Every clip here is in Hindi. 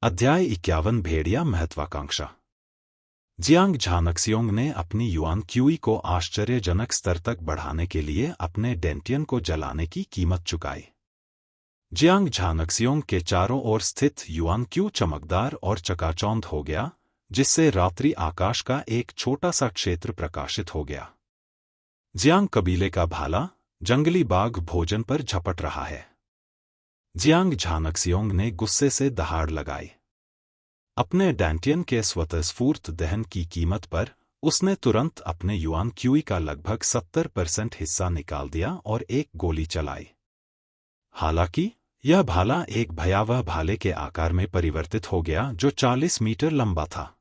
अध्याय 51 भेड़िया महत्वाकांक्षा। जियांग झानक्सियोंग ने अपनी युआन क्यूई को आश्चर्यजनक स्तर तक बढ़ाने के लिए अपने डेंटियन को जलाने की कीमत चुकाई। जियांग झानक्सियोंग के चारों ओर स्थित युआन क्यू चमकदार और चकाचौंध हो गया, जिससे रात्रि आकाश का एक छोटा सा क्षेत्र प्रकाशित हो गया। जियांग कबीले का भाला जंगली बाघ भोजन पर झपट रहा है। जियांग झानक्सियोंग ने गुस्से से दहाड़ लगाई। अपने डेंटियन के स्वतःस्फूर्त दहन की कीमत पर उसने तुरंत अपने युआन क्यूई का लगभग 70% हिस्सा निकाल दिया और एक गोली चलाई। हालांकि यह भाला एक भयावह भाले के आकार में परिवर्तित हो गया जो 40 मीटर लंबा था।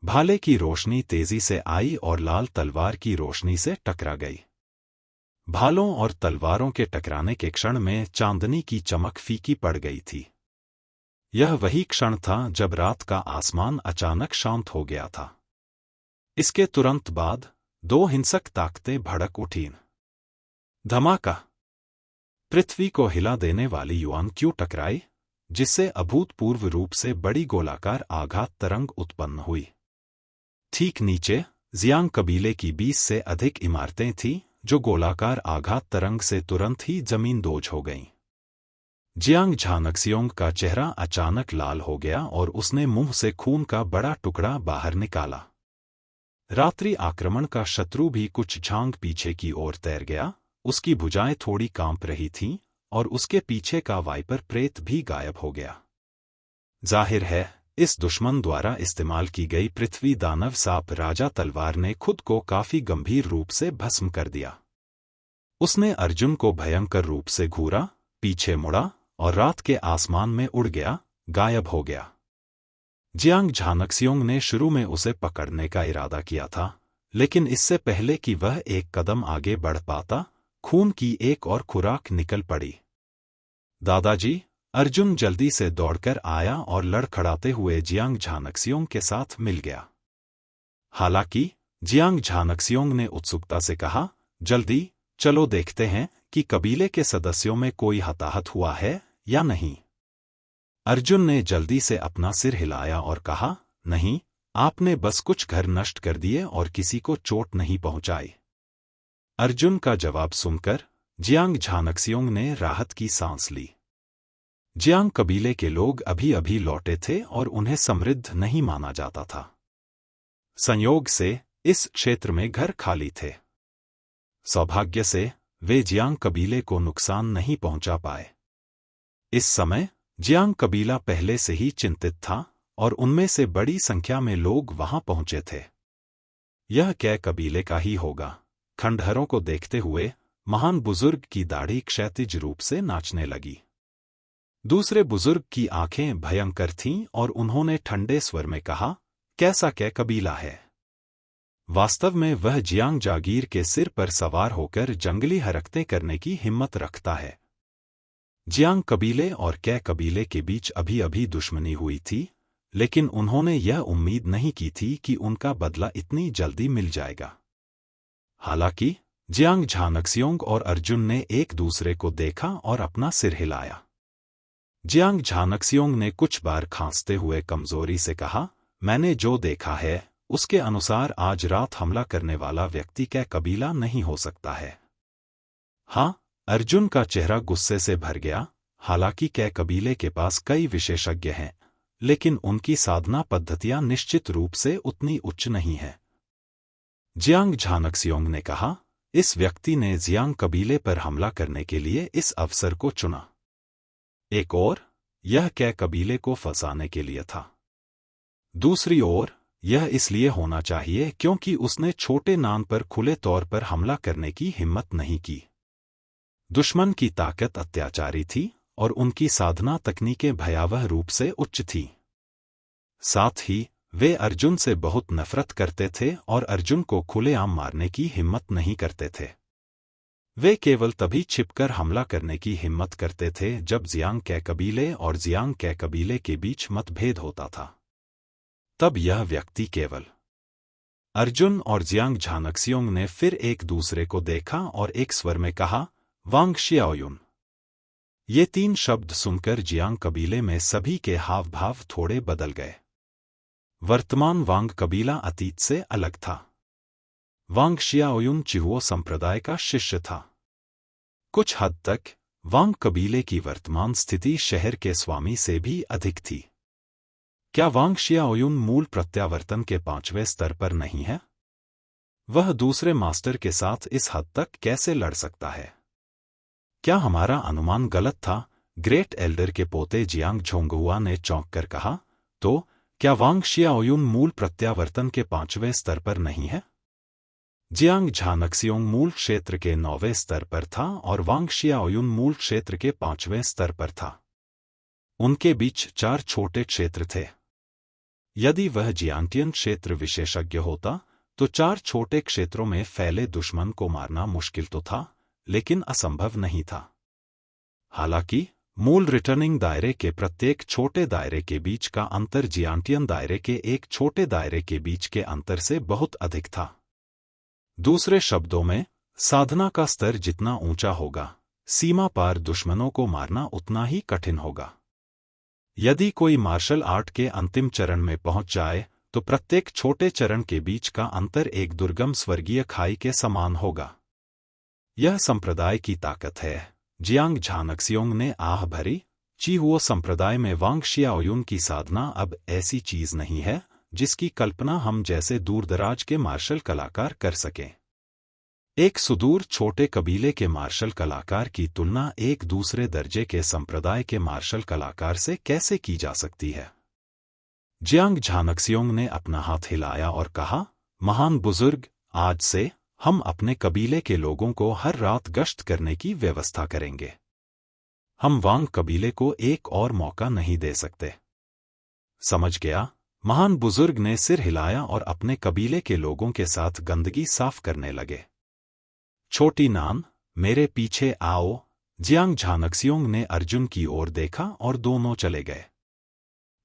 भाले की रोशनी तेजी से आई और लाल तलवार की रोशनी से टकरा गई। भालों और तलवारों के टकराने के क्षण में चांदनी की चमक फीकी पड़ गई थी। यह वही क्षण था जब रात का आसमान अचानक शांत हो गया था। इसके तुरंत बाद दो हिंसक ताकतें भड़क उठीं। धमाका! पृथ्वी को हिला देने वाली युआन क्यू टकराई, जिससे अभूतपूर्व रूप से बड़ी गोलाकार आघात तरंग उत्पन्न हुई। ठीक नीचे जियांग कबीले की 20 से अधिक इमारतें थीं, जो गोलाकार आघात तरंग से तुरंत ही जमींदोज हो गईं। जियांग झानक्सियोंग का चेहरा अचानक लाल हो गया और उसने मुंह से खून का बड़ा टुकड़ा बाहर निकाला। रात्रि आक्रमण का शत्रु भी कुछ झांग पीछे की ओर तैर गया, उसकी भुजाएं थोड़ी कांप रही थीं और उसके पीछे का वाइपर प्रेत भी गायब हो गया। जाहिर है, इस दुश्मन द्वारा इस्तेमाल की गई पृथ्वी दानव सांप राजा तलवार ने खुद को काफी गंभीर रूप से भस्म कर दिया। उसने अर्जुन को भयंकर रूप से घूरा, पीछे मुड़ा और रात के आसमान में उड़ गया, गायब हो गया। जियांग झानक्सियोंग ने शुरू में उसे पकड़ने का इरादा किया था, लेकिन इससे पहले कि वह एक कदम आगे बढ़ पाता, खून की एक और खुराक निकल पड़ी। दादाजी! अर्जुन जल्दी से दौड़कर आया और लड़खड़ाते हुए जियांग झानक्सियोंग के साथ मिल गया। हालांकि जियांग झानक्सियोंग ने उत्सुकता से कहा, जल्दी चलो देखते हैं कि कबीले के सदस्यों में कोई हताहत हुआ है या नहीं। अर्जुन ने जल्दी से अपना सिर हिलाया और कहा, नहीं, आपने बस कुछ घर नष्ट कर दिए और किसी को चोट नहीं पहुंचाई। अर्जुन का जवाब सुनकर जियांग झानक्सियोंग ने राहत की सांस ली। जियांग कबीले के लोग अभी अभी लौटे थे और उन्हें समृद्ध नहीं माना जाता था। संयोग से इस क्षेत्र में घर खाली थे। सौभाग्य से वे जियांग कबीले को नुकसान नहीं पहुंचा पाए। इस समय जियांग कबीला पहले से ही चिंतित था और उनमें से बड़ी संख्या में लोग वहां पहुंचे थे। यह कै कबीले का ही होगा। खंडहरों को देखते हुए महान बुजुर्ग की दाढ़ी क्षैतिज रूप से नाचने लगी। दूसरे बुजुर्ग की आंखें भयंकर थीं और उन्होंने ठंडे स्वर में कहा, कैसा कै कबीला है? वास्तव में वह जियांग जागीर के सिर पर सवार होकर जंगली हरकतें करने की हिम्मत रखता है। जियांग कबीले और कै कबीले के बीच अभी अभी दुश्मनी हुई थी, लेकिन उन्होंने यह उम्मीद नहीं की थी कि उनका बदला इतनी जल्दी मिल जाएगा। हालांकि जियांग झानक्सियोंग और अर्जुन ने एक दूसरे को देखा और अपना सिर हिलाया। जियांग झानक्सियोंग ने कुछ बार खांसते हुए कमजोरी से कहा, मैंने जो देखा है उसके अनुसार आज रात हमला करने वाला व्यक्ति कै कबीला नहीं हो सकता है। हाँ, अर्जुन का चेहरा गुस्से से भर गया। हालांकि कै कबीले के पास कई विशेषज्ञ हैं, लेकिन उनकी साधना पद्धतियां निश्चित रूप से उतनी उच्च नहीं हैं। जियांग झानक्सियोंग ने कहा, इस व्यक्ति ने जियांग कबीले पर हमला करने के लिए इस अवसर को चुना। एक ओर यह कै कबीले को फंसाने के लिए था। दूसरी ओर यह इसलिए होना चाहिए क्योंकि उसने छोटे नान पर खुले तौर पर हमला करने की हिम्मत नहीं की। दुश्मन की ताकत अत्याचारी थी और उनकी साधना तकनीकें भयावह रूप से उच्च थीं। साथ ही वे अर्जुन से बहुत नफरत करते थे और अर्जुन को खुलेआम मारने की हिम्मत नहीं करते थे। वे केवल तभी छिपकर हमला करने की हिम्मत करते थे जब जियांग कै कबीले और जियांग कै कबीले के बीच मतभेद होता था। तब यह व्यक्ति केवल अर्जुन और जियांग झानक्सियोंग ने फिर एक दूसरे को देखा और एक स्वर में कहा, वांग शियाओयुन। ये 3 शब्द सुनकर जियांग कबीले में सभी के हाव भाव थोड़े बदल गए। वर्तमान वांग कबीला अतीत से अलग था। वांग शियाओयुन चिहुओ संप्रदाय का शिष्य था। कुछ हद तक वांग कबीले की वर्तमान स्थिति शहर के स्वामी से भी अधिक थी। क्या वांग शियाओयुन मूल प्रत्यावर्तन के 5वें स्तर पर नहीं है? वह दूसरे मास्टर के साथ इस हद तक कैसे लड़ सकता है? क्या हमारा अनुमान गलत था? ग्रेट एल्डर के पोते जियांग झोंगहुआ ने चौंक कर कहा। तो क्या वांग शियाओयुन मूल प्रत्यावर्तन के 5वें स्तर पर नहीं है? जियांग झानक्सियोंग मूल क्षेत्र के 9वें स्तर पर था और वांग शियाओयुन मूल क्षेत्र के 5वें स्तर पर था। उनके बीच 4 छोटे क्षेत्र थे। यदि वह जियांटियन क्षेत्र विशेषज्ञ होता तो 4 छोटे क्षेत्रों में फैले दुश्मन को मारना मुश्किल तो था, लेकिन असंभव नहीं था। हालांकि मूल रिटर्निंग दायरे के प्रत्येक छोटे दायरे के बीच का अंतर जियांटियन दायरे के एक छोटे दायरे के बीच के अंतर से बहुत अधिक था। दूसरे शब्दों में, साधना का स्तर जितना ऊंचा होगा, सीमा पार दुश्मनों को मारना उतना ही कठिन होगा। यदि कोई मार्शल आर्ट के अंतिम चरण में पहुंच जाए तो प्रत्येक छोटे चरण के बीच का अंतर एक दुर्गम स्वर्गीय खाई के समान होगा। यह संप्रदाय की ताकत है। जियांग झानक्सियोंग ने आह भरी। चिहुओ संप्रदाय में वांग शियाओयुन की साधना अब ऐसी चीज नहीं है जिसकी कल्पना हम जैसे दूरदराज के मार्शल कलाकार कर सकें। एक सुदूर छोटे कबीले के मार्शल कलाकार की तुलना एक दूसरे दर्जे के संप्रदाय के मार्शल कलाकार से कैसे की जा सकती है? जियांग झानक्सियोंग ने अपना हाथ हिलाया और कहा, महान बुजुर्ग, आज से हम अपने कबीले के लोगों को हर रात गश्त करने की व्यवस्था करेंगे। हम वांग कबीले को एक और मौका नहीं दे सकते। समझ गया? महान बुजुर्ग ने सिर हिलाया और अपने कबीले के लोगों के साथ गंदगी साफ करने लगे। छोटी नान, मेरे पीछे आओ। जियांग झानक्सियोंग ने अर्जुन की ओर देखा और दोनों चले गए।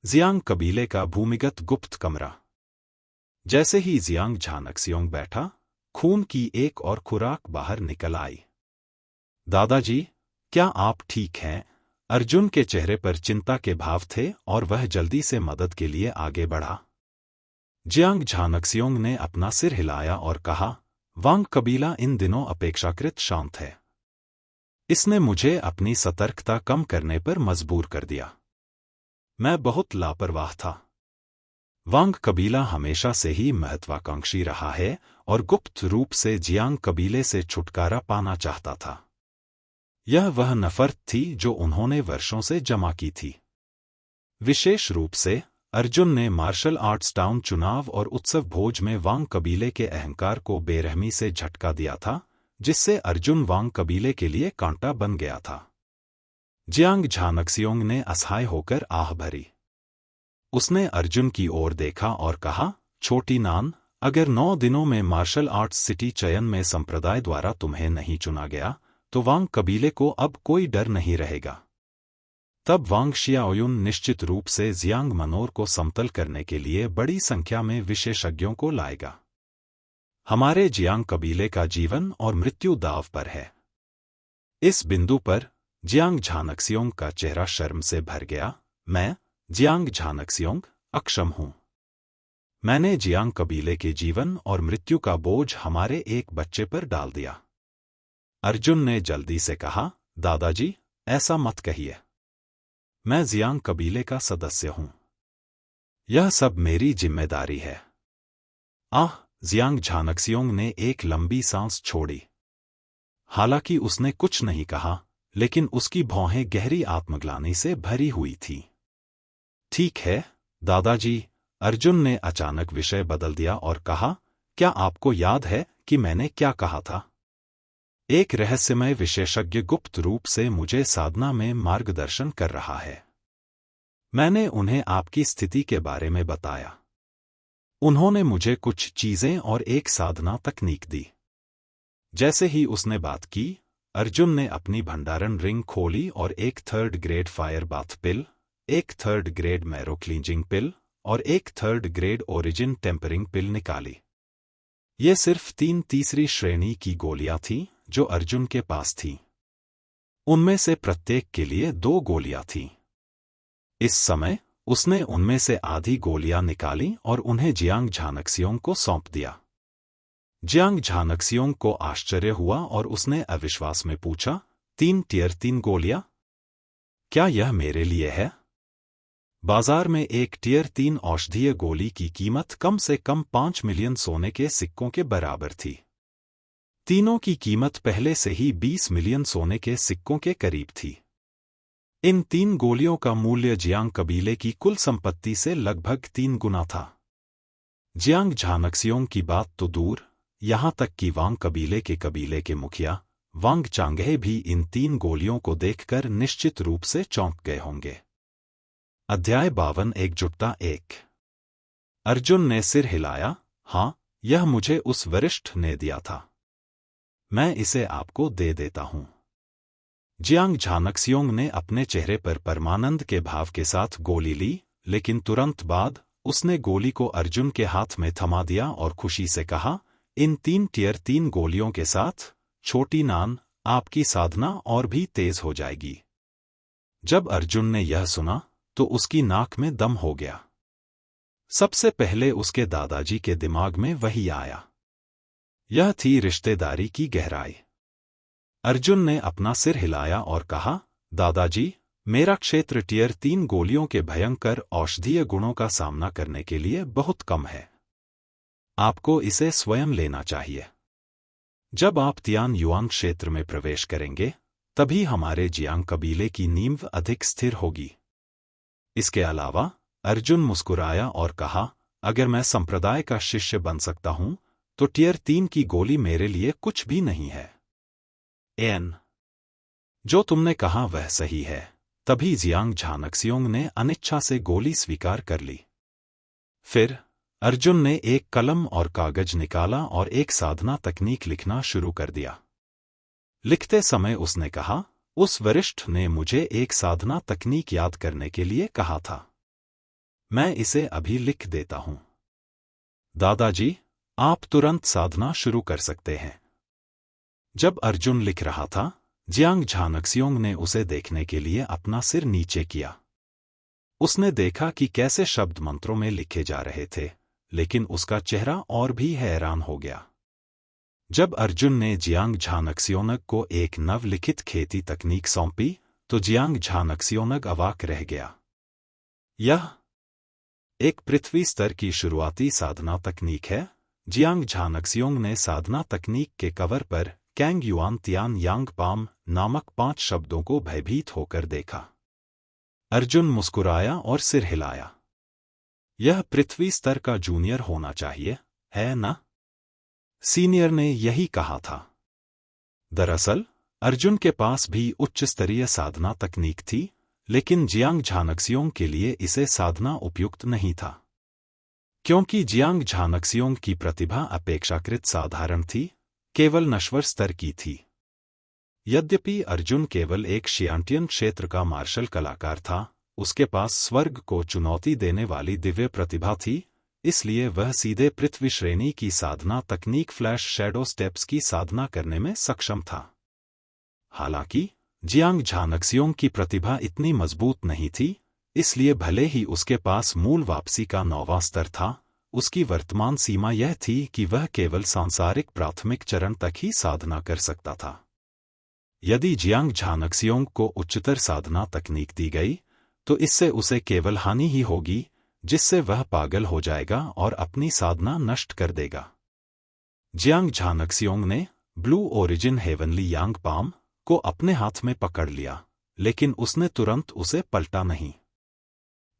जियांग कबीले का भूमिगत गुप्त कमरा। जैसे ही जियांग झानक्सियोंग बैठा, खून की एक और खुराक बाहर निकल आई। दादाजी, क्या आप ठीक हैं? अर्जुन के चेहरे पर चिंता के भाव थे और वह जल्दी से मदद के लिए आगे बढ़ा। जियांग झानक्सियोंग ने अपना सिर हिलाया और कहा, वांग कबीला इन दिनों अपेक्षाकृत शांत है। इसने मुझे अपनी सतर्कता कम करने पर मजबूर कर दिया। मैं बहुत लापरवाह था। वांग कबीला हमेशा से ही महत्वाकांक्षी रहा है और गुप्त रूप से जियांग कबीले से छुटकारा पाना चाहता था। यह वह नफरत थी जो उन्होंने वर्षों से जमा की थी। विशेष रूप से अर्जुन ने मार्शल आर्ट्स टाउन चुनाव और उत्सव भोज में वांग कबीले के अहंकार को बेरहमी से झटका दिया था, जिससे अर्जुन वांग कबीले के लिए कांटा बन गया था। जियांग झानक्सियोंग ने असहाय होकर आह भरी। उसने अर्जुन की ओर देखा और कहा, छोटी नान, अगर 9 दिनों में मार्शल आर्ट्स सिटी चयन में संप्रदाय द्वारा तुम्हें नहीं चुना गया तो वांग कबीले को अब कोई डर नहीं रहेगा। तब वांग शियाओयुन निश्चित रूप से जियांग मनोर को समतल करने के लिए बड़ी संख्या में विशेषज्ञों को लाएगा। हमारे जियांग कबीले का जीवन और मृत्यु दांव पर है। इस बिंदु पर जियांग झानक्सियोंग का चेहरा शर्म से भर गया। मैं, जियांग झानक्सियोंग, अक्षम हूं। मैंने जियांग कबीले के जीवन और मृत्यु का बोझ हमारे एक बच्चे पर डाल दिया। अर्जुन ने जल्दी से कहा, दादाजी, ऐसा मत कहिए। मैं जियांग कबीले का सदस्य हूं। यह सब मेरी जिम्मेदारी है। आह! जियांग झानक्सियोंग ने एक लंबी सांस छोड़ी। हालांकि उसने कुछ नहीं कहा, लेकिन उसकी भौहें गहरी आत्मग्लानि से भरी हुई थीं। ठीक है, दादाजी, अर्जुन ने अचानक विषय बदल दिया और कहा, क्या आपको याद है कि मैंने क्या कहा था? एक रहस्यमय विशेषज्ञ गुप्त रूप से मुझे साधना में मार्गदर्शन कर रहा है। मैंने उन्हें आपकी स्थिति के बारे में बताया। उन्होंने मुझे कुछ चीजें और एक साधना तकनीक दी। जैसे ही उसने बात की, अर्जुन ने अपनी भंडारण रिंग खोली और एक 3rd ग्रेड फायर बाथ पिल, एक 3rd ग्रेड मैरो क्लींजिंग पिल और एक 3rd ग्रेड ओरिजिन टेम्परिंग पिल निकाली। ये सिर्फ 3 तीसरी श्रेणी की गोलियां थीं जो अर्जुन के पास थीं। उनमें से प्रत्येक के लिए 2 गोलियां थीं। इस समय उसने उनमें से आधी गोलियां निकाली और उन्हें जियांग झानक्सियोंग को सौंप दिया। जियांग झानक्सियोंग को आश्चर्य हुआ और उसने अविश्वास में पूछा, 3 टियर 3 गोलियां? क्या यह मेरे लिए है? बाजार में एक टियर 3 औषधीय गोली की कीमत कम से कम 5 मिलियन सोने के सिक्कों के बराबर थी। तीनों की कीमत पहले से ही 20 मिलियन सोने के सिक्कों के करीब थी। इन 3 गोलियों का मूल्य जियांग कबीले की कुल संपत्ति से लगभग 3 गुना था। जियांग झानक्सियोंग की बात तो दूर, यहां तक कि वांग कबीले के मुखिया वांग चांगे भी इन 3 गोलियों को देखकर निश्चित रूप से चौंक गए होंगे। अध्याय 52 एकजुटता 1। अर्जुन ने सिर हिलाया, हाँ, यह मुझे उस वरिष्ठ ने दिया था। मैं इसे आपको दे देता हूं। जियांग झानक्सियोंग ने अपने चेहरे पर परमानंद के भाव के साथ गोली ली, लेकिन तुरंत बाद उसने गोली को अर्जुन के हाथ में थमा दिया और खुशी से कहा, इन 3 टियर 3 गोलियों के साथ, छोटी नान, आपकी साधना और भी तेज हो जाएगी। जब अर्जुन ने यह सुना तो उसकी नाक में दम हो गया। सबसे पहले उसके दादाजी के दिमाग में वही आया। यह थी रिश्तेदारी की गहराई। अर्जुन ने अपना सिर हिलाया और कहा, दादाजी, मेरा क्षेत्र टियर 3 गोलियों के भयंकर औषधीय गुणों का सामना करने के लिए बहुत कम है। आपको इसे स्वयं लेना चाहिए। जब आप तियान युआन क्षेत्र में प्रवेश करेंगे, तभी हमारे जियांग कबीले की नींव अधिक स्थिर होगी। इसके अलावा अर्जुन मुस्कुराया और कहा, अगर मैं संप्रदाय का शिष्य बन सकता हूं, तो टियर 3 की गोली मेरे लिए कुछ भी नहीं है। एन, जो तुमने कहा वह सही है। तभी जियांग झानक्सियोंग ने अनिच्छा से गोली स्वीकार कर ली। फिर अर्जुन ने एक कलम और कागज निकाला और एक साधना तकनीक लिखना शुरू कर दिया। लिखते समय उसने कहा, उस वरिष्ठ ने मुझे एक साधना तकनीक याद करने के लिए कहा था। मैं इसे अभी लिख देता हूं। दादाजी, आप तुरंत साधना शुरू कर सकते हैं। जब अर्जुन लिख रहा था, जियांग झानक्सियोंग ने उसे देखने के लिए अपना सिर नीचे किया। उसने देखा कि कैसे शब्द मंत्रों में लिखे जा रहे थे, लेकिन उसका चेहरा और भी हैरान हो गया। जब अर्जुन ने जियांग झानक्सियोंग को एक नवलिखित खेती तकनीक सौंपी, तो जियांग झानक्सियोंग अवाक रह गया। यह एक पृथ्वी स्तर की शुरुआती साधना तकनीक है। जियांग झानक्सियोंग ने साधना तकनीक के कवर पर कैंग युआन तियान यांग पाम नामक 5 शब्दों को भयभीत होकर देखा। अर्जुन मुस्कुराया और सिर हिलाया। यह पृथ्वी स्तर का जूनियर होना चाहिए, है ना? सीनियर ने यही कहा था। दरअसल अर्जुन के पास भी उच्च स्तरीय साधना तकनीक थी, लेकिन जियांग झानक्सियोंग के लिए इसे साधना उपयुक्त नहीं था, क्योंकि जियांग झानक्सियोंग की प्रतिभा अपेक्षाकृत साधारण थी, केवल नश्वर स्तर की थी। यद्यपि अर्जुन केवल एक शियांटियन क्षेत्र का मार्शल कलाकार था, उसके पास स्वर्ग को चुनौती देने वाली दिव्य प्रतिभा थी, इसलिए वह सीधे पृथ्वी श्रेणी की साधना तकनीक फ्लैश शैडो स्टेप्स की साधना करने में सक्षम था। हालांकि जियांग झानक्सियोंग की प्रतिभा इतनी मजबूत नहीं थी, इसलिए भले ही उसके पास मूल वापसी का 9वां स्तर था, उसकी वर्तमान सीमा यह थी कि वह केवल सांसारिक प्राथमिक चरण तक ही साधना कर सकता था। यदि जियांग झानक्सियोंग को उच्चतर साधना तकनीक दी गई, तो इससे उसे केवल हानि ही होगी, जिससे वह पागल हो जाएगा और अपनी साधना नष्ट कर देगा। जियांग झानक्सियोंग ने ब्लू ओरिजिन हेवनली यांग पाम को अपने हाथ में पकड़ लिया, लेकिन उसने तुरंत उसे पलटा नहीं।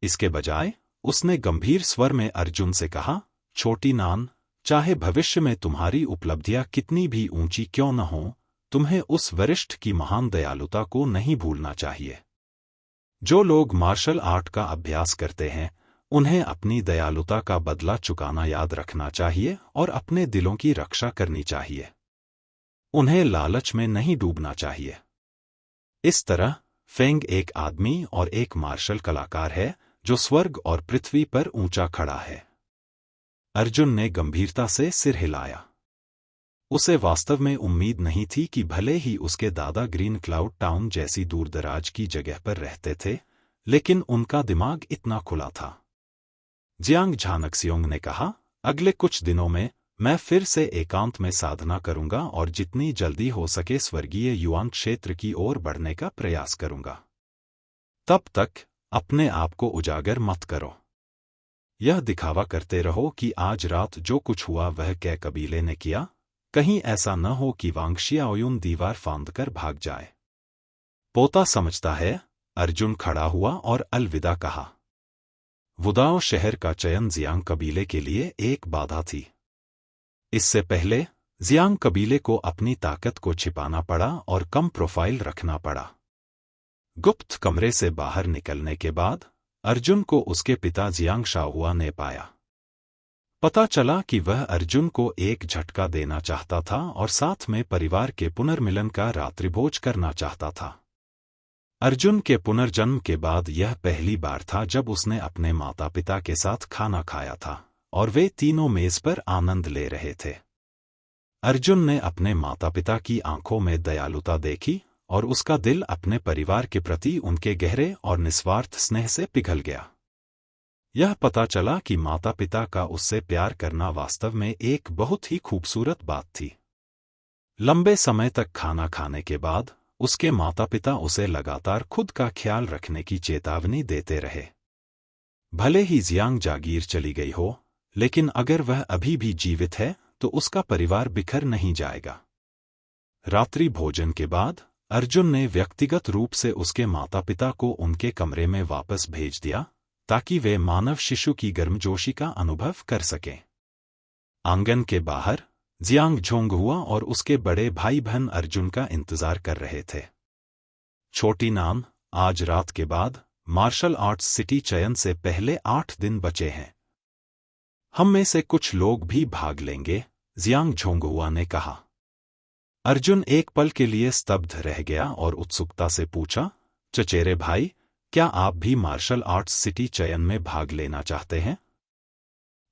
इसके बजाय उसने गंभीर स्वर में अर्जुन से कहा, छोटी नान, चाहे भविष्य में तुम्हारी उपलब्धियां कितनी भी ऊंची क्यों न हो, तुम्हें उस वरिष्ठ की महान दयालुता को नहीं भूलना चाहिए। जो लोग मार्शल आर्ट का अभ्यास करते हैं, उन्हें अपनी दयालुता का बदला चुकाना याद रखना चाहिए और अपने दिलों की रक्षा करनी चाहिए। उन्हें लालच में नहीं डूबना चाहिए। इस तरह फेंग एक आदमी और एक मार्शल कलाकार है जो स्वर्ग और पृथ्वी पर ऊंचा खड़ा है। अर्जुन ने गंभीरता से सिर हिलाया। उसे वास्तव में उम्मीद नहीं थी कि भले ही उसके दादा ग्रीन क्लाउड टाउन जैसी दूरदराज की जगह पर रहते थे, लेकिन उनका दिमाग इतना खुला था। जियांग झानक्सियोंग ने कहा, अगले कुछ दिनों में मैं फिर से एकांत में साधना करूंगा और जितनी जल्दी हो सके स्वर्गीय युआन क्षेत्र की ओर बढ़ने का प्रयास करूंगा। तब तक अपने आप को उजागर मत करो। यह दिखावा करते रहो कि आज रात जो कुछ हुआ वह कै कबीले ने किया, कहीं ऐसा न हो कि वांगशियाओयुन दीवार फांदकर भाग जाए। पोता समझता है, अर्जुन खड़ा हुआ और अलविदा कहा। वुदाओ शहर का चयन जियांग कबीले के लिए एक बाधा थी। इससे पहले जियांग कबीले को अपनी ताकत को छिपाना पड़ा और कम प्रोफाइल रखना पड़ा। गुप्त कमरे से बाहर निकलने के बाद अर्जुन को उसके पिता जियांग शाहुआ ने पाया। पता चला कि वह अर्जुन को एक झटका देना चाहता था और साथ में परिवार के पुनर्मिलन का रात्रिभोज करना चाहता था। अर्जुन के पुनर्जन्म के बाद यह पहली बार था जब उसने अपने माता पिता के साथ खाना खाया था और वे तीनों मेज पर आनंद ले रहे थे। अर्जुन ने अपने माता पिता की आंखों में दयालुता देखी और उसका दिल अपने परिवार के प्रति उनके गहरे और निस्वार्थ स्नेह से पिघल गया। यह पता चला कि माता पिता का उससे प्यार करना वास्तव में एक बहुत ही खूबसूरत बात थी। लंबे समय तक खाना खाने के बाद उसके माता पिता उसे लगातार खुद का ख्याल रखने की चेतावनी देते रहे। भले ही जियांग जागीर चली गई हो, लेकिन अगर वह अभी भी जीवित है तो उसका परिवार बिखर नहीं जाएगा। रात्रि भोजन के बाद अर्जुन ने व्यक्तिगत रूप से उसके माता पिता को उनके कमरे में वापस भेज दिया ताकि वे मानव शिशु की गर्मजोशी का अनुभव कर सकें। आंगन के बाहर जियांग झोंगहुआ और उसके बड़े भाई बहन अर्जुन का इंतजार कर रहे थे। छोटी नान, आज रात के बाद मार्शल आर्ट्स सिटी चयन से पहले 8 दिन बचे हैं। हम में से कुछ लोग भी भाग लेंगे, जियांग झोंगहुआ ने कहा। अर्जुन एक पल के लिए स्तब्ध रह गया और उत्सुकता से पूछा, चचेरे भाई, क्या आप भी मार्शल आर्ट्स सिटी चयन में भाग लेना चाहते हैं?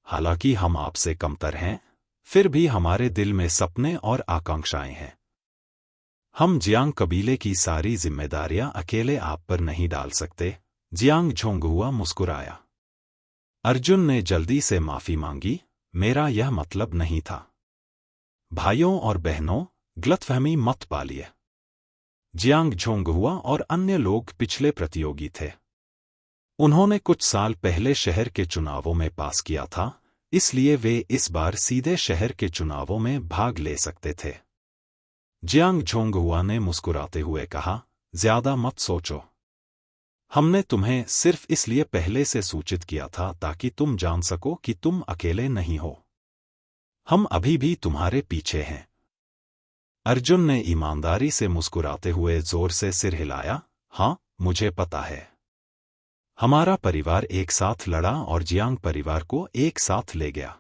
हालांकि हम आपसे कमतर हैं, फिर भी हमारे दिल में सपने और आकांक्षाएं हैं। हम जियांग कबीले की सारी जिम्मेदारियां अकेले आप पर नहीं डाल सकते। जियांग झोंगहुआ मुस्कुराया। अर्जुन ने जल्दी से माफी मांगी, मेरा यह मतलब नहीं था। भाइयों और बहनों, गलतफहमी मत पालिए। जियांग झोंगहुआ और अन्य लोग पिछले प्रतियोगी थे। उन्होंने कुछ साल पहले शहर के चुनावों में पास किया था, इसलिए वे इस बार सीधे शहर के चुनावों में भाग ले सकते थे। जियांग झोंगहुआ ने मुस्कुराते हुए कहा, ज्यादा मत सोचो। हमने तुम्हें सिर्फ इसलिए पहले से सूचित किया था ताकि तुम जान सको कि तुम अकेले नहीं हो। हम अभी भी तुम्हारे पीछे हैं। अर्जुन ने ईमानदारी से मुस्कुराते हुए जोर से सिर हिलाया, हाँ, मुझे पता है। हमारा परिवार एक साथ लड़ा और जियांग परिवार को एक साथ ले गया।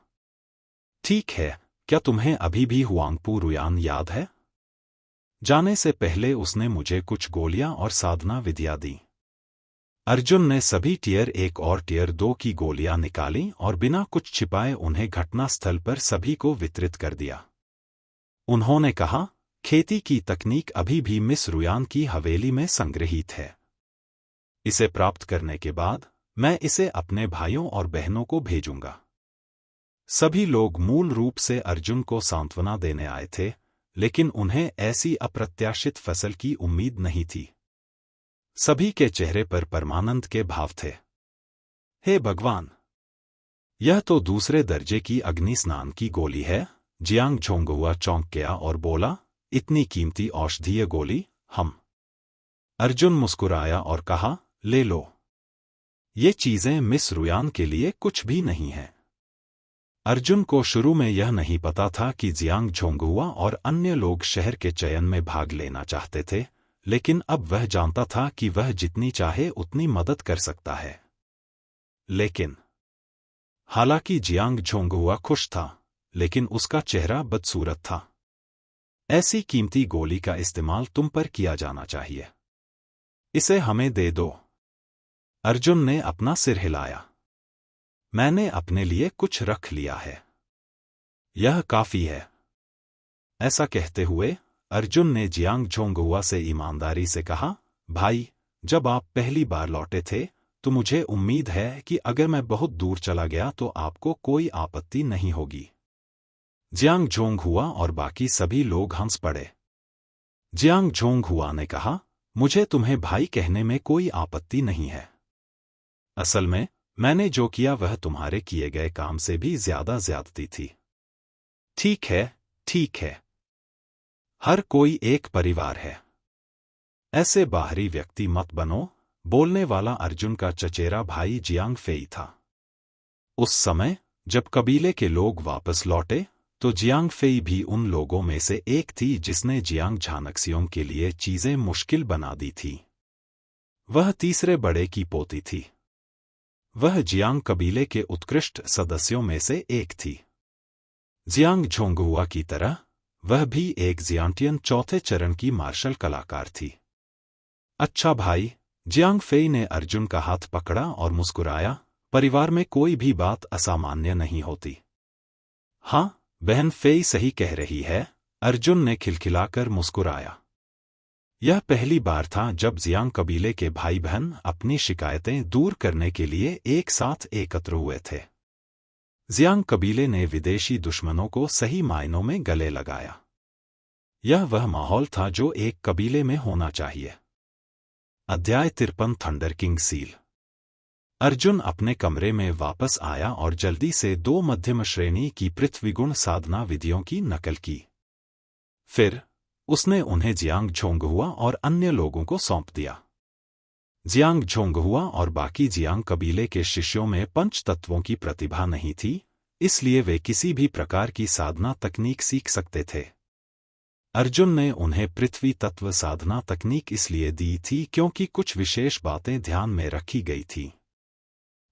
ठीक है, क्या तुम्हें अभी भी हुआंगपू रुयान याद है? जाने से पहले उसने मुझे कुछ गोलियां और साधना विधियां दी। अर्जुन ने सभी टियर 1 और टियर 2 की गोलियां निकाली और बिना कुछ छिपाए उन्हें घटनास्थल पर सभी को वितरित कर दिया। उन्होंने कहा, खेती की तकनीक अभी भी मिस रुयान की हवेली में संग्रहीत है। इसे प्राप्त करने के बाद मैं इसे अपने भाइयों और बहनों को भेजूंगा। सभी लोग मूल रूप से अर्जुन को सांत्वना देने आए थे, लेकिन उन्हें ऐसी अप्रत्याशित फसल की उम्मीद नहीं थी। सभी के चेहरे पर परमानंद के भाव थे। हे भगवान! यह तो दूसरे दर्जे की अग्नि स्नान की गोली है। जियांग झोंगहुआ चौंक गया और बोला, इतनी कीमती औषधीय गोली, हम। अर्जुन मुस्कुराया और कहा, ले लो। ये चीजें मिस रुयान के लिए कुछ भी नहीं हैं। अर्जुन को शुरू में यह नहीं पता था कि जियांग झोंगहुआ और अन्य लोग शहर के चयन में भाग लेना चाहते थे, लेकिन अब वह जानता था कि वह जितनी चाहे उतनी मदद कर सकता है। लेकिन हालांकि जियांग झोंगहुआ खुश था, लेकिन उसका चेहरा बदसूरत था। ऐसी कीमती गोली का इस्तेमाल तुम पर किया जाना चाहिए। इसे हमें दे दो। अर्जुन ने अपना सिर हिलाया। मैंने अपने लिए कुछ रख लिया है। यह काफी है। ऐसा कहते हुए अर्जुन ने जियांग झोंगहुआ से ईमानदारी से कहा, भाई, जब आप पहली बार लौटे थे तो मुझे उम्मीद है कि अगर मैं बहुत दूर चला गया तो आपको कोई आपत्ति नहीं होगी। जियांग झोंगहुआ और बाकी सभी लोग हंस पड़े। जियांग झोंगहुआ ने कहा, मुझे तुम्हें भाई कहने में कोई आपत्ति नहीं है। असल में मैंने जो किया वह तुम्हारे किए गए काम से भी ज्यादा ज्यादती थी। ठीक है, ठीक है। हर कोई एक परिवार है। ऐसे बाहरी व्यक्ति मत बनो। बोलने वाला अर्जुन का चचेरा भाई जियांग फेई था। उस समय जब कबीले के लोग वापस लौटे तो जियांग फेई भी उन लोगों में से एक थी जिसने जियांग झानक्सियोंग के लिए चीजें मुश्किल बना दी थी। वह तीसरे बड़े की पोती थी। वह जियांग कबीले के उत्कृष्ट सदस्यों में से एक थी। जियांग झोंगहुआ की तरह वह भी एक जियांटियन चौथे चरण की मार्शल कलाकार थी। अच्छा भाई, जियांग फेई ने अर्जुन का हाथ पकड़ा और मुस्कुराया। परिवार में कोई भी बात असामान्य नहीं होती। हाँ, बहन फेई सही कह रही है, अर्जुन ने खिलखिलाकर मुस्कुराया। यह पहली बार था जब जियांग कबीले के भाई बहन अपनी शिकायतें दूर करने के लिए एक साथ एकत्र हुए थे। जियांग कबीले ने विदेशी दुश्मनों को सही मायनों में गले लगाया। यह वह माहौल था जो एक कबीले में होना चाहिए। अध्याय 53 थंडर किंग सील। अर्जुन अपने कमरे में वापस आया और जल्दी से 2 मध्यम श्रेणी की पृथ्वीगुण साधना विधियों की नकल की। फिर उसने उन्हें जियांग झोंगहुआ और अन्य लोगों को सौंप दिया। जियांग झोंगहुआ और बाकी जियांग कबीले के शिष्यों में पंच तत्वों की प्रतिभा नहीं थी, इसलिए वे किसी भी प्रकार की साधना तकनीक सीख सकते थे। अर्जुन ने उन्हें पृथ्वी तत्व साधना तकनीक इसलिए दी थी क्योंकि कुछ विशेष बातें ध्यान में रखी गई थीं।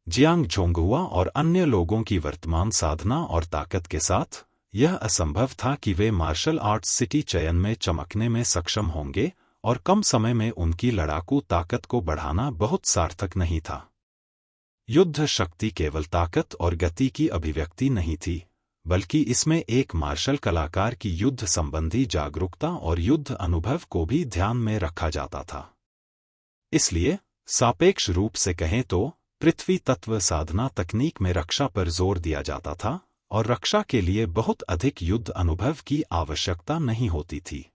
जियांग झोंगहुआ और अन्य लोगों की वर्तमान साधना और ताकत के साथ यह असंभव था कि वे मार्शल आर्ट्स सिटी चयन में चमकने में सक्षम होंगे, और कम समय में उनकी लड़ाकू ताकत को बढ़ाना बहुत सार्थक नहीं था। युद्ध शक्ति केवल ताकत और गति की अभिव्यक्ति नहीं थी, बल्कि इसमें एक मार्शल कलाकार की युद्ध संबंधी जागरूकता और युद्ध अनुभव को भी ध्यान में रखा जाता था। इसलिए सापेक्ष रूप से कहें तो पृथ्वी तत्व साधना तकनीक में रक्षा पर जोर दिया जाता था, और रक्षा के लिए बहुत अधिक युद्ध अनुभव की आवश्यकता नहीं होती थी।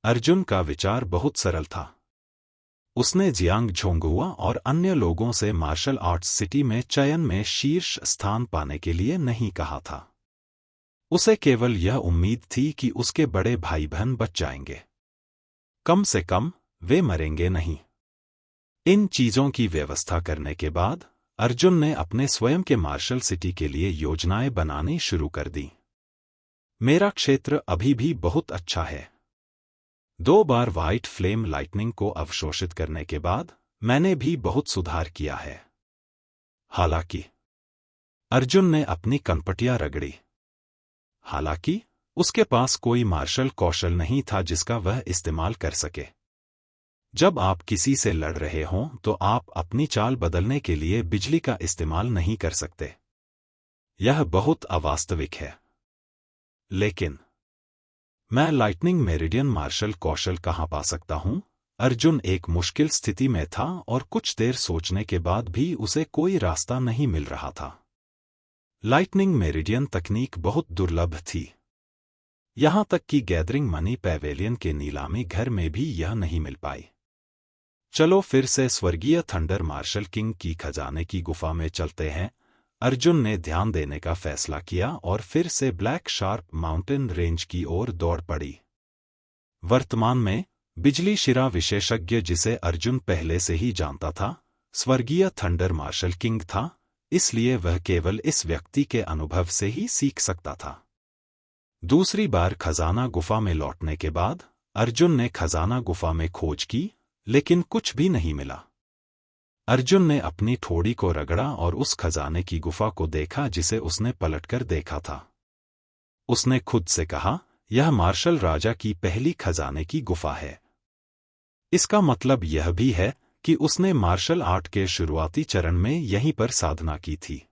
अर्जुन का विचार बहुत सरल था। उसने जियांग झोंगहुआ और अन्य लोगों से मार्शल आर्ट्स सिटी में चयन में शीर्ष स्थान पाने के लिए नहीं कहा था। उसे केवल यह उम्मीद थी कि उसके बड़े भाई बहन बच जाएंगे। कम से कम वे मरेंगे नहीं। इन चीजों की व्यवस्था करने के बाद अर्जुन ने अपने स्वयं के मार्शल सिटी के लिए योजनाएं बनानी शुरू कर दी। मेरा क्षेत्र अभी भी बहुत अच्छा है। 2 बार व्हाइट फ्लेम लाइटनिंग को अवशोषित करने के बाद मैंने भी बहुत सुधार किया है। हालांकि अर्जुन ने अपनी कनपटियां रगड़ी। हालांकि उसके पास कोई मार्शल कौशल नहीं था जिसका वह इस्तेमाल कर सके। जब आप किसी से लड़ रहे हों तो आप अपनी चाल बदलने के लिए बिजली का इस्तेमाल नहीं कर सकते। यह बहुत अवास्तविक है। लेकिन मैं लाइटनिंग मेरिडियन मार्शल कौशल कहां पा सकता हूं? अर्जुन एक मुश्किल स्थिति में था और कुछ देर सोचने के बाद भी उसे कोई रास्ता नहीं मिल रहा था। लाइटनिंग मेरिडियन तकनीक बहुत दुर्लभ थी। यहां तक कि गैदरिंग मनी पैवेलियन के नीलामी घर में भी यह नहीं मिल पाई। चलो फिर से स्वर्गीय थंडर मार्शल किंग की खजाने की गुफा में चलते हैं। अर्जुन ने ध्यान देने का फैसला किया और फिर से ब्लैक शार्प माउंटेन रेंज की ओर दौड़ पड़ी। वर्तमान में बिजली शिरा विशेषज्ञ जिसे अर्जुन पहले से ही जानता था, स्वर्गीय थंडर मार्शल किंग था, इसलिए वह केवल इस व्यक्ति के अनुभव से ही सीख सकता था। दूसरी बार खजाना गुफा में लौटने के बाद अर्जुन ने खजाना गुफा में खोज की, लेकिन कुछ भी नहीं मिला। अर्जुन ने अपनी ठोड़ी को रगड़ा और उस खजाने की गुफा को देखा जिसे उसने पलटकर देखा था। उसने खुद से कहा, यह मार्शल राजा की पहली खजाने की गुफा है। इसका मतलब यह भी है कि उसने मार्शल आर्ट के शुरुआती चरण में यहीं पर साधना की थी।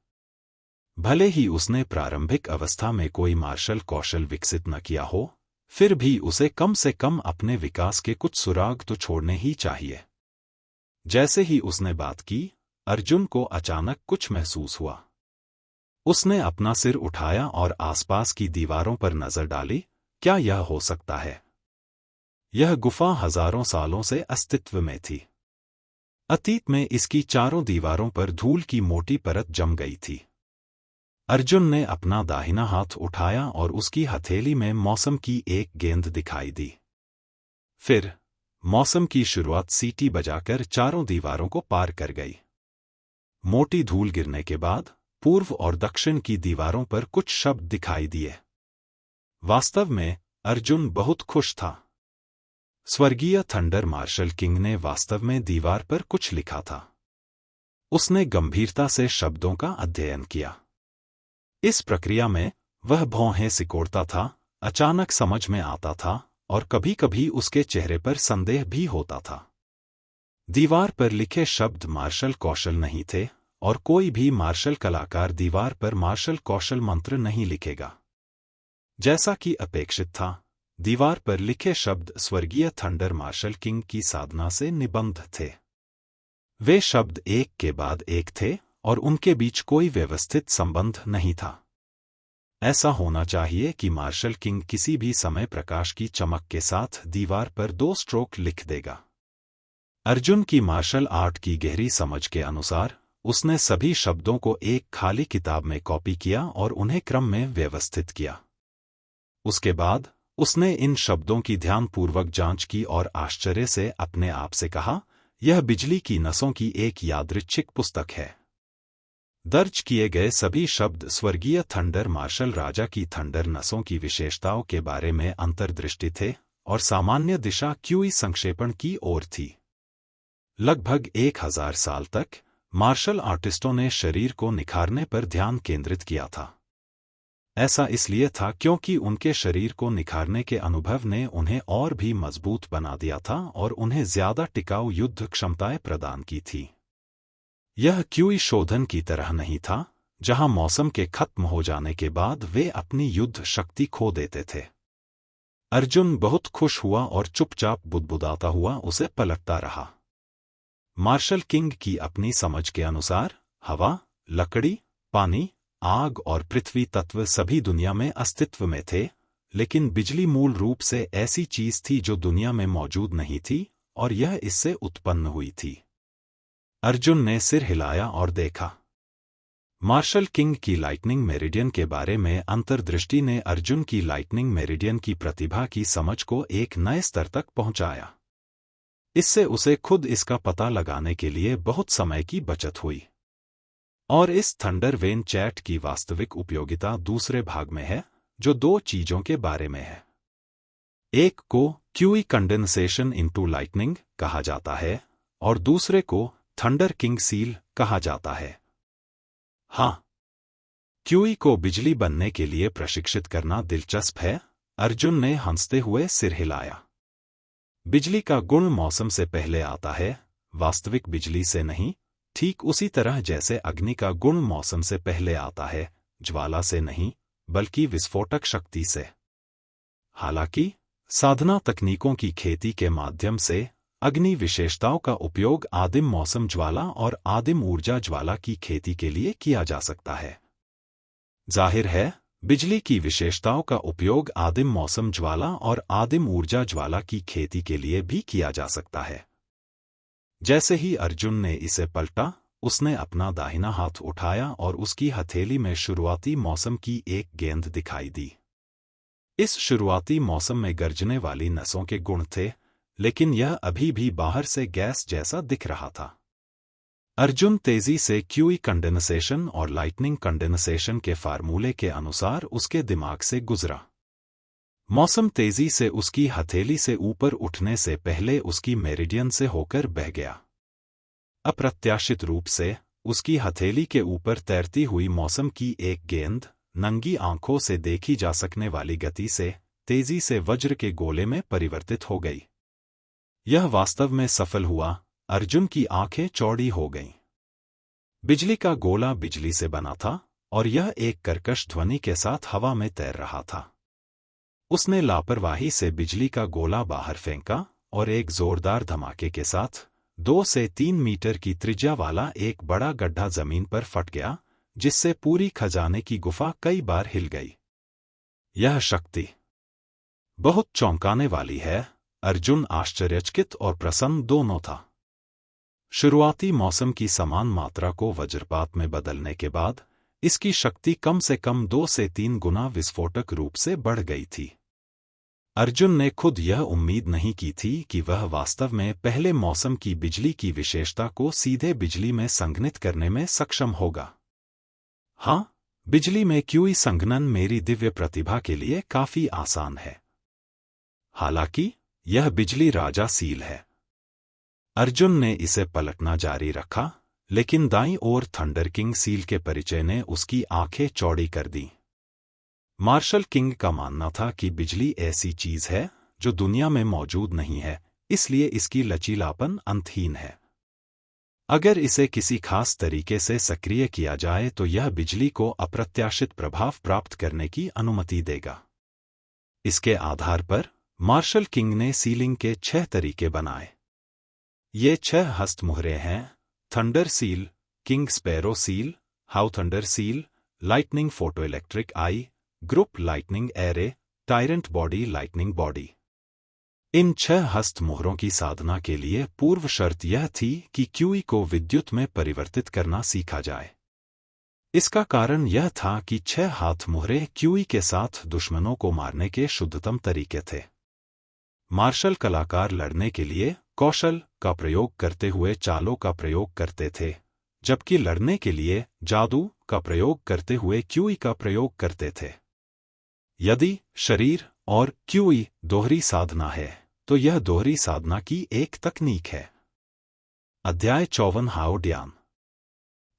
भले ही उसने प्रारंभिक अवस्था में कोई मार्शल कौशल विकसित न किया हो, फिर भी उसे कम से कम अपने विकास के कुछ सुराग तो छोड़ने ही चाहिए। जैसे ही उसने बात की, अर्जुन को अचानक कुछ महसूस हुआ। उसने अपना सिर उठाया और आसपास की दीवारों पर नजर डाली। क्या यह हो सकता है? यह गुफा हजारों सालों से अस्तित्व में थी। अतीत में इसकी चारों दीवारों पर धूल की मोटी परत जम गई थी। अर्जुन ने अपना दाहिना हाथ उठाया और उसकी हथेली में मौसम की एक गेंद दिखाई दी। फिर मौसम की शुरुआत सीटी बजाकर चारों दीवारों को पार कर गई। मोटी धूल गिरने के बाद पूर्व और दक्षिण की दीवारों पर कुछ शब्द दिखाई दिए। वास्तव में अर्जुन बहुत खुश था। स्वर्गीय थंडर मार्शल किंग ने वास्तव में दीवार पर कुछ लिखा था। उसने गंभीरता से शब्दों का अध्ययन किया। इस प्रक्रिया में वह भौहें सिकोड़ता था, अचानक समझ में आता था और कभी-कभी उसके चेहरे पर संदेह भी होता था। दीवार पर लिखे शब्द मार्शल कौशल नहीं थे और कोई भी मार्शल कलाकार दीवार पर मार्शल कौशल मंत्र नहीं लिखेगा। जैसा कि अपेक्षित था, दीवार पर लिखे शब्द स्वर्गीय थंडर मार्शल किंग की साधना से निबंध थे। वे शब्द एक के बाद एक थे और उनके बीच कोई व्यवस्थित संबंध नहीं था। ऐसा होना चाहिए कि मार्शल किंग किसी भी समय प्रकाश की चमक के साथ दीवार पर 2 स्ट्रोक लिख देगा। अर्जुन की मार्शल आर्ट की गहरी समझ के अनुसार उसने सभी शब्दों को एक खाली किताब में कॉपी किया और उन्हें क्रम में व्यवस्थित किया। उसके बाद उसने इन शब्दों की ध्यानपूर्वक जांच की और आश्चर्य से अपने आप से कहा, यह बिजली की नसों की एक यादृच्छिक पुस्तक है। दर्ज किए गए सभी शब्द स्वर्गीय थंडर मार्शल राजा की थंडर नसों की विशेषताओं के बारे में अंतर्दृष्टि थे और सामान्य दिशा क्यूई संक्षेपण की ओर थी। लगभग 1000 साल तक मार्शल आर्टिस्टों ने शरीर को निखारने पर ध्यान केंद्रित किया था। ऐसा इसलिए था क्योंकि उनके शरीर को निखारने के अनुभव ने उन्हें और भी मजबूत बना दिया था और उन्हें ज्यादा टिकाऊ युद्ध क्षमताएं प्रदान की थी। यह क्यूई शोधन की तरह नहीं था, जहां मौसम के खत्म हो जाने के बाद वे अपनी युद्ध शक्ति खो देते थे। अर्जुन बहुत खुश हुआ और चुपचाप बुदबुदाता हुआ उसे पलटता रहा। मार्शल किंग की अपनी समझ के अनुसार हवा, लकड़ी, पानी, आग और पृथ्वी तत्व सभी दुनिया में अस्तित्व में थे, लेकिन बिजली मूल रूप से ऐसी चीज थी जो दुनिया में मौजूद नहीं थी और यह इससे उत्पन्न हुई थी। अर्जुन ने सिर हिलाया और देखा। मार्शल किंग की लाइटनिंग मेरिडियन के बारे में अंतर्दृष्टि ने अर्जुन की लाइटनिंग मेरिडियन की प्रतिभा की समझ को एक नए स्तर तक पहुंचाया। इससे उसे खुद इसका पता लगाने के लिए बहुत समय की बचत हुई। और इस थंडर वेन चैट की वास्तविक उपयोगिता दूसरे भाग में है, जो 2 चीजों के बारे में है। एक को क्यूई कंडेंसेशन इनटू लाइटनिंग कहा जाता है और दूसरे को थंडर किंग सील कहा जाता है। हाँ, क्यूई को बिजली बनने के लिए प्रशिक्षित करना दिलचस्प है। अर्जुन ने हंसते हुए सिर हिलाया। बिजली का गुण मौसम से पहले आता है, वास्तविक बिजली से नहीं। ठीक उसी तरह जैसे अग्नि का गुण मौसम से पहले आता है, ज्वाला से नहीं, बल्कि विस्फोटक शक्ति से। हालांकि साधना तकनीकों की खेती के माध्यम से अग्नि विशेषताओं का उपयोग आदिम मौसम ज्वाला और आदिम ऊर्जा ज्वाला की खेती के लिए किया जा सकता है। जाहिर है, बिजली की विशेषताओं का उपयोग आदिम मौसम ज्वाला और आदिम ऊर्जा ज्वाला की खेती के लिए भी किया जा सकता है। जैसे ही अर्जुन ने इसे पलटा, उसने अपना दाहिना हाथ उठाया और उसकी हथेली में शुरुआती मौसम की एक गेंद दिखाई दी। इस शुरुआती मौसम में गरजने वाली नसों के गुण थे, लेकिन यह अभी भी बाहर से गैस जैसा दिख रहा था। अर्जुन तेजी से क्यूई कंडेंसेशन और लाइटनिंग कंडेंसेशन के फार्मूले के अनुसार उसके दिमाग से गुजरा। मौसम तेजी से उसकी हथेली से ऊपर उठने से पहले उसकी मेरिडियन से होकर बह गया। अप्रत्याशित रूप से उसकी हथेली के ऊपर तैरती हुई मौसम की एक गेंद नंगी आंखों से देखी जा सकने वाली गति से तेजी से वज्र के गोले में परिवर्तित हो गई। यह वास्तव में सफल हुआ। अर्जुन की आंखें चौड़ी हो गईं। बिजली का गोला बिजली से बना था और यह एक कर्कश ध्वनि के साथ हवा में तैर रहा था। उसने लापरवाही से बिजली का गोला बाहर फेंका और एक जोरदार धमाके के साथ 2 से 3 मीटर की त्रिज्या वाला एक बड़ा गड्ढा जमीन पर फट गया, जिससे पूरी खजाने की गुफा कई बार हिल गई। यह शक्ति बहुत चौंकाने वाली है। अर्जुन आश्चर्यचकित और प्रसन्न दोनों था। शुरुआती मौसम की समान मात्रा को वज्रपात में बदलने के बाद इसकी शक्ति कम से कम 2 से 3 गुना विस्फोटक रूप से बढ़ गई थी। अर्जुन ने खुद यह उम्मीद नहीं की थी कि वह वास्तव में पहले मौसम की बिजली की विशेषता को सीधे बिजली में संघनित करने में सक्षम होगा। हाँ, बिजली में क्यूई संघनन मेरी दिव्य प्रतिभा के लिए काफी आसान है। हालांकि यह बिजली राजा सील है। अर्जुन ने इसे पलटना जारी रखा, लेकिन दाईं ओर थंडर किंग सील के परिचय ने उसकी आंखें चौड़ी कर दी। मार्शल किंग का मानना था कि बिजली ऐसी चीज है जो दुनिया में मौजूद नहीं है, इसलिए इसकी लचीलापन अंतहीन है। अगर इसे किसी खास तरीके से सक्रिय किया जाए तो यह बिजली को अप्रत्याशित प्रभाव प्राप्त करने की अनुमति देगा। इसके आधार पर मार्शल किंग ने सीलिंग के 6 तरीके बनाए। ये 6 हस्तमुहरे हैं: thunder seal, king sparrow seal, how thunder seal, lightning photoelectric eye, group lightning array, tyrant body lightning body. इन 6 हस्तमुहरों की साधना के लिए पूर्व शर्त यह थी कि क्यूई को विद्युत में परिवर्तित करना सीखा जाए। इसका कारण यह था कि 6 हाथ मुहरे क्यूई के साथ दुश्मनों को मारने के शुद्धतम तरीके थे। मार्शल कलाकार लड़ने के लिए कौशल का प्रयोग करते हुए चालों का प्रयोग करते थे, जबकि लड़ने के लिए जादू का प्रयोग करते हुए क्यूई का प्रयोग करते थे। यदि शरीर और क्यूई दोहरी साधना है, तो यह दोहरी साधना की एक तकनीक है। अध्याय 54 हाओ ड्यान।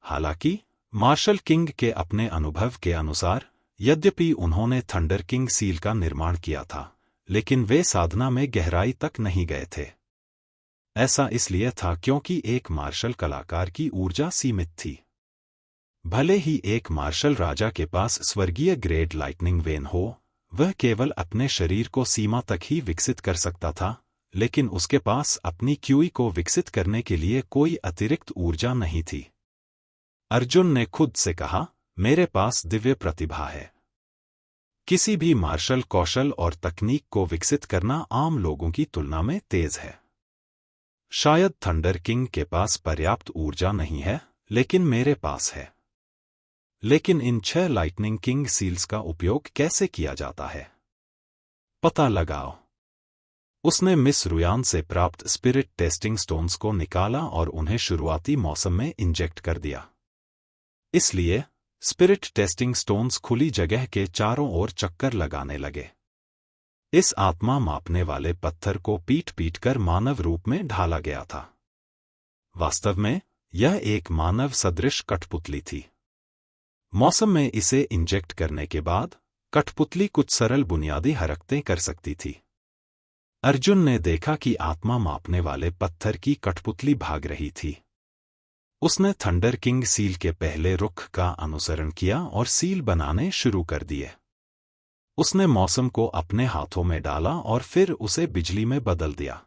हालांकि मार्शल किंग के अपने अनुभव के अनुसार, यद्यपि उन्होंने थंडर किंग सील का निर्माण किया था, लेकिन वे साधना में गहराई तक नहीं गए थे। ऐसा इसलिए था क्योंकि एक मार्शल कलाकार की ऊर्जा सीमित थी। भले ही एक मार्शल राजा के पास स्वर्गीय ग्रेड लाइटनिंग वेन हो, वह केवल अपने शरीर को सीमा तक ही विकसित कर सकता था, लेकिन उसके पास अपनी क्यूई को विकसित करने के लिए कोई अतिरिक्त ऊर्जा नहीं थी। अर्जुन ने खुद से कहा, मेरे पास दिव्य प्रतिभा है। किसी भी मार्शल कौशल और तकनीक को विकसित करना आम लोगों की तुलना में तेज है। शायद थंडर किंग के पास पर्याप्त ऊर्जा नहीं है, लेकिन मेरे पास है। लेकिन इन 6 लाइटनिंग किंग सील्स का उपयोग कैसे किया जाता है? पता लगाओ। उसने मिस रुयान से प्राप्त स्पिरिट टेस्टिंग स्टोन्स को निकाला और उन्हें शुरुआती मौसम में इंजेक्ट कर दिया। इसलिए स्पिरिट टेस्टिंग स्टोन्स खुली जगह के चारों ओर चक्कर लगाने लगे। इस आत्मा मापने वाले पत्थर को पीट-पीट कर मानव रूप में ढाला गया था। वास्तव में यह एक मानव सदृश कठपुतली थी। मौसम में इसे इंजेक्ट करने के बाद कठपुतली कुछ सरल बुनियादी हरकतें कर सकती थी। अर्जुन ने देखा कि आत्मा मापने वाले पत्थर की कठपुतली भाग रही थी। उसने थंडर किंग सील के पहले रुख का अनुसरण किया और सील बनाने शुरू कर दिए। उसने मौसम को अपने हाथों में डाला और फिर उसे बिजली में बदल दिया।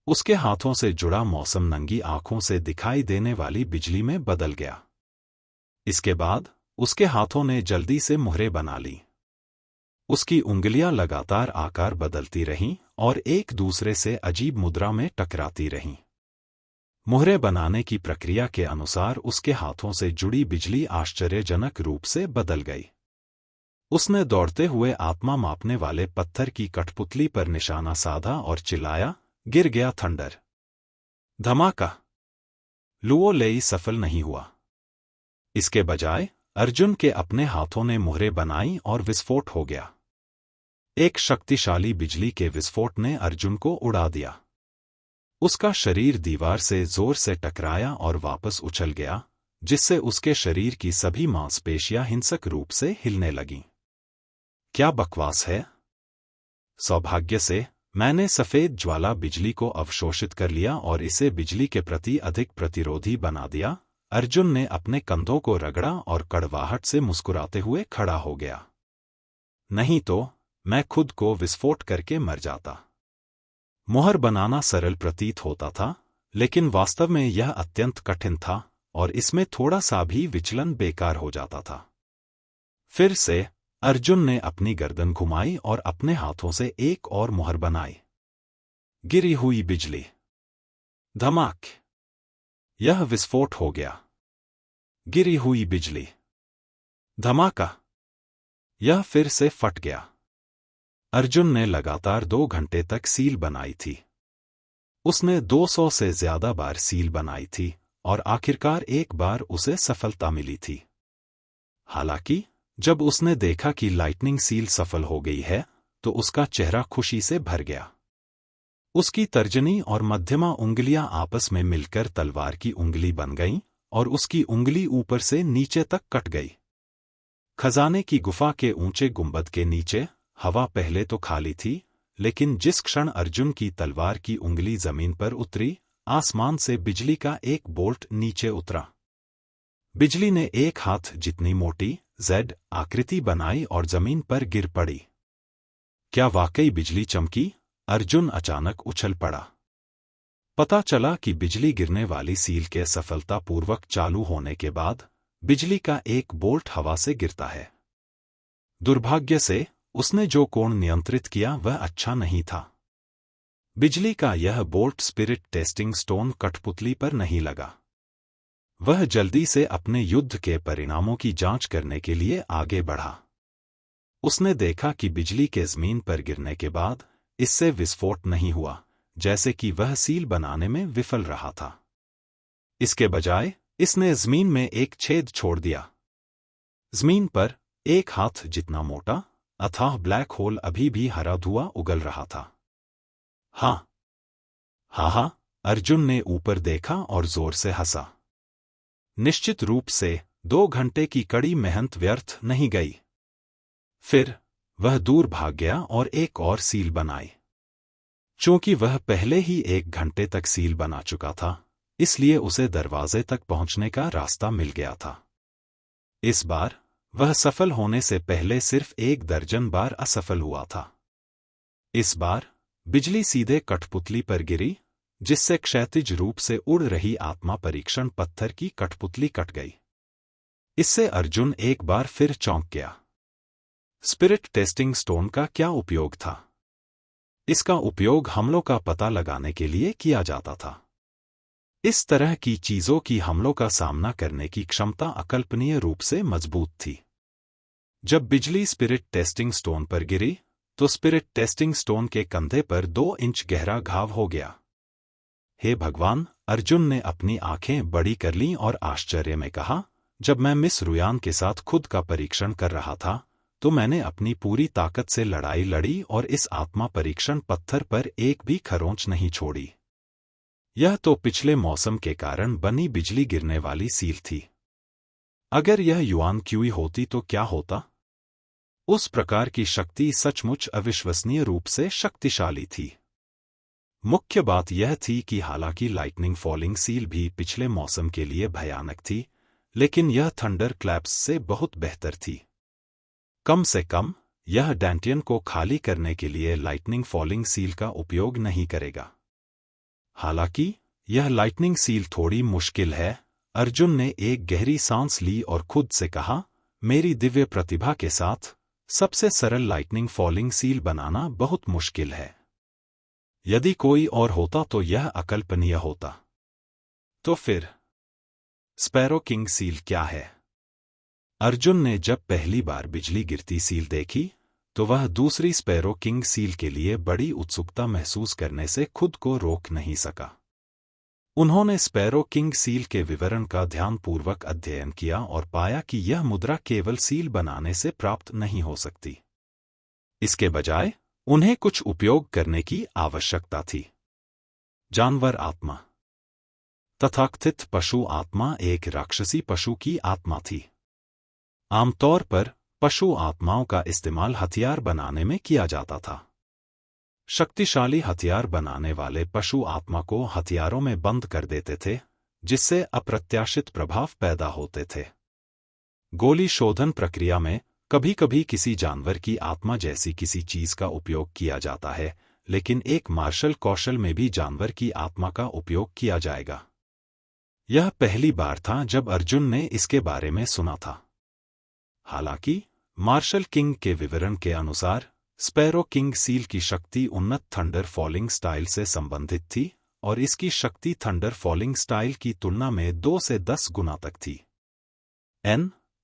उसके हाथों से जुड़ा मौसम नंगी आंखों से दिखाई देने वाली बिजली में बदल गया। इसके बाद उसके हाथों ने जल्दी से मुहरें बना ली। उसकी उंगलियां लगातार आकार बदलती रहीं और एक दूसरे से अजीब मुद्रा में टकराती रहीं। मुहरें बनाने की प्रक्रिया के अनुसार उसके हाथों से जुड़ी बिजली आश्चर्यजनक रूप से बदल गई। उसने दौड़ते हुए आत्मा मापने वाले पत्थर की कठपुतली पर निशाना साधा और चिल्लाया, गिर गया थंडर। धमाका। लुओ लेई सफल नहीं हुआ। इसके बजाय अर्जुन के अपने हाथों ने मुहरें बनाई और विस्फोट हो गया। एक शक्तिशाली बिजली के विस्फोट ने अर्जुन को उड़ा दिया। उसका शरीर दीवार से जोर से टकराया और वापस उछल गया, जिससे उसके शरीर की सभी मांसपेशियां हिंसक रूप से हिलने लगीं। क्या बकवास है? सौभाग्य से मैंने सफेद ज्वाला बिजली को अवशोषित कर लिया और इसे बिजली के प्रति अधिक प्रतिरोधी बना दिया। अर्जुन ने अपने कंधों को रगड़ा और कड़वाहट से मुस्कुराते हुए खड़ा हो गया। नहीं तो मैं खुद को विस्फोट करके मर जाता। मोहर बनाना सरल प्रतीत होता था, लेकिन वास्तव में यह अत्यंत कठिन था और इसमें थोड़ा सा भी विचलन बेकार हो जाता था। फिर से अर्जुन ने अपनी गर्दन घुमाई और अपने हाथों से एक और मोहर बनाई। गिरी हुई बिजली। धमाक! यह विस्फोट हो गया। गिरी हुई बिजली। धमाका! यह फिर से फट गया। अर्जुन ने लगातार 2 घंटे तक सील बनाई थी। उसने 200 से ज्यादा बार सील बनाई थी और आखिरकार एक बार उसे सफलता मिली थी। हालांकि जब उसने देखा कि लाइटनिंग सील सफल हो गई है, तो उसका चेहरा खुशी से भर गया। उसकी तर्जनी और मध्यमा उंगलियां आपस में मिलकर तलवार की उंगली बन गईं और उसकी उंगली ऊपर से नीचे तक कट गई। खजाने की गुफा के ऊंचे गुंबद के नीचे हवा पहले तो खाली थी, लेकिन जिस क्षण अर्जुन की तलवार की उंगली जमीन पर उतरी, आसमान से बिजली का एक बोल्ट नीचे उतरा। बिजली ने एक हाथ जितनी मोटी Z आकृति बनाई और जमीन पर गिर पड़ी। क्या वाकई बिजली चमकी? अर्जुन अचानक उछल पड़ा। पता चला कि बिजली गिरने वाली सील के सफलतापूर्वक चालू होने के बाद बिजली का एक बोल्ट हवा से गिरता है। दुर्भाग्य से उसने जो कोण नियंत्रित किया वह अच्छा नहीं था। बिजली का यह बोल्ट स्पिरिट टेस्टिंग स्टोन कठपुतली पर नहीं लगा। वह जल्दी से अपने युद्ध के परिणामों की जांच करने के लिए आगे बढ़ा। उसने देखा कि बिजली के जमीन पर गिरने के बाद इससे विस्फोट नहीं हुआ, जैसे कि वह सील बनाने में विफल रहा था। इसके बजाय इसने जमीन में एक छेद छोड़ दिया। जमीन पर एक हाथ जितना मोटा अथाह ब्लैक होल अभी भी हरा धुआं उगल रहा था। हाँ, हाँ, अर्जुन ने ऊपर देखा और जोर से हंसा। निश्चित रूप से 2 घंटे की कड़ी मेहनत व्यर्थ नहीं गई। फिर वह दूर भाग गया और एक और सील बनाई। चूंकि वह पहले ही 1 घंटे तक सील बना चुका था, इसलिए उसे दरवाजे तक पहुंचने का रास्ता मिल गया था। इस बार वह सफल होने से पहले सिर्फ 1 दर्जन बार असफल हुआ था। इस बार बिजली सीधे कठपुतली पर गिरी, जिससे क्षैतिज रूप से उड़ रही आत्मा परीक्षण पत्थर की कठपुतली कट गई। इससे अर्जुन एक बार फिर चौंक गया। स्पिरिट टेस्टिंग स्टोन का क्या उपयोग था? इसका उपयोग हमलों का पता लगाने के लिए किया जाता था। इस तरह की चीजों की हमलों का सामना करने की क्षमता अकल्पनीय रूप से मजबूत थी। जब बिजली स्पिरिट टेस्टिंग स्टोन पर गिरी, तो स्पिरिट टेस्टिंग स्टोन के कंधे पर 2 इंच गहरा घाव हो गया। हे भगवान! अर्जुन ने अपनी आंखें बड़ी कर लीं और आश्चर्य में कहा, जब मैं मिस रुयान के साथ खुद का परीक्षण कर रहा था, तो मैंने अपनी पूरी ताकत से लड़ाई लड़ी और इस आत्मा परीक्षण पत्थर पर एक भी खरोंच नहीं छोड़ी। यह तो पिछले मौसम के कारण बनी बिजली गिरने वाली सील थी। अगर यह युआन क्यूई होती तो क्या होता? उस प्रकार की शक्ति सचमुच अविश्वसनीय रूप से शक्तिशाली थी। मुख्य बात यह थी कि हालांकि लाइटनिंग फॉलिंग सील भी पिछले मौसम के लिए भयानक थी, लेकिन यह थंडर क्लैप्स से बहुत बेहतर थी। कम से कम यह डैंटियन को खाली करने के लिए लाइटनिंग फॉलिंग सील का उपयोग नहीं करेगा। हालांकि यह लाइटनिंग सील थोड़ी मुश्किल है। अर्जुन ने एक गहरी सांस ली और खुद से कहा, मेरी दिव्य प्रतिभा के साथ सबसे सरल लाइटनिंग फॉलिंग सील बनाना बहुत मुश्किल है। यदि कोई और होता तो यह अकल्पनीय होता। तो फिर स्पैरो किंग सील क्या है? अर्जुन ने जब पहली बार बिजली गिरती सील देखी, तो वह दूसरी स्पैरो किंग सील के लिए बड़ी उत्सुकता महसूस करने से खुद को रोक नहीं सका। उन्होंने स्पैरो किंग सील के विवरण का ध्यानपूर्वक अध्ययन किया और पाया कि यह मुद्रा केवल सील बनाने से प्राप्त नहीं हो सकती। इसके बजाय उन्हें कुछ उपयोग करने की आवश्यकता थी। जानवर आत्मा। तथाकथित पशु आत्मा एक राक्षसी पशु की आत्मा थी। आमतौर पर पशु आत्माओं का इस्तेमाल हथियार बनाने में किया जाता था। शक्तिशाली हथियार बनाने वाले पशु आत्मा को हथियारों में बंद कर देते थे, जिससे अप्रत्याशित प्रभाव पैदा होते थे। गोली शोधन प्रक्रिया में कभी कभी किसी जानवर की आत्मा जैसी किसी चीज का उपयोग किया जाता है, लेकिन एक मार्शल कौशल में भी जानवर की आत्मा का उपयोग किया जाएगा। यह पहली बार था जब अर्जुन ने इसके बारे में सुना था। हालांकि मार्शल किंग के विवरण के अनुसार स्पैरो किंग सील की शक्ति उन्नत थंडर फॉलिंग स्टाइल से संबंधित थी और इसकी शक्ति थंडर फॉलिंग स्टाइल की तुलना में 2 से 10 गुना तक थी।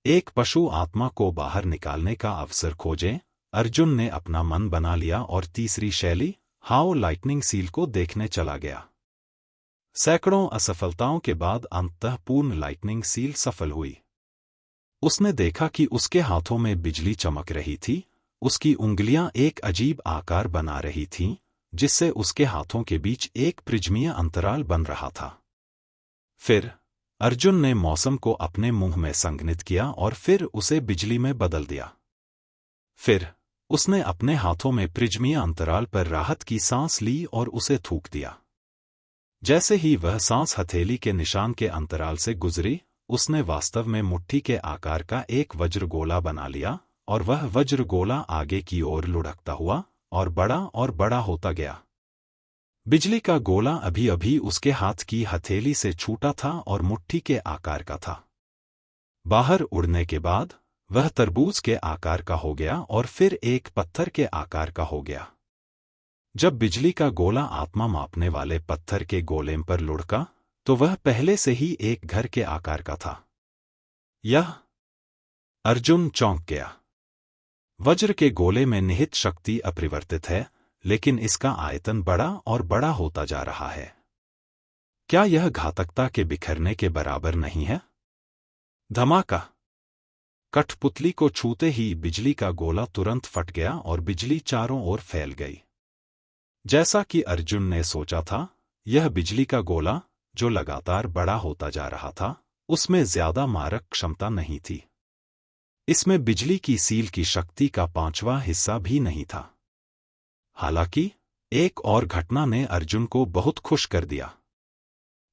एक पशु आत्मा को बाहर निकालने का अवसर खोजें। अर्जुन ने अपना मन बना लिया और तीसरी शैली हाओ लाइटनिंग सील को देखने चला गया। सैकड़ों असफलताओं के बाद अंततः पूर्ण लाइटनिंग सील सफल हुई। उसने देखा कि उसके हाथों में बिजली चमक रही थी, उसकी उंगलियां एक अजीब आकार बना रही थीं, जिससे उसके हाथों के बीच एक प्रिज्मीय अंतराल बन रहा था। फिर अर्जुन ने मौसम को अपने मुंह में संघनित किया और फिर उसे बिजली में बदल दिया। फिर उसने अपने हाथों में प्रिज्मीय अंतराल पर राहत की सांस ली और उसे थूक दिया। जैसे ही वह सांस हथेली के निशान के अंतराल से गुजरी, उसने वास्तव में मुट्ठी के आकार का एक वज्रगोला बना लिया और वह वज्रगोला आगे की ओर लुढ़कता हुआ और बड़ा होता गया। बिजली का गोला अभी अभी उसके हाथ की हथेली से छूटा था और मुट्ठी के आकार का था। बाहर उड़ने के बाद वह तरबूज के आकार का हो गया और फिर एक पत्थर के आकार का हो गया। जब बिजली का गोला आत्मा मापने वाले पत्थर के गोलेम पर लुढ़का, तो वह पहले से ही एक घर के आकार का था। यह अर्जुन चौंक गया। वज्र के गोले में निहित शक्ति अपरिवर्तित है, लेकिन इसका आयतन बड़ा होता जा रहा है। क्या यह घातकता के बिखरने के बराबर नहीं है? धमाका! कठपुतली को छूते ही बिजली का गोला तुरंत फट गया और बिजली चारों ओर फैल गई। जैसा कि अर्जुन ने सोचा था, यह बिजली का गोला, जो लगातार बड़ा होता जा रहा था, उसमें ज्यादा मारक क्षमता नहीं थी। इसमें बिजली की सील की शक्ति का 5वां हिस्सा भी नहीं था। हालांकि एक और घटना ने अर्जुन को बहुत खुश कर दिया।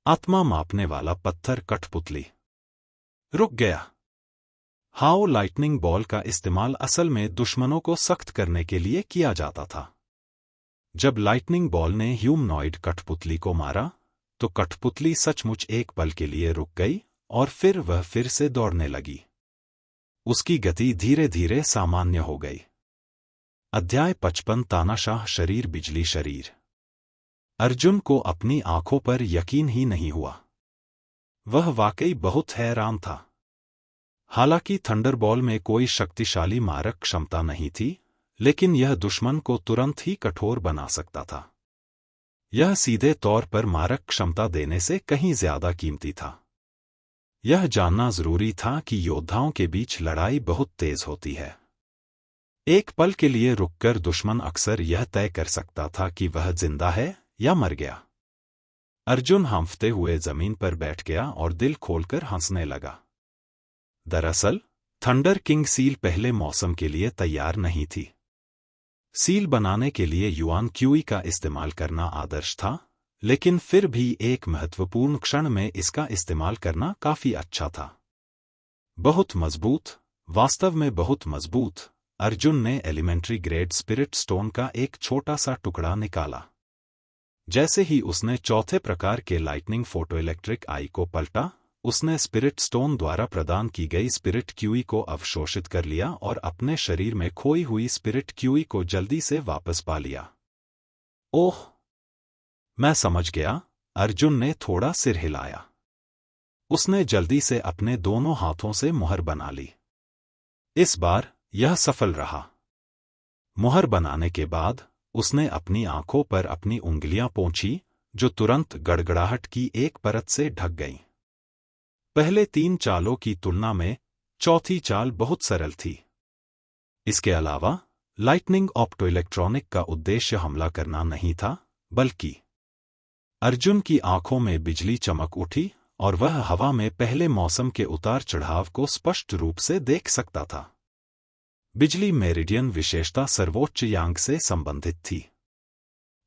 आत्मा मापने वाला पत्थर कठपुतली रुक गया। हाओ लाइटनिंग बॉल का इस्तेमाल असल में दुश्मनों को सख्त करने के लिए किया जाता था। जब लाइटनिंग बॉल ने ह्यूमनॉइड कठपुतली को मारा, तो कठपुतली सचमुच एक पल के लिए रुक गई और फिर वह फिर से दौड़ने लगी। उसकी गति धीरे धीरे सामान्य हो गई। अध्याय 55 तानाशाह शरीर बिजली शरीर। अर्जुन को अपनी आंखों पर यकीन ही नहीं हुआ। वह वाकई बहुत हैरान था। हालांकि थंडरबॉल में कोई शक्तिशाली मारक क्षमता नहीं थी, लेकिन यह दुश्मन को तुरंत ही कठोर बना सकता था। यह सीधे तौर पर मारक क्षमता देने से कहीं ज्यादा कीमती था। यह जानना जरूरी था कि योद्धाओं के बीच लड़ाई बहुत तेज होती है। एक पल के लिए रुककर दुश्मन अक्सर यह तय कर सकता था कि वह जिंदा है या मर गया। अर्जुन हांफते हुए जमीन पर बैठ गया और दिल खोलकर हंसने लगा। दरअसल थंडर किंग सील पहले मौसम के लिए तैयार नहीं थी। सील बनाने के लिए युआन क्यूई का इस्तेमाल करना आदर्श था, लेकिन फिर भी एक महत्वपूर्ण क्षण में इसका इस्तेमाल करना काफी अच्छा था। बहुत मजबूत, वास्तव में बहुत मजबूत। अर्जुन ने एलिमेंट्री ग्रेड स्पिरिट स्टोन का एक छोटा सा टुकड़ा निकाला। जैसे ही उसने चौथे प्रकार के लाइटनिंग फोटोइलेक्ट्रिक आई को पलटा, उसने स्पिरिट स्टोन द्वारा प्रदान की गई स्पिरिट क्यूई को अवशोषित कर लिया और अपने शरीर में खोई हुई स्पिरिट क्यूई को जल्दी से वापस पा लिया। ओह, मैं समझ गया। अर्जुन ने थोड़ा सिर हिलाया। उसने जल्दी से अपने दोनों हाथों से मुहर बना ली। इस बार यह सफल रहा। मुहर बनाने के बाद उसने अपनी आंखों पर अपनी उंगलियां पोंछी, जो तुरंत गड़गड़ाहट की एक परत से ढक गईं। पहले 3 चालों की तुलना में चौथी चाल बहुत सरल थी। इसके अलावा लाइटनिंग ऑप्टोइलेक्ट्रॉनिक का उद्देश्य हमला करना नहीं था, बल्कि अर्जुन की आंखों में बिजली चमक उठी और वह हवा में पहले मौसम के उतार चढ़ाव को स्पष्ट रूप से देख सकता था। बिजली मेरिडियन विशेषता सर्वोच्च यांग से संबंधित थी।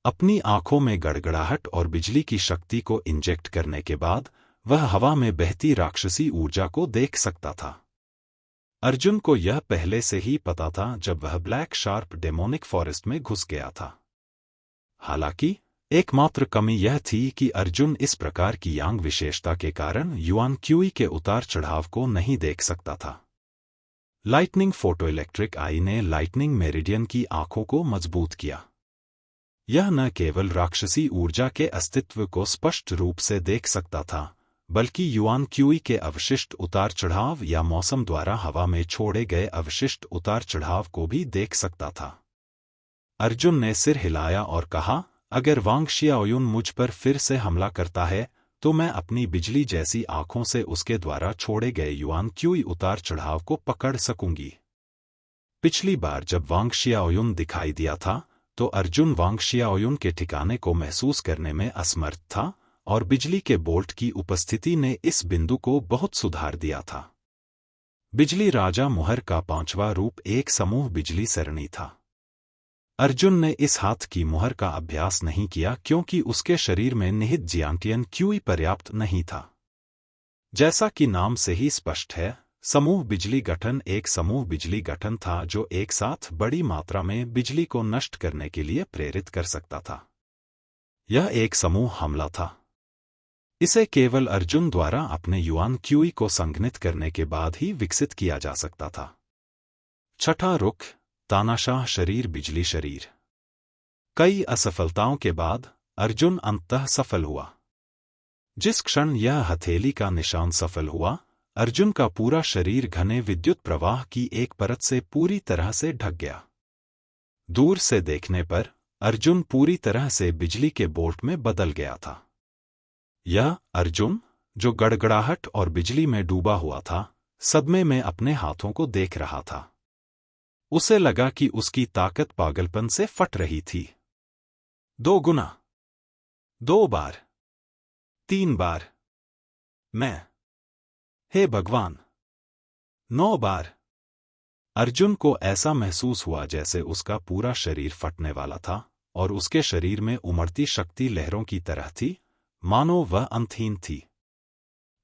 अपनी आंखों में गड़गड़ाहट और बिजली की शक्ति को इंजेक्ट करने के बाद वह हवा में बहती राक्षसी ऊर्जा को देख सकता था। अर्जुन को यह पहले से ही पता था जब वह ब्लैक शार्प डेमोनिक फॉरेस्ट में घुस गया था। हालांकि एकमात्र कमी यह थी कि अर्जुन इस प्रकार की यांग विशेषता के कारण युआन क्यूई के उतार चढ़ाव को नहीं देख सकता था। लाइटनिंग फोटोइलेक्ट्रिक आई ने लाइटनिंग मेरिडियन की आंखों को मजबूत किया। यह न केवल राक्षसी ऊर्जा के अस्तित्व को स्पष्ट रूप से देख सकता था, बल्कि युआन क्यूई के अवशिष्ट उतार चढ़ाव या मौसम द्वारा हवा में छोड़े गए अवशिष्ट उतार चढ़ाव को भी देख सकता था। अर्जुन ने सिर हिलाया और कहा, अगर वांग शियाओयुन मुझ पर फिर से हमला करता है तो मैं अपनी बिजली जैसी आंखों से उसके द्वारा छोड़े गए युआन क्यूई उतार चढ़ाव को पकड़ सकूंगी। पिछली बार जब वांग शियाओयुन दिखाई दिया था तो अर्जुन वांग शियाओयुन के ठिकाने को महसूस करने में असमर्थ था और बिजली के बोल्ट की उपस्थिति ने इस बिंदु को बहुत सुधार दिया था। बिजली राजा मुहर का 5वां रूप एक समूह बिजली सरणी था। अर्जुन ने इस हाथ की मुहर का अभ्यास नहीं किया क्योंकि उसके शरीर में निहित जियांटियन क्यूई पर्याप्त नहीं था। जैसा कि नाम से ही स्पष्ट है, समूह बिजली गठन एक समूह बिजली गठन था जो एक साथ बड़ी मात्रा में बिजली को नष्ट करने के लिए प्रेरित कर सकता था। यह एक समूह हमला था। इसे केवल अर्जुन द्वारा अपने युआन क्यूई को संघनित करने के बाद ही विकसित किया जा सकता था। छठा रुख, तानाशाह शरीर बिजली शरीर। कई असफलताओं के बाद अर्जुन अंततः सफल हुआ। जिस क्षण यह हथेली का निशान सफल हुआ, अर्जुन का पूरा शरीर घने विद्युत प्रवाह की एक परत से पूरी तरह से ढक गया। दूर से देखने पर अर्जुन पूरी तरह से बिजली के बोल्ट में बदल गया था। यह अर्जुन, जो गड़गड़ाहट और बिजली में डूबा हुआ था, सदमे में अपने हाथों को देख रहा था। उसे लगा कि उसकी ताकत पागलपन से फट रही थी। 2 गुना, 2 बार, 3 बार, मैं, हे भगवान, 9 बार। अर्जुन को ऐसा महसूस हुआ जैसे उसका पूरा शरीर फटने वाला था और उसके शरीर में उमड़ती शक्ति लहरों की तरह थी, मानो वह अंतहीन थी।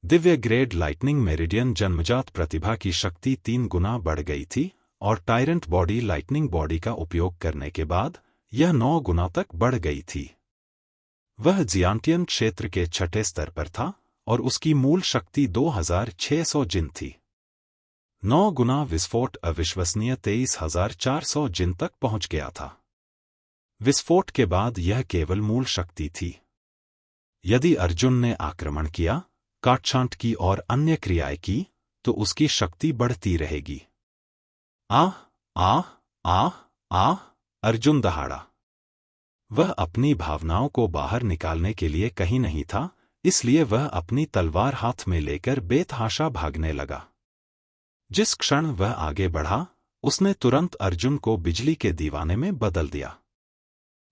दिव्य ग्रेड लाइटनिंग मेरिडियन जन्मजात प्रतिभा की शक्ति 3 गुना बढ़ गई थी और टायरेंट बॉडी लाइटनिंग बॉडी का उपयोग करने के बाद यह 9 गुना तक बढ़ गई थी। वह जियांटियन क्षेत्र के 6ठे स्तर पर था और उसकी मूल शक्ति 2600 जिन थी। 9 गुना विस्फोट अविश्वसनीय 23400 जिन तक पहुंच गया था। विस्फोट के बाद यह केवल मूल शक्ति थी। यदि अर्जुन ने आक्रमण किया, काटछांट की और अन्य क्रियाएं की, तो उसकी शक्ति बढ़ती रहेगी। आह आह आह आह, अर्जुन दहाड़ा। वह अपनी भावनाओं को बाहर निकालने के लिए कहीं नहीं था, इसलिए वह अपनी तलवार हाथ में लेकर बेतहाशा भागने लगा। जिस क्षण वह आगे बढ़ा, उसने तुरंत अर्जुन को बिजली के दीवाने में बदल दिया।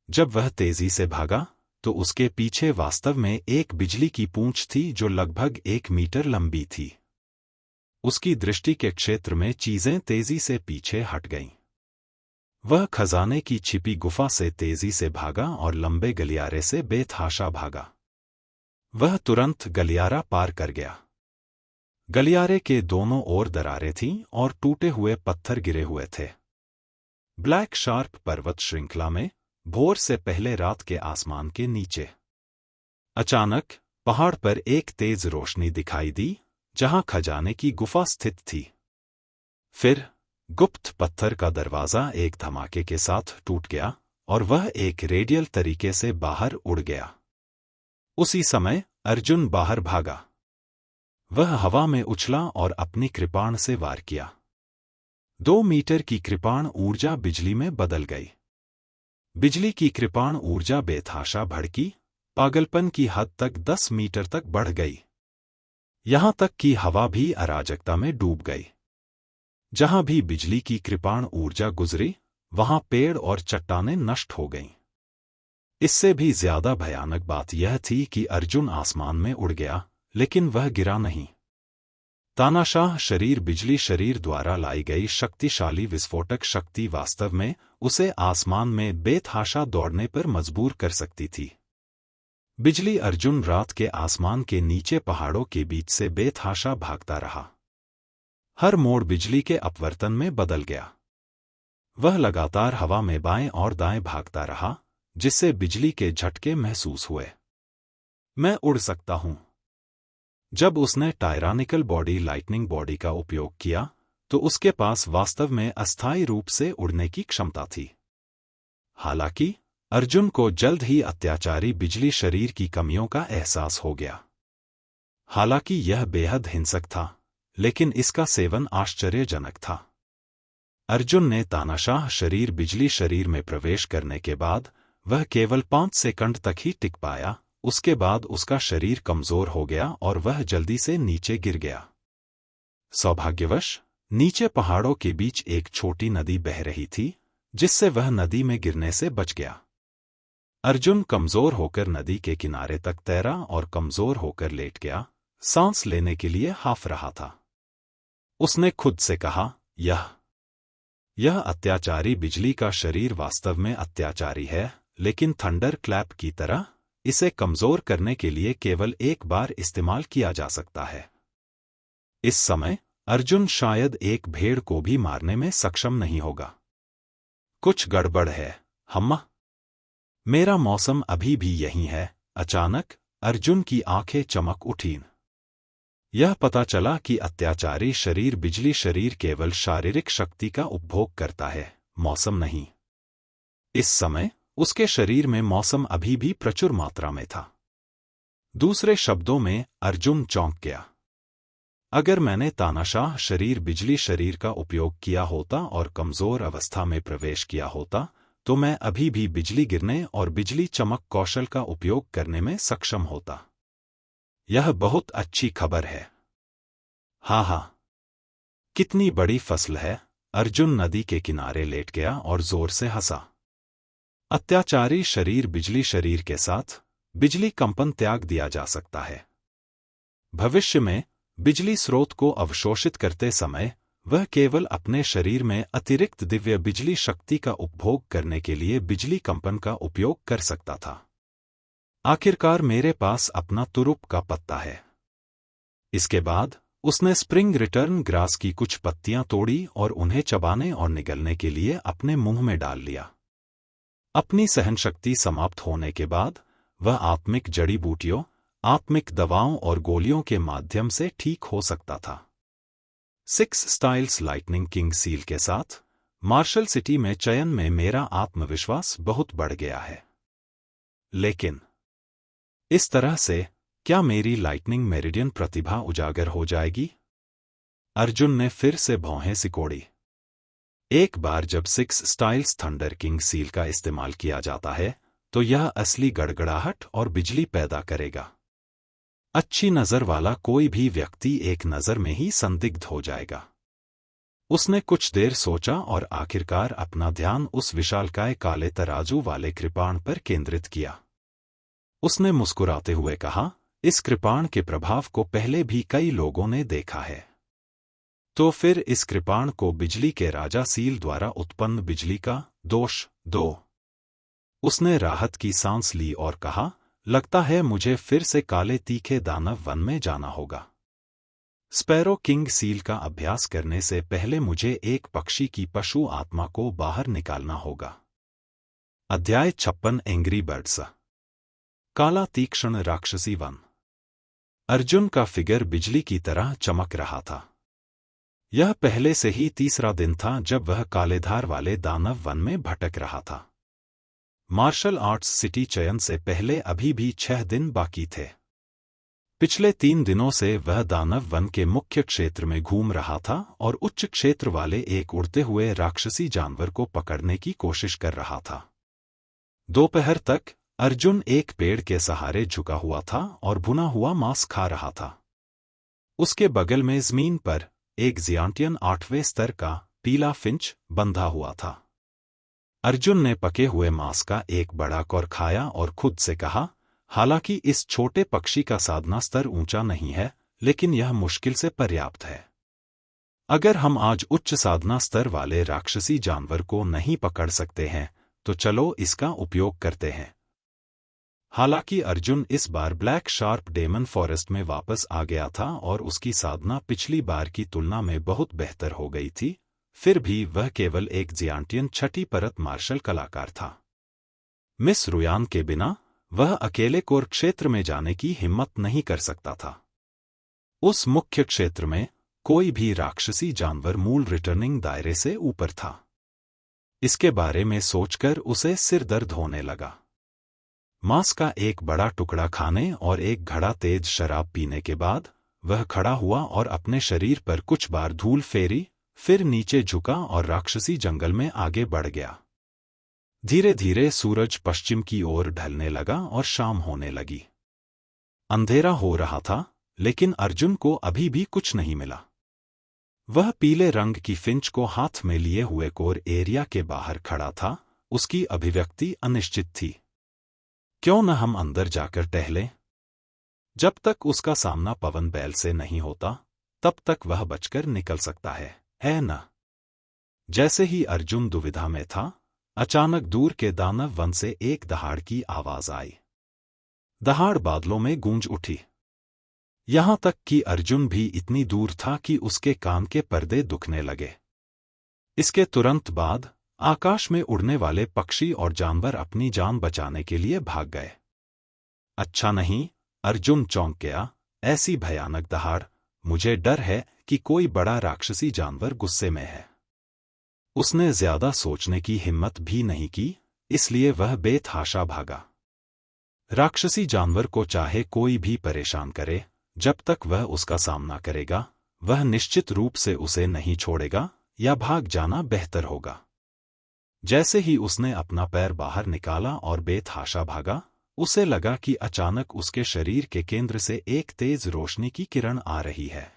जब वह तेजी से भागा, तो उसके पीछे वास्तव में एक बिजली की पूंछ थी जो लगभग 1 मीटर लंबी थी। उसकी दृष्टि के क्षेत्र में चीजें तेजी से पीछे हट गईं। वह खजाने की छिपी गुफा से तेजी से भागा और लंबे गलियारे से बेतहाशा भागा। वह तुरंत गलियारा पार कर गया। गलियारे के दोनों ओर दरारें थीं और टूटे हुए पत्थर गिरे हुए थे। ब्लैक शार्प पर्वत श्रृंखला में भोर से पहले रात के आसमान के नीचे अचानक पहाड़ पर एक तेज रोशनी दिखाई दी, जहां खजाने की गुफा स्थित थी। फिर गुप्त पत्थर का दरवाजा एक धमाके के साथ टूट गया और वह एक रेडियल तरीके से बाहर उड़ गया। उसी समय अर्जुन बाहर भागा। वह हवा में उछला और अपनी कृपाण से वार किया। 2 मीटर की कृपाण ऊर्जा बिजली में बदल गई। बिजली की कृपाण ऊर्जा बेतहाशा भड़की, पागलपन की हद तक 10 मीटर तक बढ़ गई। यहां तक कि हवा भी अराजकता में डूब गई। जहां भी बिजली की कृपाण ऊर्जा गुजरी, वहां पेड़ और चट्टानें नष्ट हो गईं। इससे भी ज्यादा भयानक बात यह थी कि अर्जुन आसमान में उड़ गया, लेकिन वह गिरा नहीं। तानाशाह शरीर बिजली शरीर द्वारा लाई गई शक्तिशाली विस्फोटक शक्ति वास्तव में उसे आसमान में बेतहाशा दौड़ने पर मजबूर कर सकती थी। बिजली अर्जुन रात के आसमान के नीचे पहाड़ों के बीच से बेतहाशा भागता रहा। हर मोड़ बिजली के अपवर्तन में बदल गया। वह लगातार हवा में बाएं और दाएं भागता रहा, जिससे बिजली के झटके महसूस हुए। मैं उड़ सकता हूं। जब उसने टायरानिकल बॉडी लाइटनिंग बॉडी का उपयोग किया, तो उसके पास वास्तव में अस्थायी रूप से उड़ने की क्षमता थी। हालांकि अर्जुन को जल्द ही अत्याचारी बिजली शरीर की कमियों का एहसास हो गया। हालांकि यह बेहद हिंसक था, लेकिन इसका सेवन आश्चर्यजनक था। अर्जुन ने तानाशाह शरीर बिजली शरीर में प्रवेश करने के बाद वह केवल 5 सेकंड तक ही टिक पाया। उसके बाद उसका शरीर कमजोर हो गया और वह जल्दी से नीचे गिर गया। सौभाग्यवश नीचे पहाड़ों के बीच एक छोटी नदी बह रही थी, जिससे वह नदी में गिरने से बच गया। अर्जुन कमजोर होकर नदी के किनारे तक तैरा और कमजोर होकर लेट गया, सांस लेने के लिए हाफ रहा था। उसने खुद से कहा, यह अत्याचारी बिजली का शरीर वास्तव में अत्याचारी है, लेकिन थंडर क्लैप की तरह इसे कमजोर करने के लिए केवल एक बार इस्तेमाल किया जा सकता है। इस समय अर्जुन शायद एक भेड़ को भी मारने में सक्षम नहीं होगा। कुछ गड़बड़ है, हम्मा। मेरा मौसम अभी भी यही है। अचानक अर्जुन की आंखें चमक उठीं। यह पता चला कि अत्याचारी शरीर बिजली शरीर केवल शारीरिक शक्ति का उपभोग करता है, मौसम नहीं। इस समय उसके शरीर में मौसम अभी भी प्रचुर मात्रा में था। दूसरे शब्दों में, अर्जुन चौंक गया। अगर मैंने तानाशाह शरीर बिजली शरीर का उपयोग किया होता और कमजोर अवस्था में प्रवेश किया होता, तो मैं अभी भी बिजली गिरने और बिजली चमक कौशल का उपयोग करने में सक्षम होता। यह बहुत अच्छी खबर है। हाँ, कितनी बड़ी फसल है। अर्जुन नदी के किनारे लेट गया और जोर से हंसा। अत्याचारी शरीर बिजली शरीर के साथ बिजली कंपन त्याग दिया जा सकता है। भविष्य में बिजली स्रोत को अवशोषित करते समय वह केवल अपने शरीर में अतिरिक्त दिव्य बिजली शक्ति का उपभोग करने के लिए बिजली कंपन का उपयोग कर सकता था। आखिरकार मेरे पास अपना तुरुप का पत्ता है। इसके बाद उसने स्प्रिंग रिटर्न ग्रास की कुछ पत्तियां तोड़ी और उन्हें चबाने और निगलने के लिए अपने मुंह में डाल लिया। अपनी सहनशक्ति समाप्त होने के बाद वह आत्मिक जड़ी बूटियों, आत्मिक दवाओं और गोलियों के माध्यम से ठीक हो सकता था। 6 स्टाइल्स लाइटनिंग किंग सील के साथ मार्शल सिटी में चयन में मेरा आत्मविश्वास बहुत बढ़ गया है। लेकिन इस तरह से क्या मेरी लाइटनिंग मेरिडियन प्रतिभा उजागर हो जाएगी? अर्जुन ने फिर से भौहें सिकोड़ी। एक बार जब 6 स्टाइल्स थंडर किंग सील का इस्तेमाल किया जाता है, तो यह असली गड़गड़ाहट और बिजली पैदा करेगा। अच्छी नजर वाला कोई भी व्यक्ति एक नजर में ही संदिग्ध हो जाएगा। उसने कुछ देर सोचा और आखिरकार अपना ध्यान उस विशालकाय काले तराजू वाले कृपाण पर केंद्रित किया। उसने मुस्कुराते हुए कहा, इस कृपाण के प्रभाव को पहले भी कई लोगों ने देखा है। तो फिर इस कृपाण को बिजली के राजा सील द्वारा उत्पन्न बिजली का दोष दो। उसने राहत की सांस ली और कहा, लगता है मुझे फिर से काले तीखे दानव वन में जाना होगा। स्पैरो किंग सील का अभ्यास करने से पहले मुझे एक पक्षी की पशु आत्मा को बाहर निकालना होगा। अध्याय 56 एंग्री बर्ड्स। काला तीक्ष्ण राक्षसी वन। अर्जुन का फिगर बिजली की तरह चमक रहा था। यह पहले से ही तीसरा दिन था जब वह कालेधार वाले दानव वन में भटक रहा था। मार्शल आर्ट्स सिटी चयन से पहले अभी भी 6 दिन बाकी थे। पिछले 3 दिनों से वह दानव वन के मुख्य क्षेत्र में घूम रहा था और उच्च क्षेत्र वाले एक उड़ते हुए राक्षसी जानवर को पकड़ने की कोशिश कर रहा था। दोपहर तक अर्जुन एक पेड़ के सहारे झुका हुआ था और भुना हुआ मांस खा रहा था। उसके बगल में जमीन पर एक जियांटियन 8वें स्तर का पीला फिंच बंधा हुआ था। अर्जुन ने पके हुए मांस का एक बड़ा कौर खाया और खुद से कहा, हालांकि इस छोटे पक्षी का साधना स्तर ऊंचा नहीं है, लेकिन यह मुश्किल से पर्याप्त है। अगर हम आज उच्च साधना स्तर वाले राक्षसी जानवर को नहीं पकड़ सकते हैं, तो चलो इसका उपयोग करते हैं। हालांकि अर्जुन इस बार ब्लैक शार्प डेमन फॉरेस्ट में वापस आ गया था और उसकी साधना पिछली बार की तुलना में बहुत बेहतर हो गई थी, फिर भी वह केवल एक जियांटियन छठी परत मार्शल कलाकार था। मिस रुयान के बिना वह अकेले कोर क्षेत्र में जाने की हिम्मत नहीं कर सकता था। उस मुख्य क्षेत्र में कोई भी राक्षसी जानवर मूल रिटर्निंग दायरे से ऊपर था। इसके बारे में सोचकर उसे सिर दर्द होने लगा। मांस का एक बड़ा टुकड़ा खाने और एक घड़ा तेज शराब पीने के बाद वह खड़ा हुआ और अपने शरीर पर कुछ बार धूल फेरी, फिर नीचे झुका और राक्षसी जंगल में आगे बढ़ गया। धीरे धीरे सूरज पश्चिम की ओर ढलने लगा और शाम होने लगी। अंधेरा हो रहा था, लेकिन अर्जुन को अभी भी कुछ नहीं मिला। वह पीले रंग की फिंच को हाथ में लिए हुए कोर एरिया के बाहर खड़ा था। उसकी अभिव्यक्ति अनिश्चित थी। क्यों न हम अंदर जाकर टहलें? जब तक उसका सामना पवन बैल से नहीं होता, तब तक वह बचकर निकल सकता है न? जैसे ही अर्जुन दुविधा में था, अचानक दूर के दानव वन से एक दहाड़ की आवाज आई। दहाड़ बादलों में गूंज उठी। यहां तक कि अर्जुन भी इतनी दूर था कि उसके कान के पर्दे दुखने लगे। इसके तुरंत बाद आकाश में उड़ने वाले पक्षी और जानवर अपनी जान बचाने के लिए भाग गए। अच्छा नहीं, अर्जुन चौंक गया। ऐसी भयानक दहाड़! मुझे डर है कि कोई बड़ा राक्षसी जानवर गुस्से में है। उसने ज्यादा सोचने की हिम्मत भी नहीं की, इसलिए वह बेतहाशा भागा। राक्षसी जानवर को चाहे कोई भी परेशान करे, जब तक वह उसका सामना करेगा, वह निश्चित रूप से उसे नहीं छोड़ेगा या भाग जाना बेहतर होगा। जैसे ही उसने अपना पैर बाहर निकाला और बेतहाशा भागा, उसे लगा कि अचानक उसके शरीर के केंद्र से एक तेज रोशनी की किरण आ रही है।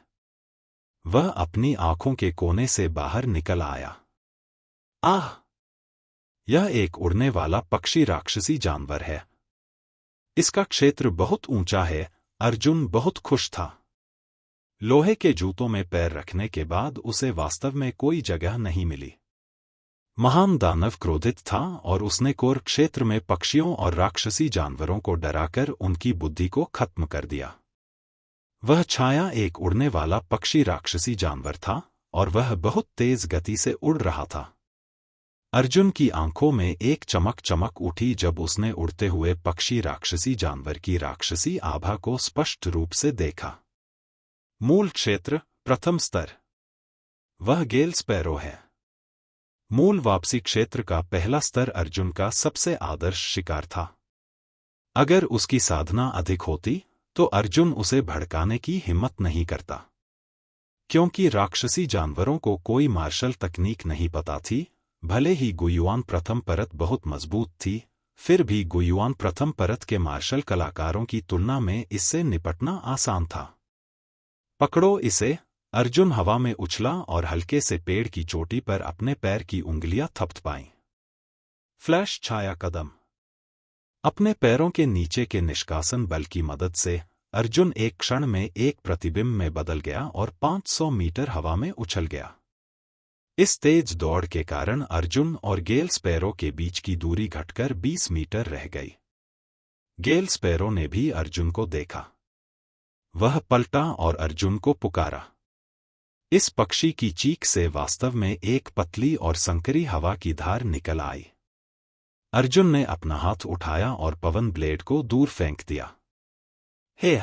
वह अपनी आंखों के कोने से बाहर निकल आया। आह! यह एक उड़ने वाला पक्षी राक्षसी जानवर है। इसका क्षेत्र बहुत ऊंचा है। अर्जुन बहुत खुश था। लोहे के जूतों में पैर रखने के बाद उसे वास्तव में कोई जगह नहीं मिली। महान दानव क्रोधित था और उसने कोर क्षेत्र में पक्षियों और राक्षसी जानवरों को डराकर उनकी बुद्धि को खत्म कर दिया। वह छाया एक उड़ने वाला पक्षी राक्षसी जानवर था और वह बहुत तेज गति से उड़ रहा था। अर्जुन की आंखों में एक चमक उठी जब उसने उड़ते हुए पक्षी राक्षसी जानवर की राक्षसी आभा को स्पष्ट रूप से देखा। मूल क्षेत्र प्रथम स्तर। वह गेल स्पैरो है। मूल वापसी क्षेत्र का पहला स्तर अर्जुन का सबसे आदर्श शिकार था। अगर उसकी साधना अधिक होती तो अर्जुन उसे भड़काने की हिम्मत नहीं करता। क्योंकि राक्षसी जानवरों को कोई मार्शल तकनीक नहीं पता थी। भले ही गुयुआन प्रथम परत बहुत मजबूत थी, फिर भी गुयुआन प्रथम परत के मार्शल कलाकारों की तुलना में इससे निपटना आसान था। पकड़ो इसे! अर्जुन हवा में उछला और हल्के से पेड़ की चोटी पर अपने पैर की उंगलियां थपथपाईं। फ्लैश छाया कदम। अपने पैरों के नीचे के निष्कासन बल की मदद से अर्जुन एक क्षण में एक प्रतिबिंब में बदल गया और 500 मीटर हवा में उछल गया। इस तेज दौड़ के कारण अर्जुन और गेल स्पैरो के बीच की दूरी घटकर 20 मीटर रह गई। गेल स्पैरो ने भी अर्जुन को देखा। वह पलटा और अर्जुन को पुकारा। इस पक्षी की चीख से वास्तव में एक पतली और संकरी हवा की धार निकल आई। अर्जुन ने अपना हाथ उठाया और पवन ब्लेड को दूर फेंक दिया। हे!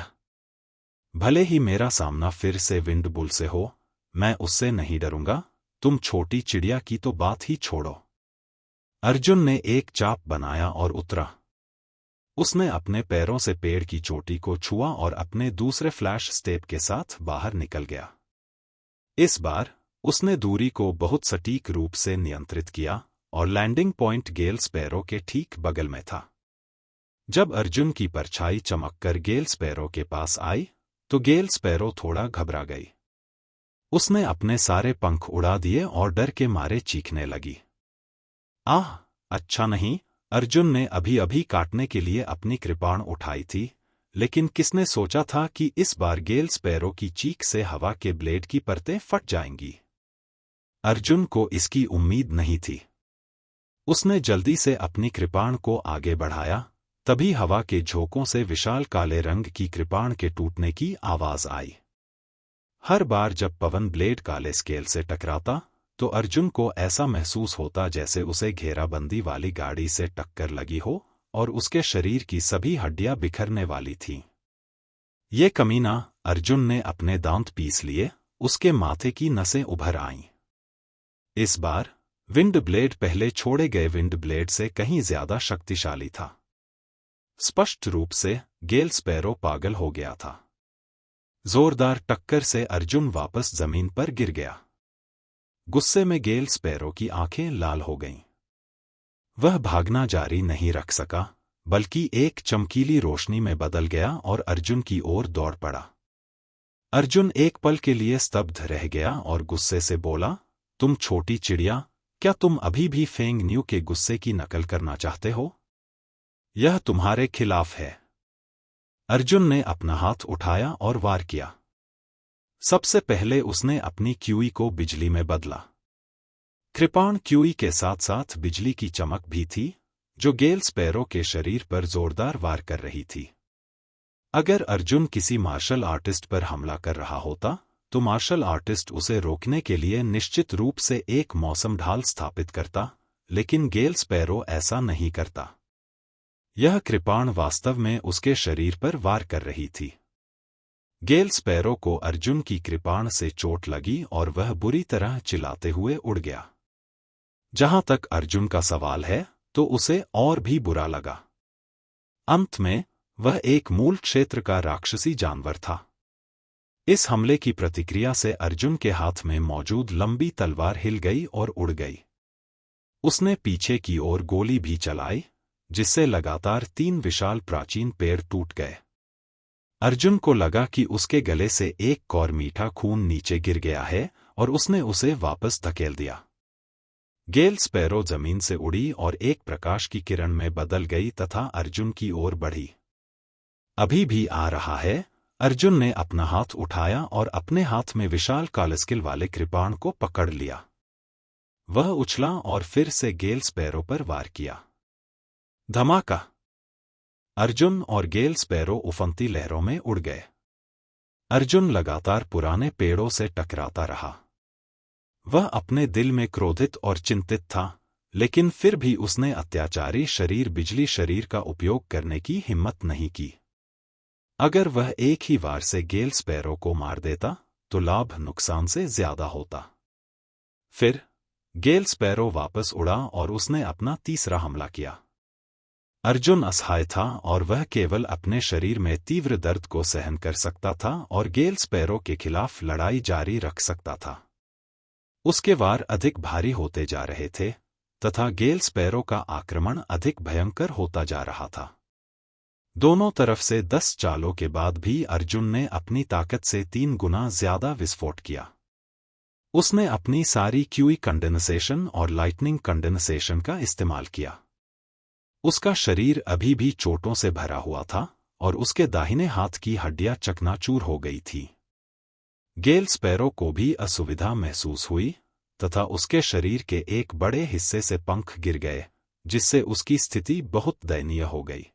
भले ही मेरा सामना फिर से विंड बुल से हो, मैं उससे नहीं डरूंगा। तुम छोटी चिड़िया की तो बात ही छोड़ो। अर्जुन ने एक चाप बनाया और उतरा। उसने अपने पैरों से पेड़ की चोटी को छुआ और अपने दूसरे फ्लैश स्टेप के साथ बाहर निकल गया। इस बार उसने दूरी को बहुत सटीक रूप से नियंत्रित किया और लैंडिंग पॉइंट गेल स्पैरो के ठीक बगल में था। जब अर्जुन की परछाई चमककर गेल स्पैरो के पास आई, तो गेल स्पैरो थोड़ा घबरा गई। उसने अपने सारे पंख उड़ा दिए और डर के मारे चीखने लगी। आह! अच्छा नहीं! अर्जुन ने अभी अभी काटने के लिए अपनी कृपाण उठाई थी, लेकिन किसने सोचा था कि इस बार गेल स्पैरो की चीख से हवा के ब्लेड की परतें फट जाएंगी। अर्जुन को इसकी उम्मीद नहीं थी। उसने जल्दी से अपनी कृपाण को आगे बढ़ाया, तभी हवा के झोंकों से विशाल काले रंग की कृपाण के टूटने की आवाज आई। हर बार जब पवन ब्लेड काले स्केल से टकराता तो अर्जुन को ऐसा महसूस होता जैसे उसे घेराबंदी वाली गाड़ी से टक्कर लगी हो और उसके शरीर की सभी हड्डियां बिखरने वाली थीं। ये कमीना, अर्जुन ने अपने दांत पीस लिए, उसके माथे की नसें उभर आईं। इस बार विंड ब्लेड पहले छोड़े गए विंड ब्लेड से कहीं ज्यादा शक्तिशाली था। स्पष्ट रूप से गेल स्पैरो पागल हो गया था। जोरदार टक्कर से अर्जुन वापस जमीन पर गिर गया। गुस्से में गेल स्पैरो की आंखें लाल हो गईं। वह भागना जारी नहीं रख सका, बल्कि एक चमकीली रोशनी में बदल गया और अर्जुन की ओर दौड़ पड़ा। अर्जुन एक पल के लिए स्तब्ध रह गया और गुस्से से बोला, तुम छोटी चिड़िया, क्या तुम अभी भी फेंग न्यू के गुस्से की नकल करना चाहते हो? यह तुम्हारे खिलाफ है। अर्जुन ने अपना हाथ उठाया और वार किया। सबसे पहले उसने अपनी क्यूई को बिजली में बदला। कृपाण क्यूई के साथ साथ बिजली की चमक भी थी, जो गेल स्पैरो के शरीर पर जोरदार वार कर रही थी। अगर अर्जुन किसी मार्शल आर्टिस्ट पर हमला कर रहा होता, तो मार्शल आर्टिस्ट उसे रोकने के लिए निश्चित रूप से एक मौसम ढाल स्थापित करता, लेकिन गेल स्पैरो ऐसा नहीं करता। यह कृपाण वास्तव में उसके शरीर पर वार कर रही थी। गेल स्पैरो को अर्जुन की कृपाण से चोट लगी और वह बुरी तरह चिल्लाते हुए उड़ गया। जहां तक अर्जुन का सवाल है, तो उसे और भी बुरा लगा। अंत में वह एक मूल क्षेत्र का राक्षसी जानवर था। इस हमले की प्रतिक्रिया से अर्जुन के हाथ में मौजूद लंबी तलवार हिल गई और उड़ गई। उसने पीछे की ओर गोली भी चलाई, जिससे लगातार 3 विशाल प्राचीन पेड़ टूट गए। अर्जुन को लगा कि उसके गले से एक कौर मीठा खून नीचे गिर गया है और उसने उसे वापस धकेल दिया। गेल स्पैरो जमीन से उड़ी और एक प्रकाश की किरण में बदल गई तथा अर्जुन की ओर बढ़ी। अभी भी आ रहा है, अर्जुन ने अपना हाथ उठाया और अपने हाथ में विशाल कालस्किल वाले कृपाण को पकड़ लिया। वह उछला और फिर से गेल स्पैरो पर वार किया। धमाका! अर्जुन और गेल स्पैरो उफनती लहरों में उड़ गए। अर्जुन लगातार पुराने पेड़ों से टकराता रहा। वह अपने दिल में क्रोधित और चिंतित था, लेकिन फिर भी उसने अत्याचारी शरीर बिजली शरीर का उपयोग करने की हिम्मत नहीं की। अगर वह एक ही वार से गेल स्पैरो को मार देता, तो लाभ नुकसान से ज्यादा होता। फिर गेल स्पैरो वापस उड़ा और उसने अपना तीसरा हमला किया। अर्जुन असहाय था और वह केवल अपने शरीर में तीव्र दर्द को सहन कर सकता था और गेल स्पैरो के खिलाफ लड़ाई जारी रख सकता था। उसके वार अधिक भारी होते जा रहे थे तथा गेल स्पैरो का आक्रमण अधिक भयंकर होता जा रहा था। दोनों तरफ से 10 चालों के बाद भी अर्जुन ने अपनी ताकत से 3 गुना ज्यादा विस्फोट किया। उसने अपनी सारी क्यूई कंडेंसेशन और लाइटनिंग कंडेंसेशन का इस्तेमाल किया। उसका शरीर अभी भी चोटों से भरा हुआ था और उसके दाहिने हाथ की हड्डियां चकनाचूर हो गई थी। गेल स्पैरो को भी असुविधा महसूस हुई तथा उसके शरीर के एक बड़े हिस्से से पंख गिर गए, जिससे उसकी स्थिति बहुत दयनीय हो गई।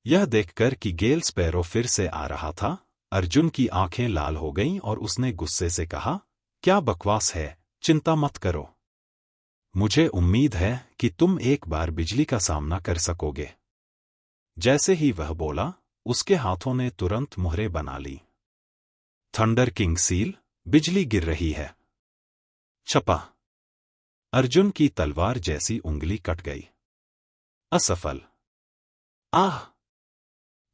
यह देखकर कि गेल स्पैरो फिर से आ रहा था, अर्जुन की आंखें लाल हो गईं और उसने गुस्से से कहा, क्या बकवास है, चिंता मत करो। मुझे उम्मीद है कि तुम एक बार बिजली का सामना कर सकोगे। जैसे ही वह बोला, उसके हाथों ने तुरंत मुहरें बना ली। थंडर किंग सील, बिजली गिर रही है। छपा। अर्जुन की तलवार जैसी उंगली कट गई। असफल। आह!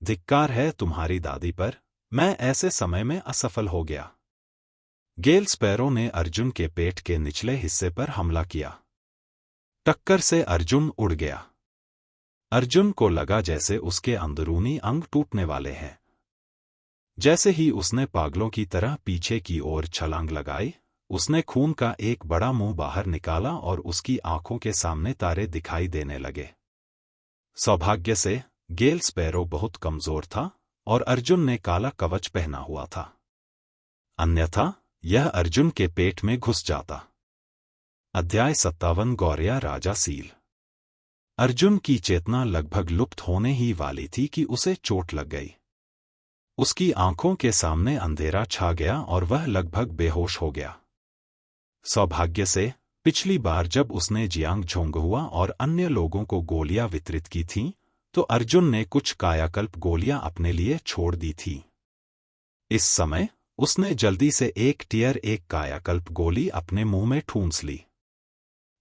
धिक्कार है तुम्हारी दादी पर, मैं ऐसे समय में असफल हो गया। गेल स्पैरो ने अर्जुन के पेट के निचले हिस्से पर हमला किया। टक्कर से अर्जुन उड़ गया। अर्जुन को लगा जैसे उसके अंदरूनी अंग टूटने वाले हैं। जैसे ही उसने पागलों की तरह पीछे की ओर छलांग लगाई, उसने खून का एक बड़ा मुंह बाहर निकाला और उसकी आंखों के सामने तारे दिखाई देने लगे। सौभाग्य से गेल स्पैरो बहुत कमजोर था और अर्जुन ने काला कवच पहना हुआ था। अन्यथा यह अर्जुन के पेट में घुस जाता। अध्याय 57 गौरया राजा सील। अर्जुन की चेतना लगभग लुप्त होने ही वाली थी कि उसे चोट लग गई। उसकी आंखों के सामने अंधेरा छा गया और वह लगभग बेहोश हो गया। सौभाग्य से पिछली बार जब उसने जियांग झोंगहुआ और अन्य लोगों को गोलियां वितरित की थीं, तो अर्जुन ने कुछ कायाकल्प गोलियां अपने लिए छोड़ दी थी। इस समय उसने जल्दी से एक टियर 1 कायाकल्प गोली अपने मुंह में ठूंस ली।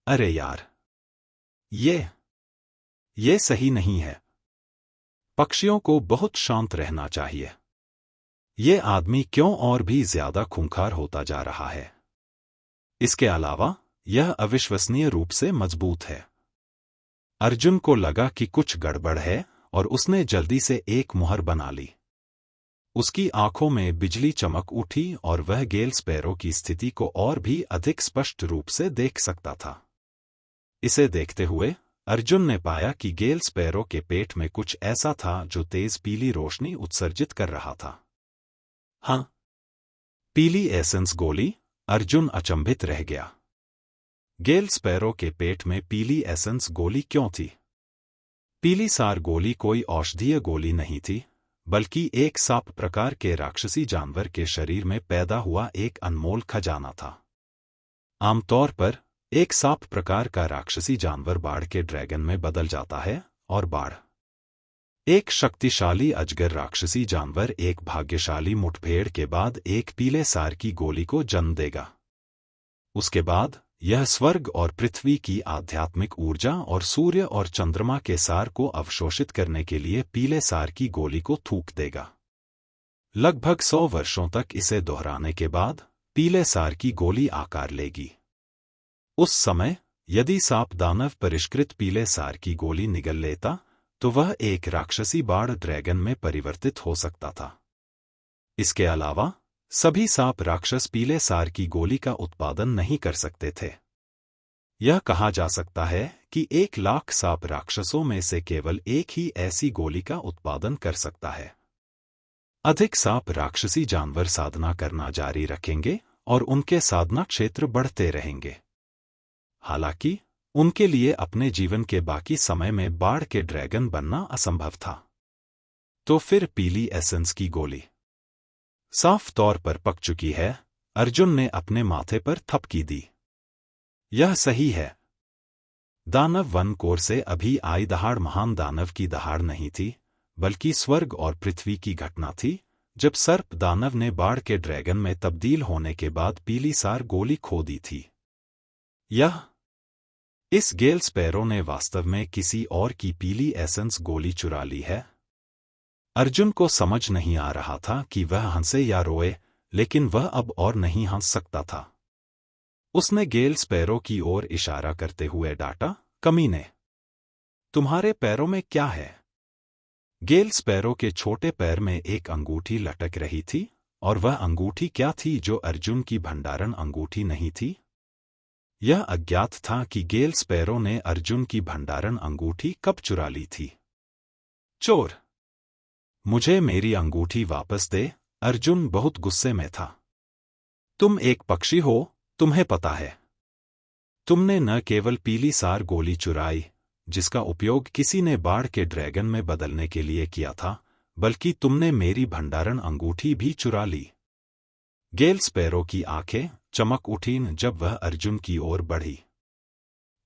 अरे यार, ये सही नहीं है। पक्षियों को बहुत शांत रहना चाहिए। ये आदमी क्यों और भी ज्यादा खूंखार होता जा रहा है? इसके अलावा यह अविश्वसनीय रूप से मजबूत है। अर्जुन को लगा कि कुछ गड़बड़ है और उसने जल्दी से एक मुहर बना ली। उसकी आंखों में बिजली चमक उठी और वह गेल स्पैरो की स्थिति को और भी अधिक स्पष्ट रूप से देख सकता था। इसे देखते हुए अर्जुन ने पाया कि गेल स्पैरो के पेट में कुछ ऐसा था जो तेज पीली रोशनी उत्सर्जित कर रहा था। हाँ, पीली एसेंस गोली। अर्जुन अचंभित रह गया। गेल स्पैरो के पेट में पीली एसेंस गोली क्यों थी? पीली सार गोली कोई औषधीय गोली नहीं थी, बल्कि एक सांप प्रकार के राक्षसी जानवर के शरीर में पैदा हुआ एक अनमोल खजाना था। आमतौर पर एक सांप प्रकार का राक्षसी जानवर बाढ़ के ड्रैगन में बदल जाता है, और बाढ़ एक शक्तिशाली अजगर राक्षसी जानवर एक भाग्यशाली मुठभेड़ के बाद एक पीले सार की गोली को जन्म देगा। उसके बाद यह स्वर्ग और पृथ्वी की आध्यात्मिक ऊर्जा और सूर्य और चंद्रमा के सार को अवशोषित करने के लिए पीले सार की गोली को थूक देगा। लगभग 100 वर्षों तक इसे दोहराने के बाद पीले सार की गोली आकार लेगी। उस समय यदि सांप दानव परिष्कृत पीले सार की गोली निगल लेता, तो वह एक राक्षसी बाढ़ ड्रैगन में परिवर्तित हो सकता था। इसके अलावा सभी सांप राक्षस पीले सार की गोली का उत्पादन नहीं कर सकते थे। यह कहा जा सकता है कि 1,00,000 सांप राक्षसों में से केवल एक ही ऐसी गोली का उत्पादन कर सकता है। अधिक सांप राक्षसी जानवर साधना करना जारी रखेंगे और उनके साधना क्षेत्र बढ़ते रहेंगे। हालांकि उनके लिए अपने जीवन के बाकी समय में बाढ़ के ड्रैगन बनना असंभव था। तो फिर पीली एसेंस की गोली साफ तौर पर पक चुकी है। अर्जुन ने अपने माथे पर थपकी दी। यह सही है। दानव वन कोर से अभी आई दहाड़ महान दानव की दहाड़ नहीं थी, बल्कि स्वर्ग और पृथ्वी की घटना थी, जब सर्प दानव ने बाढ़ के ड्रैगन में तब्दील होने के बाद पीली सार गोली खो दी थी। इस गेल स्पैरो ने वास्तव में किसी और की पीली एसेंस गोली चुरा ली है। अर्जुन को समझ नहीं आ रहा था कि वह हंसे या रोए, लेकिन वह अब और नहीं हंस सकता था। उसने गेल स्पैरो की ओर इशारा करते हुए डांटा, कमीने, तुम्हारे पैरों में क्या है? गेल स्पैरो के छोटे पैर में एक अंगूठी लटक रही थी, और वह अंगूठी क्या थी जो अर्जुन की भंडारण अंगूठी नहीं थी? यह अज्ञात था कि गेल स्पैरो ने अर्जुन की भंडारण अंगूठी कब चुरा ली थी। चोर, मुझे मेरी अंगूठी वापस दे। अर्जुन बहुत गुस्से में था। तुम एक पक्षी हो, तुम्हें पता है। तुमने न केवल पीली सार गोली चुराई, जिसका उपयोग किसी ने बाढ़ के ड्रैगन में बदलने के लिए किया था, बल्कि तुमने मेरी भंडारण अंगूठी भी चुरा ली। गेल स्पैरो की आंखें चमक उठीं जब वह अर्जुन की ओर बढ़ी।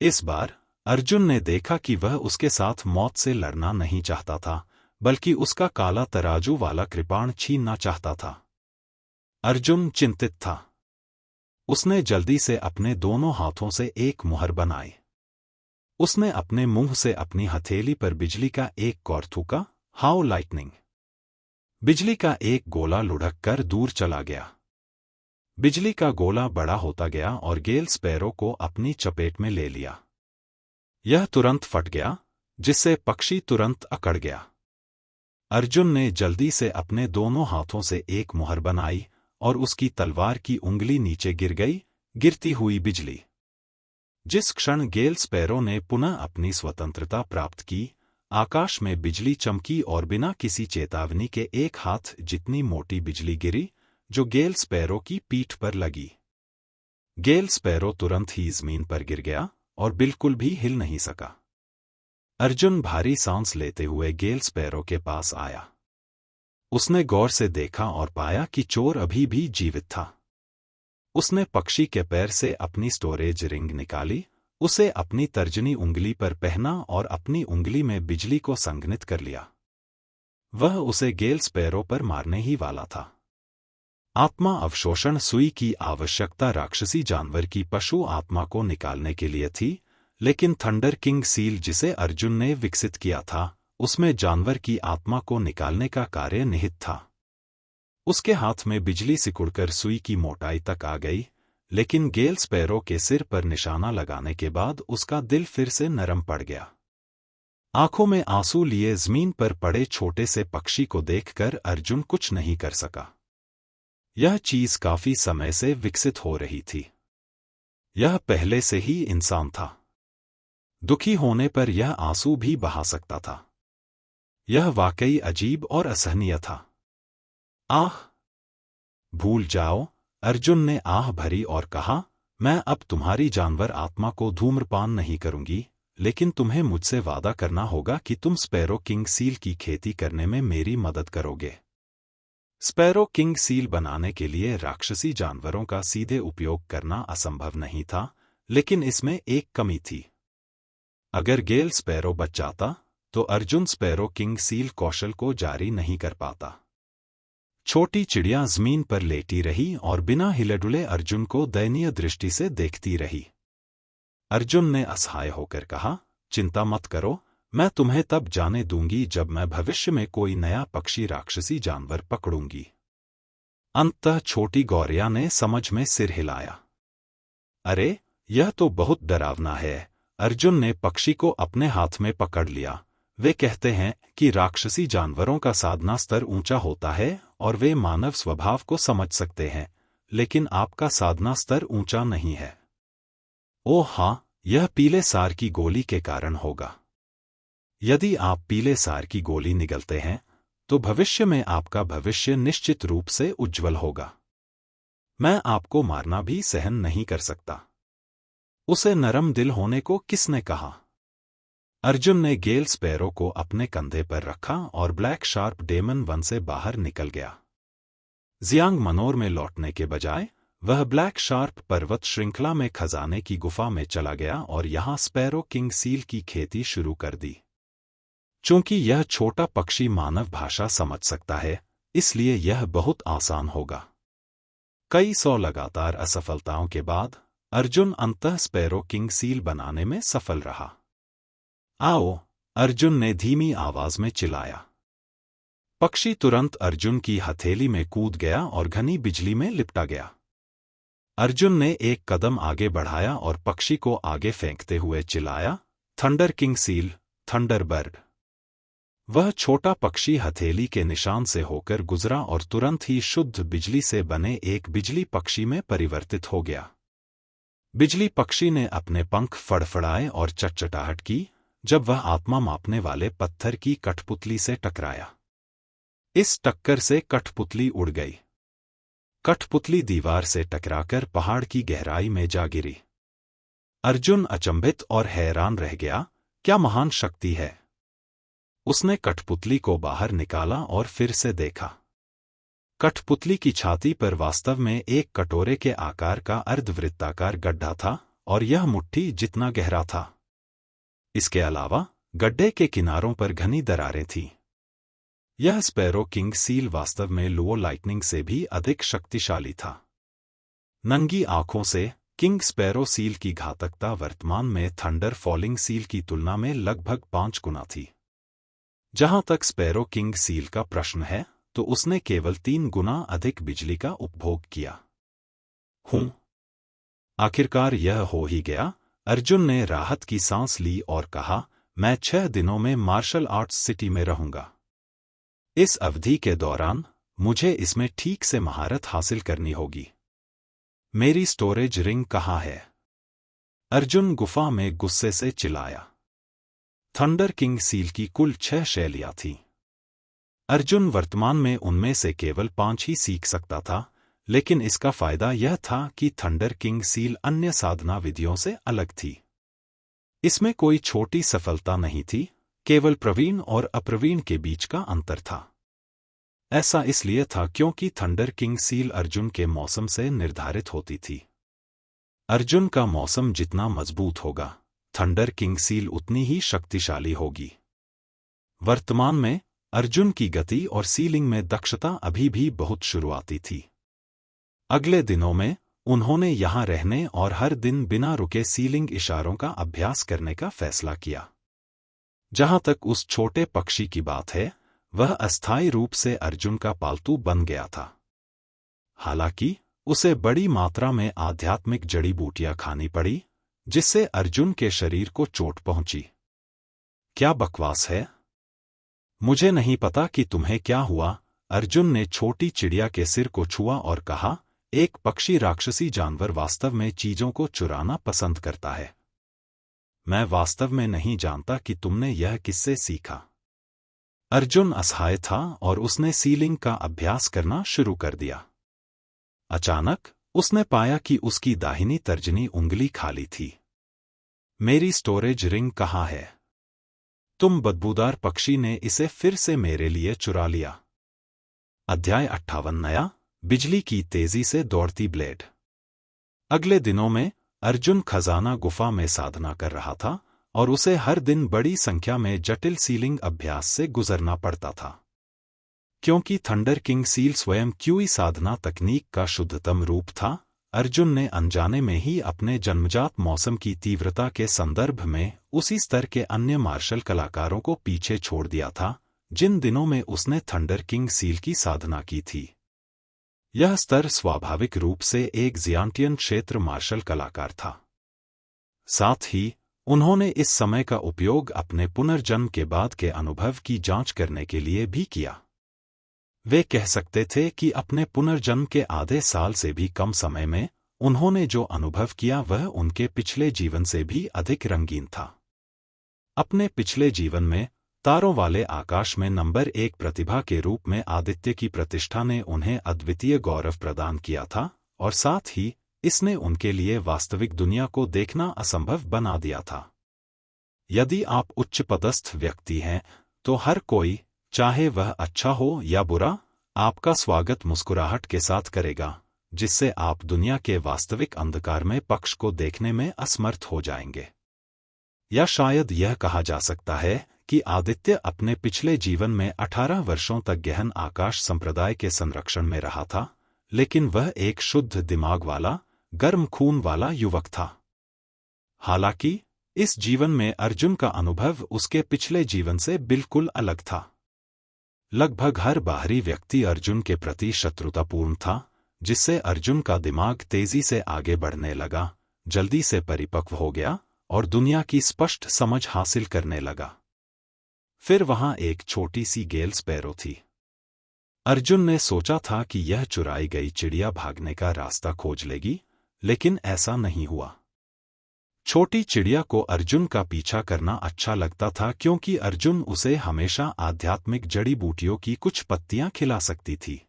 इस बार अर्जुन ने देखा कि वह उसके साथ मौत से लड़ना नहीं चाहता था, बल्कि उसका काला तराजू वाला कृपाण छीनना चाहता था। अर्जुन चिंतित था। उसने जल्दी से अपने दोनों हाथों से एक मुहर बनाई। उसने अपने मुंह से अपनी हथेली पर बिजली का एक कौर थूका, हाउ लाइटनिंग। बिजली का एक गोला लुढ़क कर दूर चला गया। बिजली का गोला बड़ा होता गया और गेल स्पैरो को अपनी चपेट में ले लिया। यह तुरंत फट गया, जिससे पक्षी तुरंत अकड़ गया। अर्जुन ने जल्दी से अपने दोनों हाथों से एक मुहर बनाई और उसकी तलवार की उंगली नीचे गिर गई, गिरती हुई बिजली। जिस क्षण गेल स्पैरो ने पुनः अपनी स्वतंत्रता प्राप्त की, आकाश में बिजली चमकी और बिना किसी चेतावनी के एक हाथ जितनी मोटी बिजली गिरी, जो गेल स्पैरो की पीठ पर लगी। गेल स्पैरो तुरंत ही जमीन पर गिर गया और बिल्कुल भी हिल नहीं सका। अर्जुन भारी सांस लेते हुए गेल स्पैरो के पास आया। उसने गौर से देखा और पाया कि चोर अभी भी जीवित था। उसने पक्षी के पैर से अपनी स्टोरेज रिंग निकाली, उसे अपनी तर्जनी उंगली पर पहना और अपनी उंगली में बिजली को संघनित कर लिया। वह उसे गेल स्पैरो पर मारने ही वाला था। आत्मा अवशोषण सुई की आवश्यकता राक्षसी जानवर की पशु आत्मा को निकालने के लिए थी, लेकिन थंडर किंग सील जिसे अर्जुन ने विकसित किया था, उसमें जानवर की आत्मा को निकालने का कार्य निहित था। उसके हाथ में बिजली सिकुड़कर सुई की मोटाई तक आ गई, लेकिन गेल स्पैरो के सिर पर निशाना लगाने के बाद उसका दिल फिर से नरम पड़ गया। आंखों में आंसू लिए जमीन पर पड़े छोटे से पक्षी को देखकर अर्जुन कुछ नहीं कर सका। यह चीज काफी समय से विकसित हो रही थी। यह पहले से ही इंसान था। दुखी होने पर यह आंसू भी बहा सकता था। यह वाकई अजीब और असहनीय था। आह! भूल जाओ, अर्जुन ने आह भरी और कहा, मैं अब तुम्हारी जानवर आत्मा को धूम्रपान नहीं करूंगी, लेकिन तुम्हें मुझसे वादा करना होगा कि तुम स्पैरो किंग सील की खेती करने में मेरी मदद करोगे। स्पैरो किंग सील बनाने के लिए राक्षसी जानवरों का सीधे उपयोग करना असंभव नहीं था, लेकिन इसमें एक कमी थी। अगर गेल स्पैरो बच जाता, तो अर्जुन स्पैरो किंग सील कौशल को जारी नहीं कर पाता। छोटी चिड़िया जमीन पर लेटी रही और बिना हिले-डुले अर्जुन को दयनीय दृष्टि से देखती रही। अर्जुन ने असहाय होकर कहा, चिंता मत करो, मैं तुम्हें तब जाने दूंगी जब मैं भविष्य में कोई नया पक्षी राक्षसी जानवर पकड़ूंगी। अंततः छोटी गौरिया ने समझ में सिर हिलाया। अरे, यह तो बहुत डरावना है। अर्जुन ने पक्षी को अपने हाथ में पकड़ लिया। वे कहते हैं कि राक्षसी जानवरों का साधना स्तर ऊंचा होता है और वे मानव स्वभाव को समझ सकते हैं, लेकिन आपका साधना स्तर ऊंचा नहीं है। ओह हाँ, यह पीले सार की गोली के कारण होगा। यदि आप पीले सार की गोली निगलते हैं, तो भविष्य में आपका भविष्य निश्चित रूप से उज्ज्वल होगा। मैं आपको मारना भी सहन नहीं कर सकता। उसे नरम दिल होने को किसने कहा? अर्जुन ने गेल स्पैरो को अपने कंधे पर रखा और ब्लैक शार्प डेमन वन से बाहर निकल गया। जियांग मनोर में लौटने के बजाय वह ब्लैक शार्प पर्वत श्रृंखला में खजाने की गुफा में चला गया और यहां स्पैरो किंग सील की खेती शुरू कर दी। चूंकि यह छोटा पक्षी मानव भाषा समझ सकता है, इसलिए यह बहुत आसान होगा। कई सौ लगातार असफलताओं के बाद अर्जुन अंततः स्पैरो किंग सील बनाने में सफल रहा। आओ, अर्जुन ने धीमी आवाज में चिल्लाया। पक्षी तुरंत अर्जुन की हथेली में कूद गया और घनी बिजली में लिपटा गया। अर्जुन ने एक कदम आगे बढ़ाया और पक्षी को आगे फेंकते हुए चिल्लाया, thunder king seal, thunder bird. वह छोटा पक्षी हथेली के निशान से होकर गुजरा और तुरंत ही शुद्ध बिजली से बने एक बिजली पक्षी में परिवर्तित हो गया। बिजली पक्षी ने अपने पंख फड़फड़ाए और चटचटाहट की जब वह आत्मा मापने वाले पत्थर की कठपुतली से टकराया। इस टक्कर से कठपुतली उड़ गई। कठपुतली दीवार से टकराकर पहाड़ की गहराई में जा गिरी। अर्जुन अचंभित और हैरान रह गया, क्या महान शक्ति है। उसने कठपुतली को बाहर निकाला और फिर से देखा। कठपुतली की छाती पर वास्तव में एक कटोरे के आकार का अर्धवृत्ताकार गड्ढा था और यह मुट्ठी जितना गहरा था। इसके अलावा गड्ढे के किनारों पर घनी दरारें थीं। यह स्पैरो किंग सील वास्तव में लुओ लाइटनिंग से भी अधिक शक्तिशाली था। नंगी आंखों से किंग स्पैरो सील की घातकता वर्तमान में थंडर फॉलिंग सील की तुलना में लगभग 5 गुना थी। जहां तक स्पैरो किंग सील का प्रश्न है, तो उसने केवल 3 गुना अधिक बिजली का उपभोग किया। आखिरकार यह हो ही गया। अर्जुन ने राहत की सांस ली और कहा, मैं 6 दिनों में मार्शल आर्ट्स सिटी में रहूंगा। इस अवधि के दौरान मुझे इसमें ठीक से महारत हासिल करनी होगी। मेरी स्टोरेज रिंग कहाँ है? अर्जुन गुफा में गुस्से से चिल्लाया। थंडर किंग सील की कुल 6 शैलियां थीं। अर्जुन वर्तमान में उनमें से केवल 5 ही सीख सकता था, लेकिन इसका फायदा यह था कि थंडर किंग सील अन्य साधना विधियों से अलग थी। इसमें कोई छोटी सफलता नहीं थी, केवल प्रवीण और अप्रवीण के बीच का अंतर था। ऐसा इसलिए था क्योंकि थंडर किंग सील अर्जुन के मौसम से निर्धारित होती थी। अर्जुन का मौसम जितना मजबूत होगा, थंडर किंग सील उतनी ही शक्तिशाली होगी। वर्तमान में अर्जुन की गति और सीलिंग में दक्षता अभी भी बहुत शुरुआती थी। अगले दिनों में उन्होंने यहां रहने और हर दिन बिना रुके सीलिंग इशारों का अभ्यास करने का फैसला किया। जहां तक उस छोटे पक्षी की बात है, वह अस्थायी रूप से अर्जुन का पालतू बन गया था। हालांकि उसे बड़ी मात्रा में आध्यात्मिक जड़ी बूटियां खानी पड़ी, जिससे अर्जुन के शरीर को चोट पहुंची। क्या बकवास है? मुझे नहीं पता कि तुम्हें क्या हुआ, अर्जुन ने छोटी चिड़िया के सिर को छुआ और कहा, एक पक्षी राक्षसी जानवर वास्तव में चीजों को चुराना पसंद करता है। मैं वास्तव में नहीं जानता कि तुमने यह किससे सीखा। अर्जुन असहाय था और उसने सीलिंग का अभ्यास करना शुरू कर दिया। अचानक उसने पाया कि उसकी दाहिनी तर्जनी उंगली खाली थी। मेरी स्टोरेज रिंग कहाँ है? तुम बदबूदार पक्षी ने इसे फिर से मेरे लिए चुरा लिया। अध्याय 58 नया, बिजली की तेजी से दौड़ती ब्लेड। अगले दिनों में अर्जुन खजाना गुफा में साधना कर रहा था और उसे हर दिन बड़ी संख्या में जटिल सीलिंग अभ्यास से गुजरना पड़ता था। क्योंकि थंडर किंग सील स्वयं क्यूई साधना तकनीक का शुद्धतम रूप था, अर्जुन ने अनजाने में ही अपने जन्मजात मौसम की तीव्रता के संदर्भ में उसी स्तर के अन्य मार्शल कलाकारों को पीछे छोड़ दिया था, जिन दिनों में उसने थंडर किंग सील की साधना की थी। यह स्तर स्वाभाविक रूप से एक जियांटियन क्षेत्र मार्शल कलाकार था। साथ ही उन्होंने इस समय का उपयोग अपने पुनर्जन्म के बाद के अनुभव की जांच करने के लिए भी किया। वे कह सकते थे कि अपने पुनर्जन्म के आधे साल से भी कम समय में उन्होंने जो अनुभव किया वह उनके पिछले जीवन से भी अधिक रंगीन था। अपने पिछले जीवन में तारों वाले आकाश में नंबर 1 प्रतिभा के रूप में आदित्य की प्रतिष्ठा ने उन्हें अद्वितीय गौरव प्रदान किया था और साथ ही इसने उनके लिए वास्तविक दुनिया को देखना असंभव बना दिया था। यदि आप उच्च पदस्थ व्यक्ति हैं, तो हर कोई, चाहे वह अच्छा हो या बुरा, आपका स्वागत मुस्कुराहट के साथ करेगा, जिससे आप दुनिया के वास्तविक अंधकार में पक्ष को देखने में असमर्थ हो जाएंगे। या शायद यह कहा जा सकता है कि आदित्य अपने पिछले जीवन में 18 वर्षों तक गहन आकाश संप्रदाय के संरक्षण में रहा था, लेकिन वह एक शुद्ध दिमाग वाला, गर्म खून वाला युवक था। हालांकि इस जीवन में अर्जुन का अनुभव उसके पिछले जीवन से बिल्कुल अलग था। लगभग हर बाहरी व्यक्ति अर्जुन के प्रति शत्रुतापूर्ण था, जिससे अर्जुन का दिमाग तेजी से आगे बढ़ने लगा, जल्दी से परिपक्व हो गया और दुनिया की स्पष्ट समझ हासिल करने लगा। फिर वहां एक छोटी सी गेल स्पैरो थी। अर्जुन ने सोचा था कि यह चुराई गई चिड़िया भागने का रास्ता खोज लेगी, लेकिन ऐसा नहीं हुआ। छोटी चिड़िया को अर्जुन का पीछा करना अच्छा लगता था क्योंकि अर्जुन उसे हमेशा आध्यात्मिक जड़ी बूटियों की कुछ पत्तियां खिला सकती थी।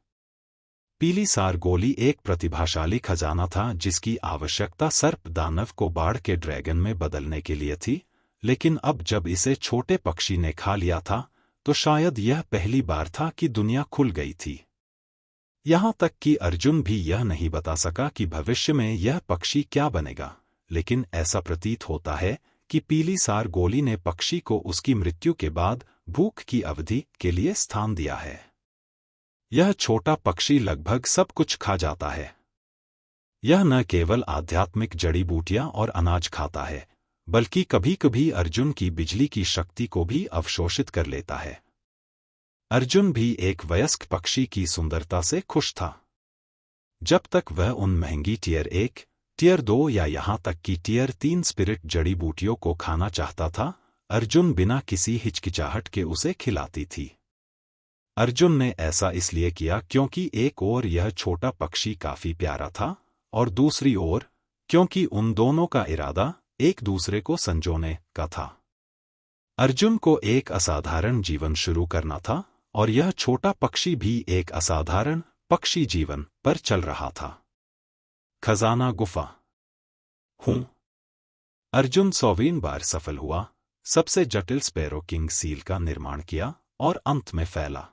पीली सार गोली एक प्रतिभाशाली खजाना था जिसकी आवश्यकता सर्प दानव को बाढ़ के ड्रैगन में बदलने के लिए थी, लेकिन अब जब इसे छोटे पक्षी ने खा लिया था, तो शायद यह पहली बार था कि दुनिया खुल गई थी। यहां तक कि अर्जुन भी यह नहीं बता सका कि भविष्य में यह पक्षी क्या बनेगा, लेकिन ऐसा प्रतीत होता है कि पीली सार गोली ने पक्षी को उसकी मृत्यु के बाद भूख की अवधि के लिए स्थान दिया है। यह छोटा पक्षी लगभग सब कुछ खा जाता है। यह न केवल आध्यात्मिक जड़ी बूटियां और अनाज खाता है, बल्कि कभी-कभी अर्जुन की बिजली की शक्ति को भी अवशोषित कर लेता है। अर्जुन भी एक वयस्क पक्षी की सुंदरता से खुश था। जब तक वह उन महंगी टियर 1, टियर 2 या यहां तक कि टियर 3 स्पिरिट जड़ी बूटियों को खाना चाहता था, अर्जुन बिना किसी हिचकिचाहट के उसे खिलाती थी। अर्जुन ने ऐसा इसलिए किया क्योंकि एक ओर यह छोटा पक्षी काफी प्यारा था और दूसरी ओर क्योंकि उन दोनों का इरादा एक दूसरे को संजोने का था। अर्जुन को एक असाधारण जीवन शुरू करना था और यह छोटा पक्षी भी एक असाधारण पक्षी जीवन पर चल रहा था। खजाना गुफा। हूं अर्जुन 100वीं बार सफल हुआ, सबसे जटिल स्पैरो किंग सील का निर्माण किया और अंत में फैला।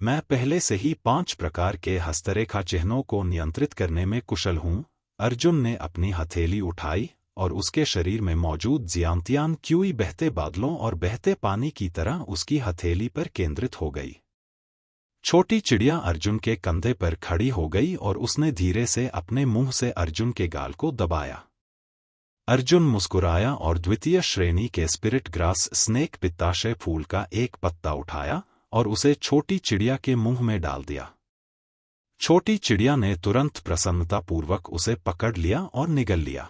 मैं पहले से ही 5 प्रकार के हस्तरेखा चिन्हों को नियंत्रित करने में कुशल हूं। अर्जुन ने अपनी हथेली उठाई और उसके शरीर में मौजूद जियांतियान क्यूई बहते बादलों और बहते पानी की तरह उसकी हथेली पर केंद्रित हो गई। छोटी चिड़िया अर्जुन के कंधे पर खड़ी हो गई और उसने धीरे से अपने मुंह से अर्जुन के गाल को दबाया। अर्जुन मुस्कुराया और द्वितीय श्रेणी के स्पिरिट ग्रास स्नेक पित्ताशय फूल का एक पत्ता उठाया और उसे छोटी चिड़िया के मुंह में डाल दिया। छोटी चिड़िया ने तुरंत प्रसन्नतापूर्वक उसे पकड़ लिया और निगल लिया।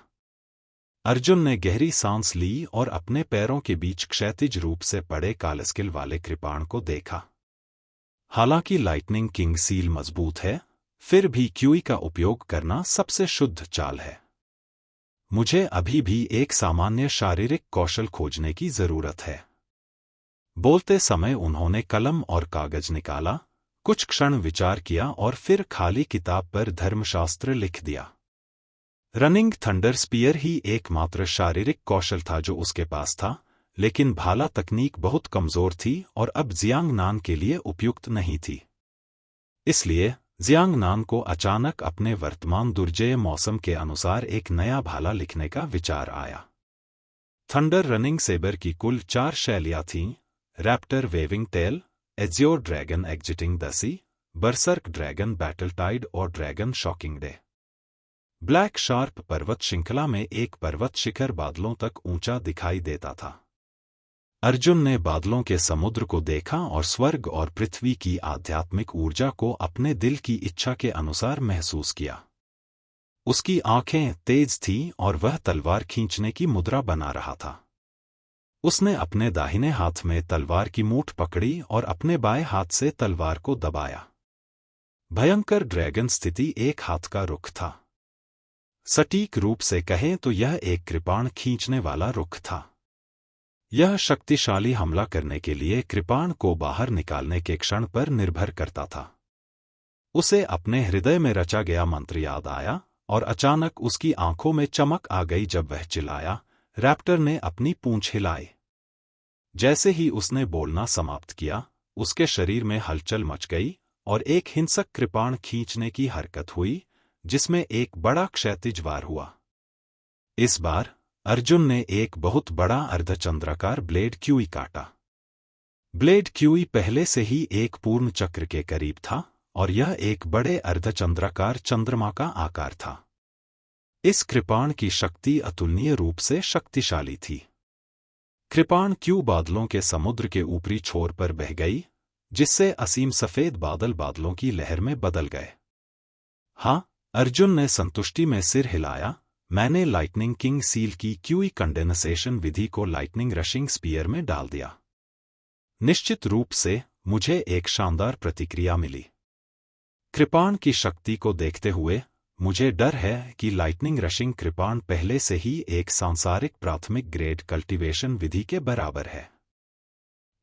अर्जुन ने गहरी सांस ली और अपने पैरों के बीच क्षैतिज रूप से पड़े कालस्किल वाले कृपाण को देखा। हालांकि लाइटनिंग किंग सील मजबूत है, फिर भी क्यूई का उपयोग करना सबसे शुद्ध चाल है। मुझे अभी भी एक सामान्य शारीरिक कौशल खोजने की जरूरत है। बोलते समय उन्होंने कलम और कागज निकाला, कुछ क्षण विचार किया और फिर खाली किताब पर धर्मशास्त्र लिख दिया। रनिंग थंडर स्पीयर ही एकमात्र शारीरिक कौशल था जो उसके पास था, लेकिन भाला तकनीक बहुत कमजोर थी और अब जियांगनान के लिए उपयुक्त नहीं थी। इसलिए जियांगनान को अचानक अपने वर्तमान दुर्जय मौसम के अनुसार एक नया भाला लिखने का विचार आया। थंडर रनिंग सेबर की कुल 4 शैलियां थीं: raptor waving tail, azure dragon exiting the sea, berserk dragon battle tide और dragon shocking day. Black sharp पर्वत श्रृंखला में एक पर्वत शिखर बादलों तक ऊंचा दिखाई देता था। अर्जुन ने बादलों के समुद्र को देखा और स्वर्ग और पृथ्वी की आध्यात्मिक ऊर्जा को अपने दिल की इच्छा के अनुसार महसूस किया। उसकी आंखें तेज थीं और वह तलवार खींचने की मुद्रा बना रहा था। उसने अपने दाहिने हाथ में तलवार की मूठ पकड़ी और अपने बाएं हाथ से तलवार को दबाया। भयंकर ड्रैगन स्थिति एक हाथ का रुख था। सटीक रूप से कहें तो यह एक कृपाण खींचने वाला रुख था। यह शक्तिशाली हमला करने के लिए कृपाण को बाहर निकालने के क्षण पर निर्भर करता था। उसे अपने हृदय में रचा गया मंत्र याद आया और अचानक उसकी आंखों में चमक आ गई जब वह चिल्लाया, रैप्टर ने अपनी पूंछ हिलाई। जैसे ही उसने बोलना समाप्त किया, उसके शरीर में हलचल मच गई और एक हिंसक कृपाण खींचने की हरकत हुई, जिसमें एक बड़ा क्षैतिज वार हुआ। इस बार अर्जुन ने एक बहुत बड़ा अर्धचंद्राकार ब्लेड क्यूई काटा। ब्लेड क्यूई पहले से ही एक पूर्ण चक्र के करीब था और यह एक बड़े अर्धचंद्राकार चंद्रमा का आकार था। इस कृपाण की शक्ति अतुलनीय रूप से शक्तिशाली थी। कृपाण क्यू बादलों के समुद्र के ऊपरी छोर पर बह गई, जिससे असीम सफेद बादल बादलों की लहर में बदल गए। हाँ, अर्जुन ने संतुष्टि में सिर हिलाया। मैंने लाइटनिंग किंग सील की क्यूई कंडेंसेशन विधि को लाइटनिंग रशिंग स्पीयर में डाल दिया। निश्चित रूप से मुझे एक शानदार प्रतिक्रिया मिली। कृपाण की शक्ति को देखते हुए मुझे डर है कि लाइटनिंग रशिंग कृपाण पहले से ही एक सांसारिक प्राथमिक ग्रेड कल्टीवेशन विधि के बराबर है।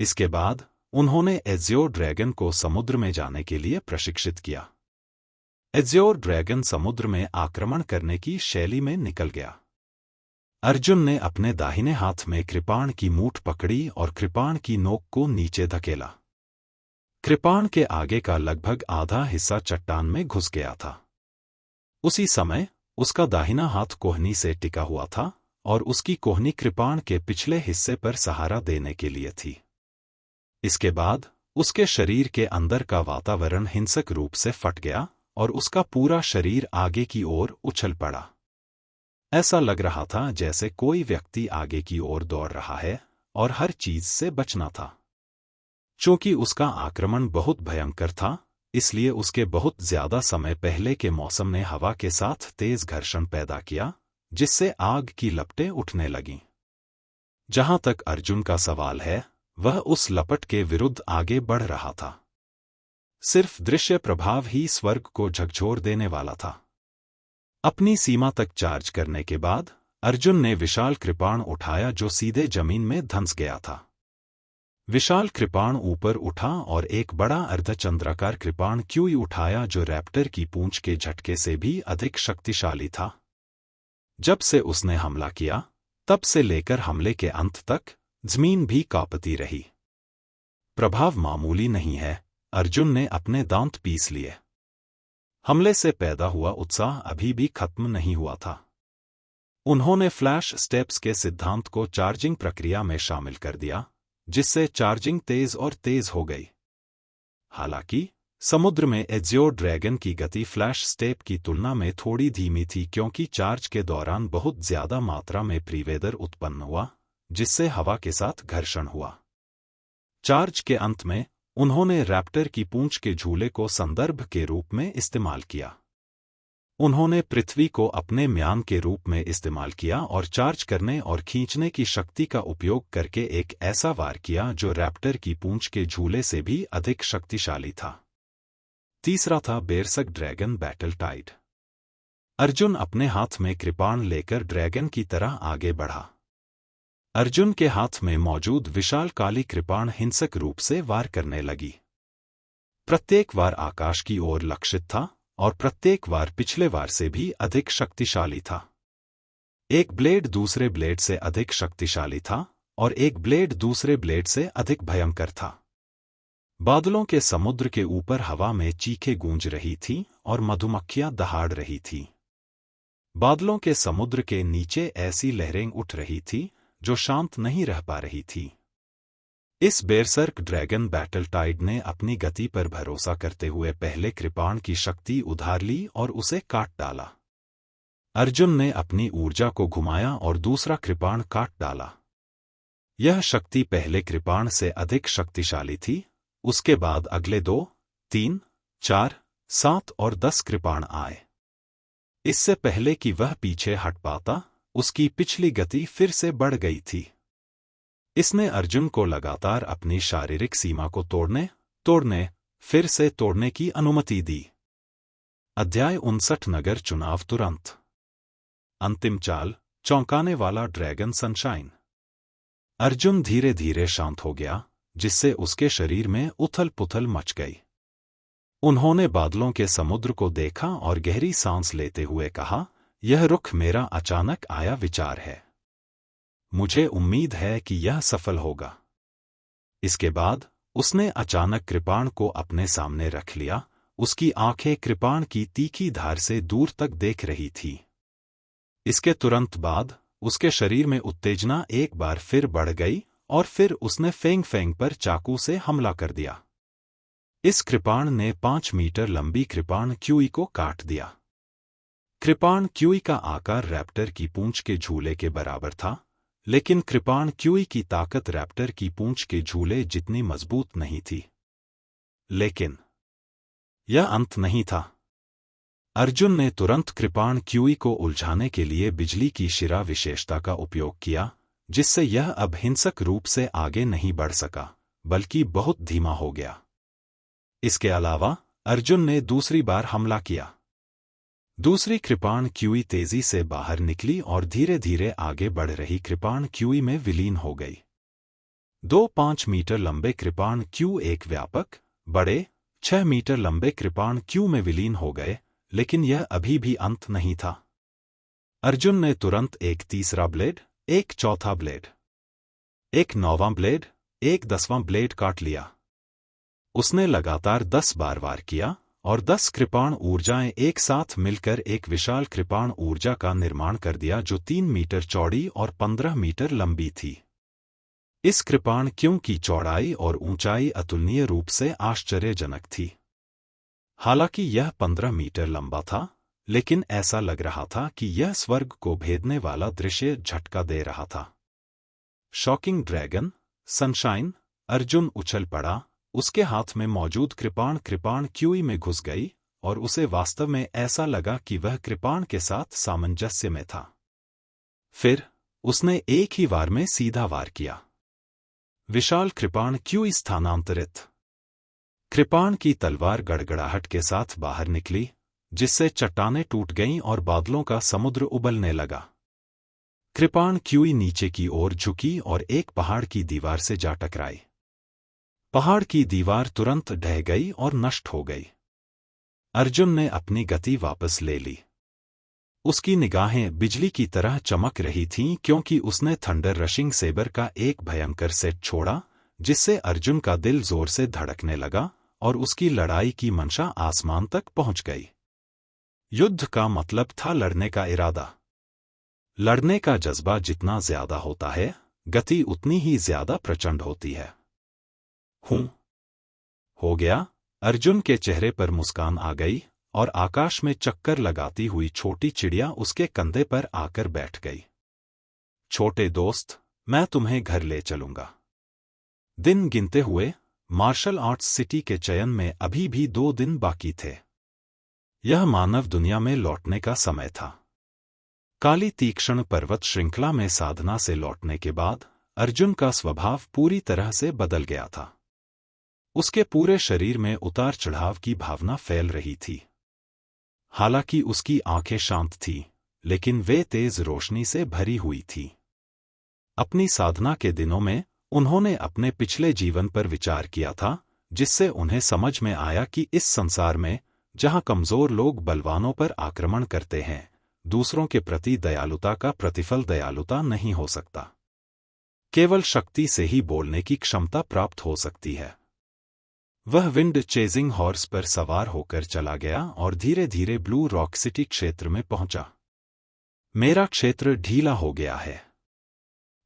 इसके बाद उन्होंने एज्योर ड्रैगन को समुद्र में जाने के लिए प्रशिक्षित किया। एज्योर ड्रैगन समुद्र में आक्रमण करने की शैली में निकल गया। अर्जुन ने अपने दाहिने हाथ में कृपाण की मूठ पकड़ी और कृपाण की नोक को नीचे धकेला। कृपाण के आगे का लगभग आधा हिस्सा चट्टान में घुस गया था। उसी समय उसका दाहिना हाथ कोहनी से टिका हुआ था और उसकी कोहनी कृपाण के पिछले हिस्से पर सहारा देने के लिए थी। इसके बाद उसके शरीर के अंदर का वातावरण हिंसक रूप से फट गया और उसका पूरा शरीर आगे की ओर उछल पड़ा। ऐसा लग रहा था जैसे कोई व्यक्ति आगे की ओर दौड़ रहा है और हर चीज से बचना था। चूंकि उसका आक्रमण बहुत भयंकर था, इसलिए उसके बहुत ज्यादा समय पहले के मौसम ने हवा के साथ तेज घर्षण पैदा किया, जिससे आग की लपटें उठने लगीं। जहां तक अर्जुन का सवाल है, वह उस लपट के विरुद्ध आगे बढ़ रहा था। सिर्फ दृश्य प्रभाव ही स्वर्ग को झकझोर देने वाला था। अपनी सीमा तक चार्ज करने के बाद अर्जुन ने विशाल कृपाण उठाया जो सीधे जमीन में धंस गया था। विशाल कृपाण ऊपर उठा और एक बड़ा अर्धचंद्राकार कृपाण क्यूई उठाया जो रैप्टर की पूंछ के झटके से भी अधिक शक्तिशाली था। जब से उसने हमला किया, तब से लेकर हमले के अंत तक जमीन भी कांपती रही। प्रभाव मामूली नहीं है, अर्जुन ने अपने दांत पीस लिए। हमले से पैदा हुआ उत्साह अभी भी खत्म नहीं हुआ था। उन्होंने फ्लैश स्टेप्स के सिद्धांत को चार्जिंग प्रक्रिया में शामिल कर दिया, जिससे चार्जिंग तेज और तेज हो गई। हालांकि समुद्र में एजियो ड्रैगन की गति फ्लैश स्टेप की तुलना में थोड़ी धीमी थी, क्योंकि चार्ज के दौरान बहुत ज्यादा मात्रा में प्रीवेदर उत्पन्न हुआ, जिससे हवा के साथ घर्षण हुआ। चार्ज के अंत में उन्होंने रैप्टर की पूंछ के झूले को संदर्भ के रूप में इस्तेमाल किया। उन्होंने पृथ्वी को अपने म्यान के रूप में इस्तेमाल किया और चार्ज करने और खींचने की शक्ति का उपयोग करके एक ऐसा वार किया जो रैप्टर की पूंछ के झूले से भी अधिक शक्तिशाली था। तीसरा था बेरसक ड्रैगन बैटल टाइड। अर्जुन अपने हाथ में कृपाण लेकर ड्रैगन की तरह आगे बढ़ा। अर्जुन के हाथ में मौजूद विशाल काली कृपाण हिंसक रूप से वार करने लगी। प्रत्येक वार आकाश की ओर लक्षित था और प्रत्येक वार पिछले वार से भी अधिक शक्तिशाली था। एक ब्लेड दूसरे ब्लेड से अधिक शक्तिशाली था और एक ब्लेड दूसरे ब्लेड से अधिक भयंकर था। बादलों के समुद्र के ऊपर हवा में चीखें गूंज रही थीं और मधुमक्खियां दहाड़ रही थीं। बादलों के समुद्र के नीचे ऐसी लहरें उठ रही थीं जो शांत नहीं रह पा रही थी। इस बेरसर्क ड्रैगन बैटल टाइड ने अपनी गति पर भरोसा करते हुए पहले कृपाण की शक्ति उधार ली और उसे काट डाला। अर्जुन ने अपनी ऊर्जा को घुमाया और दूसरा कृपाण काट डाला। यह शक्ति पहले कृपाण से अधिक शक्तिशाली थी। उसके बाद अगले 2, 3, 4, 7 और 10 कृपाण आए। इससे पहले कि वह पीछे हट पाता, उसकी पिछली गति फिर से बढ़ गई थी। इसने अर्जुन को लगातार अपनी शारीरिक सीमा को तोड़ने, फिर से तोड़ने की अनुमति दी। अध्याय 59 नगर चुनाव तुरंत। अंतिम चाल, चौंकाने वाला ड्रैगन सनशाइन। अर्जुन धीरे धीरे शांत हो गया, जिससे उसके शरीर में उथल पुथल मच गई। उन्होंने बादलों के समुद्र को देखा और गहरी सांस लेते हुए कहा, यह रुख मेरा अचानक आया विचार है। मुझे उम्मीद है कि यह सफल होगा। इसके बाद उसने अचानक कृपाण को अपने सामने रख लिया। उसकी आंखें कृपाण की तीखी धार से दूर तक देख रही थी। इसके तुरंत बाद उसके शरीर में उत्तेजना एक बार फिर बढ़ गई और फिर उसने फेंग फेंग पर चाकू से हमला कर दिया। इस कृपाण ने 5 मीटर लंबी कृपाण क्यूई को काट दिया। कृपाण क्यूई का आकार रैप्टर की पूंछ के झूले के बराबर था, लेकिन कृपाण क्यूई की ताकत रैप्टर की पूंछ के झूले जितनी मजबूत नहीं थी। लेकिन यह अंत नहीं था। अर्जुन ने तुरंत कृपाण क्यूई को उलझाने के लिए बिजली की शिरा विशेषता का उपयोग किया, जिससे यह अब हिंसक रूप से आगे नहीं बढ़ सका, बल्कि बहुत धीमा हो गया। इसके अलावा अर्जुन ने दूसरी बार हमला किया। दूसरी कृपाण क्यूई तेजी से बाहर निकली और धीरे धीरे आगे बढ़ रही कृपाण क्यूई में विलीन हो गई। 2-5 मीटर लंबे कृपाण क्यू एक व्यापक, बड़े 6 मीटर लंबे कृपाण क्यू में विलीन हो गए, लेकिन यह अभी भी अंत नहीं था। अर्जुन ने तुरंत एक तीसरा ब्लेड, एक चौथा ब्लेड, एक 9वां ब्लेड, एक 10वां ब्लेड काट लिया। उसने लगातार 10 बार वार किया और 10 कृपाण ऊर्जाएं एक साथ मिलकर एक विशाल कृपाण ऊर्जा का निर्माण कर दिया, जो 3 मीटर चौड़ी और 15 मीटर लंबी थी। इस कृपाण क्यों की चौड़ाई और ऊंचाई अतुलनीय रूप से आश्चर्यजनक थी। हालांकि यह 15 मीटर लंबा था, लेकिन ऐसा लग रहा था कि यह स्वर्ग को भेदने वाला दृश्य झटका दे रहा था। Shocking dragon sunshine. अर्जुन उछल पड़ा। उसके हाथ में मौजूद कृपाण क्यूई में घुस गई और उसे वास्तव में ऐसा लगा कि वह कृपाण के साथ सामंजस्य में था। फिर उसने एक ही वार में सीधा वार किया। विशाल कृपाण क्यूई स्थानांतरित। कृपाण की तलवार गड़गड़ाहट के साथ बाहर निकली, जिससे चट्टानें टूट गईं और बादलों का समुद्र उबलने लगा। कृपाण क्यूई नीचे की ओर झुकी और एक पहाड़ की दीवार से जा टकराई। पहाड़ की दीवार तुरंत ढह गई और नष्ट हो गई। अर्जुन ने अपनी गति वापस ले ली। उसकी निगाहें बिजली की तरह चमक रही थीं क्योंकि उसने थंडर रशिंग सेबर का एक भयंकर सेट छोड़ा, जिससे अर्जुन का दिल जोर से धड़कने लगा और उसकी लड़ाई की मंशा आसमान तक पहुंच गई। युद्ध का मतलब था लड़ने का इरादा। लड़ने का जज्बा जितना ज्यादा होता है, गति उतनी ही ज्यादा प्रचंड होती है। हो गया। अर्जुन के चेहरे पर मुस्कान आ गई और आकाश में चक्कर लगाती हुई छोटी चिड़िया उसके कंधे पर आकर बैठ गई। छोटे दोस्त, मैं तुम्हें घर ले चलूंगा। दिन गिनते हुए मार्शल आर्ट्स सिटी के चयन में अभी भी 2 दिन बाकी थे। यह मानव दुनिया में लौटने का समय था। काली तीक्ष्ण पर्वत श्रृंखला में साधना से लौटने के बाद अर्जुन का स्वभाव पूरी तरह से बदल गया था। उसके पूरे शरीर में उतार चढ़ाव की भावना फैल रही थी। हालांकि उसकी आंखें शांत थीं, लेकिन वे तेज रोशनी से भरी हुई थीं। अपनी साधना के दिनों में उन्होंने अपने पिछले जीवन पर विचार किया था, जिससे उन्हें समझ में आया कि इस संसार में, जहां कमजोर लोग बलवानों पर आक्रमण करते हैं, दूसरों के प्रति दयालुता का प्रतिफल दयालुता नहीं हो सकता। केवल शक्ति से ही बोलने की क्षमता प्राप्त हो सकती है। वह विंड चेजिंग हॉर्स पर सवार होकर चला गया और धीरे धीरे ब्लू रॉक सिटी क्षेत्र में पहुंचा। मेरा क्षेत्र ढीला हो गया है।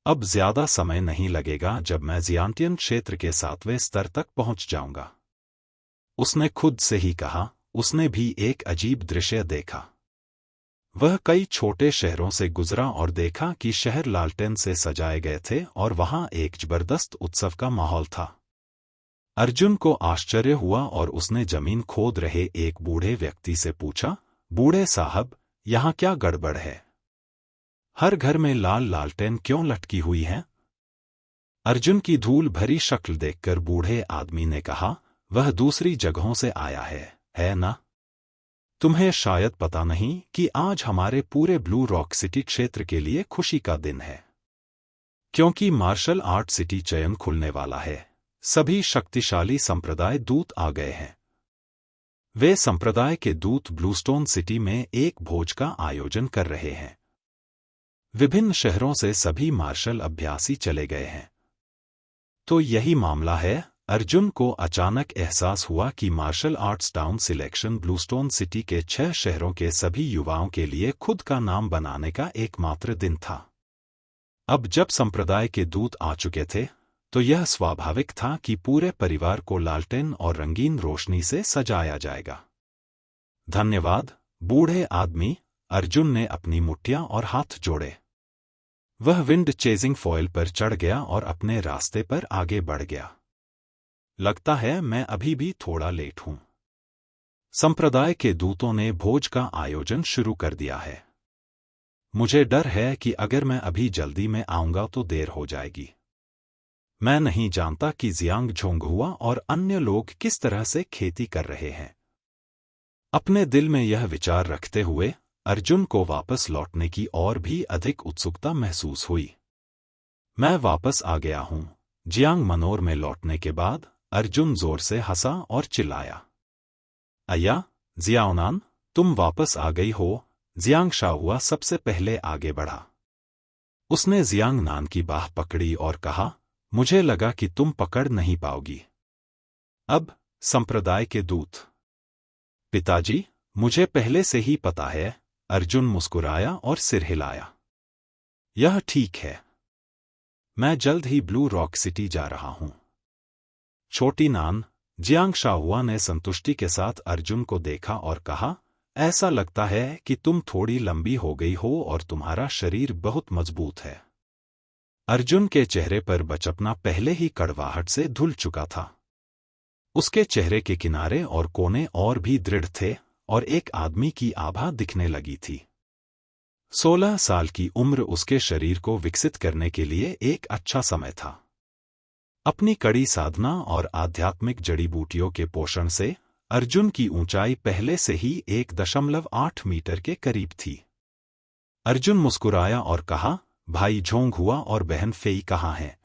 अब ज्यादा समय नहीं लगेगा जब मैं जियांटियन क्षेत्र के 7वें स्तर तक पहुंच जाऊंगा। उसने खुद से ही कहा। उसने भी एक अजीब दृश्य देखा। वह कई छोटे शहरों से गुजरा और देखा कि शहर लालटेन से सजाए गए थे और वहां एक जबरदस्त उत्सव का माहौल था। अर्जुन को आश्चर्य हुआ और उसने जमीन खोद रहे एक बूढ़े व्यक्ति से पूछा, बूढ़े साहब, यहां क्या गड़बड़ है? हर घर में लाल लालटेन क्यों लटकी हुई है? अर्जुन की धूल भरी शक्ल देखकर बूढ़े आदमी ने कहा, वह दूसरी जगहों से आया है ना? तुम्हें शायद पता नहीं कि आज हमारे पूरे ब्लू रॉक सिटी क्षेत्र के लिए खुशी का दिन है, क्योंकि मार्शल आर्ट सिटी चयन खुलने वाला है। सभी शक्तिशाली संप्रदाय दूत आ गए हैं। वे संप्रदाय के दूत ब्लूस्टोन सिटी में एक भोज का आयोजन कर रहे हैं। विभिन्न शहरों से सभी मार्शल अभ्यासी चले गए हैं। तो यही मामला है। अर्जुन को अचानक एहसास हुआ कि martial arts town selection Bluestone City के 6 शहरों के सभी युवाओं के लिए खुद का नाम बनाने का एकमात्र दिन था। अब जब संप्रदाय के दूत आ चुके थे, तो यह स्वाभाविक था कि पूरे परिवार को लालटेन और रंगीन रोशनी से सजाया जाएगा। धन्यवाद, बूढ़े आदमी, अर्जुन ने अपनी मुट्ठियां और हाथ जोड़े। वह विंड चेजिंग फॉयल पर चढ़ गया और अपने रास्ते पर आगे बढ़ गया। लगता है मैं अभी भी थोड़ा लेट हूं। संप्रदाय के दूतों ने भोज का आयोजन शुरू कर दिया है। मुझे डर है कि अगर मैं अभी जल्दी में आऊंगा तो देर हो जाएगी। मैं नहीं जानता कि जियांग झोंगहुआ और अन्य लोग किस तरह से खेती कर रहे हैं। अपने दिल में यह विचार रखते हुए अर्जुन को वापस लौटने की और भी अधिक उत्सुकता महसूस हुई। मैं वापस आ गया हूं। जियांग मनोर में लौटने के बाद अर्जुन जोर से हंसा और चिल्लाया, अय्या, जियाओनान, तुम वापस आ गई हो। जियांग शाहुआ सबसे पहले आगे बढ़ा। उसने जियांग नान की बाह पकड़ी और कहा, मुझे लगा कि तुम पकड़ नहीं पाओगी। अब संप्रदाय के दूत, पिताजी, मुझे पहले से ही पता है। अर्जुन मुस्कुराया और सिर हिलाया। यह ठीक है। मैं जल्द ही ब्लू रॉक सिटी जा रहा हूं। छोटी नान, जियांग शाहुआ ने संतुष्टि के साथ अर्जुन को देखा और कहा, ऐसा लगता है कि तुम थोड़ी लंबी हो गई हो और तुम्हारा शरीर बहुत मजबूत है। अर्जुन के चेहरे पर बचपना पहले ही कड़वाहट से धुल चुका था। उसके चेहरे के किनारे और कोने और भी दृढ़ थे और एक आदमी की आभा दिखने लगी थी। 16 साल की उम्र उसके शरीर को विकसित करने के लिए एक अच्छा समय था। अपनी कड़ी साधना और आध्यात्मिक जड़ी बूटियों के पोषण से अर्जुन की ऊंचाई पहले से ही 1.8 मीटर के करीब थी। अर्जुन मुस्कुराया और कहा, भाई झोंगहुआ और बहन फेई कहाँ हैं?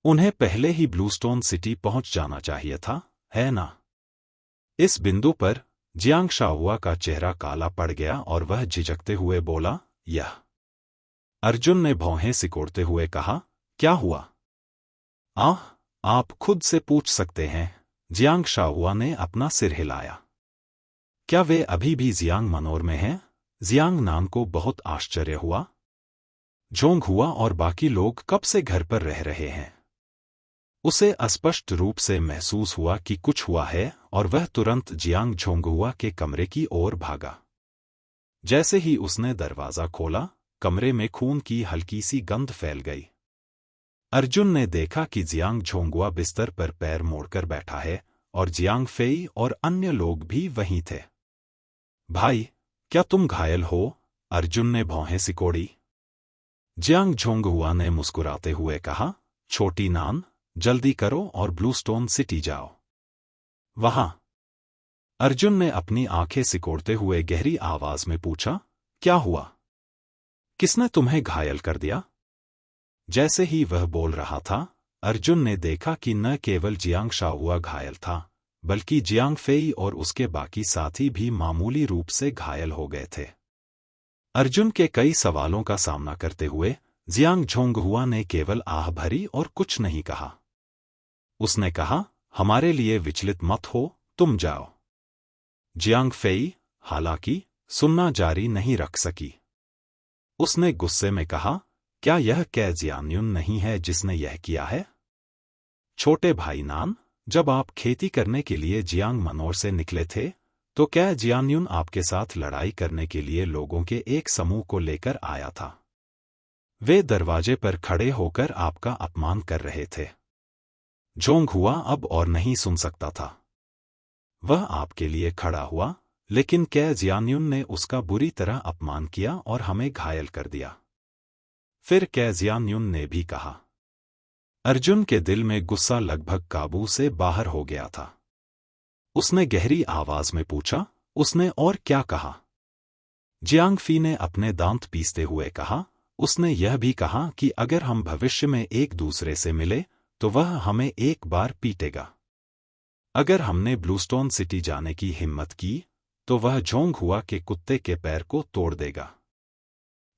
उन्हें पहले ही ब्लूस्टोन सिटी पहुंच जाना चाहिए था, है ना? इस बिंदु पर जियांग शाओहुआ का चेहरा काला पड़ गया और वह झिझकते हुए बोला, यह। अर्जुन ने भौहें सिकोड़ते हुए कहा, क्या हुआ? आप खुद से पूछ सकते हैं। जियांग शाओहुआ ने अपना सिर हिलाया। क्या वे अभी भी जियांग मनोर में हैं? जियांग नान को बहुत आश्चर्य हुआ। झोंग हुआ और बाकी लोग कब से घर पर रह रहे हैं? उसे अस्पष्ट रूप से महसूस हुआ कि कुछ हुआ है और वह तुरंत जियांग झोंगहुआ के कमरे की ओर भागा। जैसे ही उसने दरवाजा खोला, कमरे में खून की हल्की सी गंध फैल गई। अर्जुन ने देखा कि जियांग झोंगहुआ बिस्तर पर पैर मोड़कर बैठा है और जियांग फेई और अन्य लोग भी वहीं थे। भाई, क्या तुम घायल हो? अर्जुन ने भौहें सिकोड़ी। जियांग झोंगहुआ ने मुस्कुराते हुए कहा, छोटी नान, जल्दी करो और ब्लूस्टोन सिटी जाओ। वहां। अर्जुन ने अपनी आंखें सिकोड़ते हुए गहरी आवाज में पूछा, क्या हुआ? किसने तुम्हें घायल कर दिया? जैसे ही वह बोल रहा था, अर्जुन ने देखा कि न केवल जियांग शाओहुआ घायल था, बल्कि जियांग फेई और उसके बाकी साथी भी मामूली रूप से घायल हो गए थे। अर्जुन के कई सवालों का सामना करते हुए जियांग झोंगहुआ ने केवल आह भरी और कुछ नहीं कहा। उसने कहा, हमारे लिए विचलित मत हो, तुम जाओ। जियांग फेई, हालांकि, सुनना जारी नहीं रख सकी। उसने गुस्से में कहा, क्या यह कै जियान्युन नहीं है जिसने यह किया है? छोटे भाई नान, जब आप खेती करने के लिए जियांग मनोर से निकले थे, तो कै जियान्युन आपके साथ लड़ाई करने के लिए लोगों के एक समूह को लेकर आया था। वे दरवाजे पर खड़े होकर आपका अपमान कर रहे थे। झोंगहुआ अब और नहीं सुन सकता था। वह आपके लिए खड़ा हुआ, लेकिन कै जियान्युन ने उसका बुरी तरह अपमान किया और हमें घायल कर दिया। फिर कै जियान्युन ने भी कहा। अर्जुन के दिल में गुस्सा लगभग काबू से बाहर हो गया था। उसने गहरी आवाज में पूछा, उसने और क्या कहा? जियांग फी ने अपने दांत पीसते हुए कहा, उसने यह भी कहा कि अगर हम भविष्य में एक दूसरे से मिले, तो वह हमें एक बार पीटेगा। अगर हमने ब्लूस्टोन सिटी जाने की हिम्मत की, तो वह झोंगहुआ के कुत्ते के पैर को तोड़ देगा।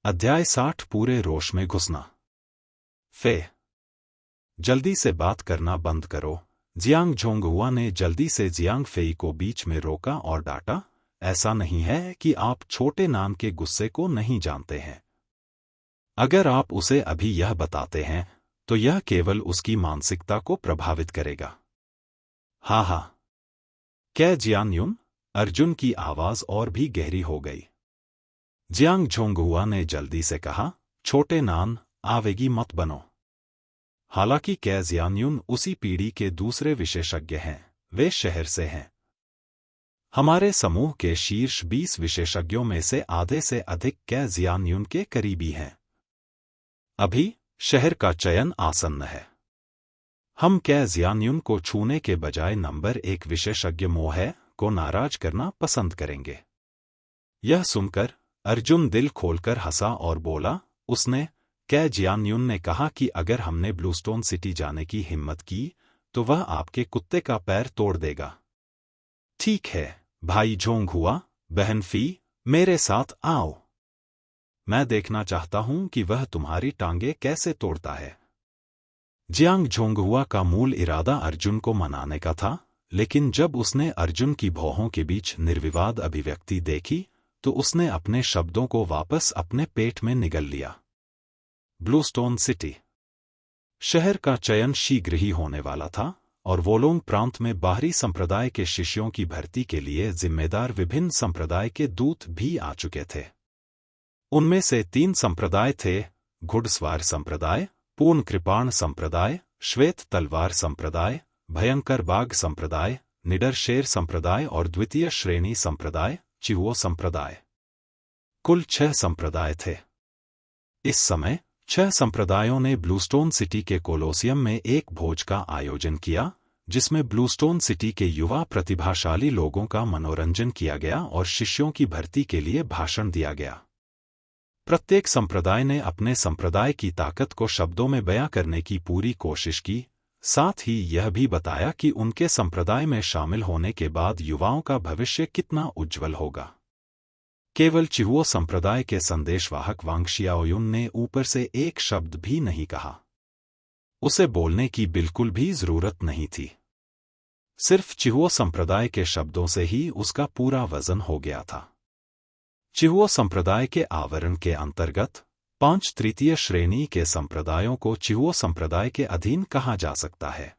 अध्याय 60 पूरे रोश में घुसना। फे, जल्दी से बात करना बंद करो। जियांग झोंगहुआ ने जल्दी से जियांग फेई को बीच में रोका और डांटा, ऐसा नहीं है कि आप छोटे नान के गुस्से को नहीं जानते हैं। अगर आप उसे अभी यह बताते हैं, तो यह केवल उसकी मानसिकता को प्रभावित करेगा। हा। कै जियान्युन? अर्जुन की आवाज और भी गहरी हो गई। जियांग झोंगहुआ ने जल्दी से कहा, छोटे नान, आवेगी मत बनो। हालांकि कै जियान्युन उसी पीढ़ी के दूसरे विशेषज्ञ हैं, वे शहर से हैं। हमारे समूह के शीर्ष 20 विशेषज्ञों में से आधे से अधिक कै जियान्युन के करीबी हैं। अभी, शहर का चयन आसन्न है। हम कै जियान्युन को छूने के बजाय नंबर 1 विशेषज्ञ मोहे को नाराज करना पसंद करेंगे। यह सुनकर अर्जुन दिल खोलकर हंसा और बोला, उसने, कै जियान्युन ने कहा कि अगर हमने ब्लूस्टोन सिटी जाने की हिम्मत की, तो वह आपके कुत्ते का पैर तोड़ देगा। ठीक है, भाई झोंगहुआ, बहन फी, मेरे साथ आओ। मैं देखना चाहता हूं कि वह तुम्हारी टांगे कैसे तोड़ता है। जियांग झोंगहुआ का मूल इरादा अर्जुन को मनाने का था, लेकिन जब उसने अर्जुन की भौहों के बीच निर्विवाद अभिव्यक्ति देखी, तो उसने अपने शब्दों को वापस अपने पेट में निगल लिया। Bluestone city. शहर का चयन शीघ्र ही होने वाला था, और वोलोंग प्रांत में बाहरी संप्रदाय के शिष्यों की भर्ती के लिए जिम्मेदार विभिन्न संप्रदाय के दूत भी आ चुके थे। उनमें से 3 संप्रदाय थे: घुड़सवार संप्रदाय, पूर्ण कृपाण संप्रदाय, श्वेत तलवार संप्रदाय, भयंकर बाघ संप्रदाय, निडर शेर संप्रदाय और द्वितीय श्रेणी संप्रदाय, चिहुओ संप्रदाय। कुल 6 संप्रदाय थे। इस समय 6 संप्रदायों ने ब्लूस्टोन सिटी के कोलोसियम में एक भोज का आयोजन किया, जिसमें ब्लूस्टोन सिटी के युवा प्रतिभाशाली लोगों का मनोरंजन किया गया और शिष्यों की भर्ती के लिए भाषण दिया गया। प्रत्येक संप्रदाय ने अपने संप्रदाय की ताकत को शब्दों में बयां करने की पूरी कोशिश की, साथ ही यह भी बताया कि उनके संप्रदाय में शामिल होने के बाद युवाओं का भविष्य कितना उज्ज्वल होगा। केवल चिहुओ संप्रदाय के संदेशवाहक वांग शियाओयुन ने ऊपर से एक शब्द भी नहीं कहा। उसे बोलने की बिल्कुल भी जरूरत नहीं थी। सिर्फ चिहुओ संप्रदाय के शब्दों से ही उसका पूरा वजन हो गया था। चिहुओ संप्रदाय के आवरण के अंतर्गत 5 तृतीय श्रेणी के संप्रदायों को चिहुओ संप्रदाय के अधीन कहा जा सकता है।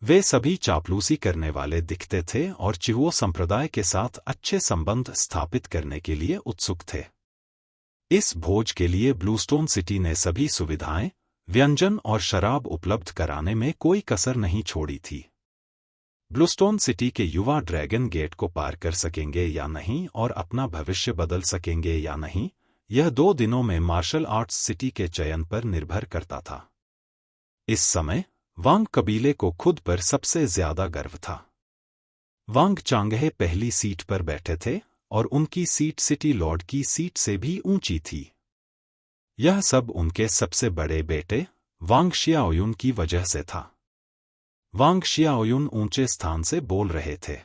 वे सभी चापलूसी करने वाले दिखते थे और चिहुओ संप्रदाय के साथ अच्छे संबंध स्थापित करने के लिए उत्सुक थे। इस भोज के लिए ब्लूस्टोन सिटी ने सभी सुविधाएं, व्यंजन और शराब उपलब्ध कराने में कोई कसर नहीं छोड़ी थी। ब्लूस्टोन सिटी के युवा ड्रैगन गेट को पार कर सकेंगे या नहीं और अपना भविष्य बदल सकेंगे या नहीं, यह 2 दिनों में मार्शल आर्ट्स सिटी के चयन पर निर्भर करता था। इस समय वांग कबीले को खुद पर सबसे ज्यादा गर्व था। वांग चांगहे पहली सीट पर बैठे थे और उनकी सीट सिटी लॉर्ड की सीट से भी ऊंची थी। यह सब उनके सबसे बड़े बेटे वांग शियाओयुन की वजह से था। वांग शियाओयुन ऊंचे स्थान से बोल रहे थे।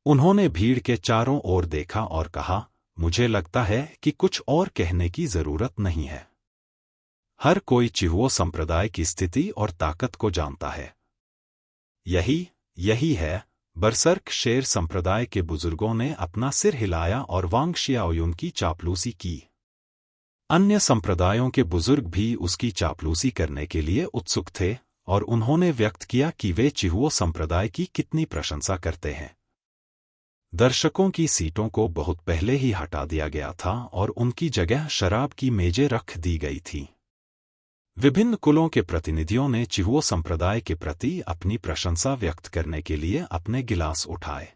उन्होंने भीड़ के चारों ओर देखा और कहा, मुझे लगता है कि कुछ और कहने की जरूरत नहीं है। हर कोई चिहुओ संप्रदाय की स्थिति और ताकत को जानता है। यही है। बरसर्क शेर संप्रदाय के बुजुर्गों ने अपना सिर हिलाया और वांग शियाओयुन की चापलूसी की। अन्य संप्रदायों के बुजुर्ग भी उसकी चापलूसी करने के लिए उत्सुक थे और उन्होंने व्यक्त किया कि वे चिहुओ संप्रदाय की कितनी प्रशंसा करते हैं। दर्शकों की सीटों को बहुत पहले ही हटा दिया गया था और उनकी जगह शराब की मेजें रख दी गई थीं। विभिन्न कुलों के प्रतिनिधियों ने चिहुओ संप्रदाय के प्रति अपनी प्रशंसा व्यक्त करने के लिए अपने गिलास उठाए।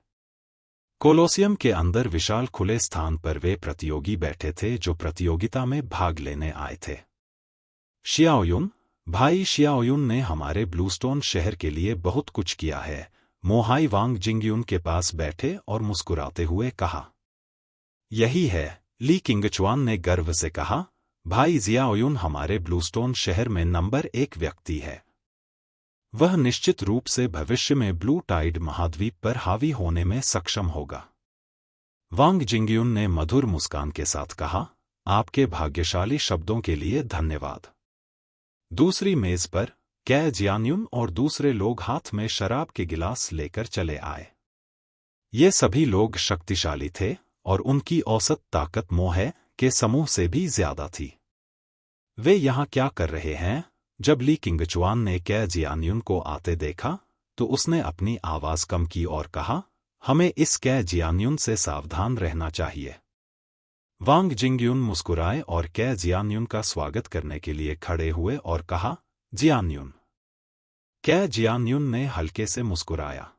कोलोसियम के अंदर विशाल खुले स्थान पर वे प्रतियोगी बैठे थे जो प्रतियोगिता में भाग लेने आए थे। शियाओयुन, भाई शियाओयुन ने हमारे ब्लूस्टोन शहर के लिए बहुत कुछ किया है, मोहाई वांग जिंगयुन के पास बैठे और मुस्कुराते हुए कहा। यही है, ली किंगचुआन ने गर्व से कहा, भाई जियाओयुन हमारे ब्लूस्टोन शहर में नंबर 1 व्यक्ति है। वह निश्चित रूप से भविष्य में ब्लू टाइड महाद्वीप पर हावी होने में सक्षम होगा। वांग जिंगयुन ने मधुर मुस्कान के साथ कहा, आपके भाग्यशाली शब्दों के लिए धन्यवाद। दूसरी मेज पर कै जियान्युन और दूसरे लोग हाथ में शराब के गिलास लेकर चले आए। ये सभी लोग शक्तिशाली थे और उनकी औसत ताकत मोहे के समूह से भी ज्यादा थी। वे यहाँ क्या कर रहे हैं? जब ली किंगचुआन ने कै जियान्युन को आते देखा तो उसने अपनी आवाज कम की और कहा, हमें इस कै जियान्युन से सावधान रहना चाहिए। वांग जिंगयुन मुस्कुराए और कै जियान्युन का स्वागत करने के लिए खड़े हुए और कहा, जियान्युन। कै जियान्युन ने हल्के से मुस्कुराया।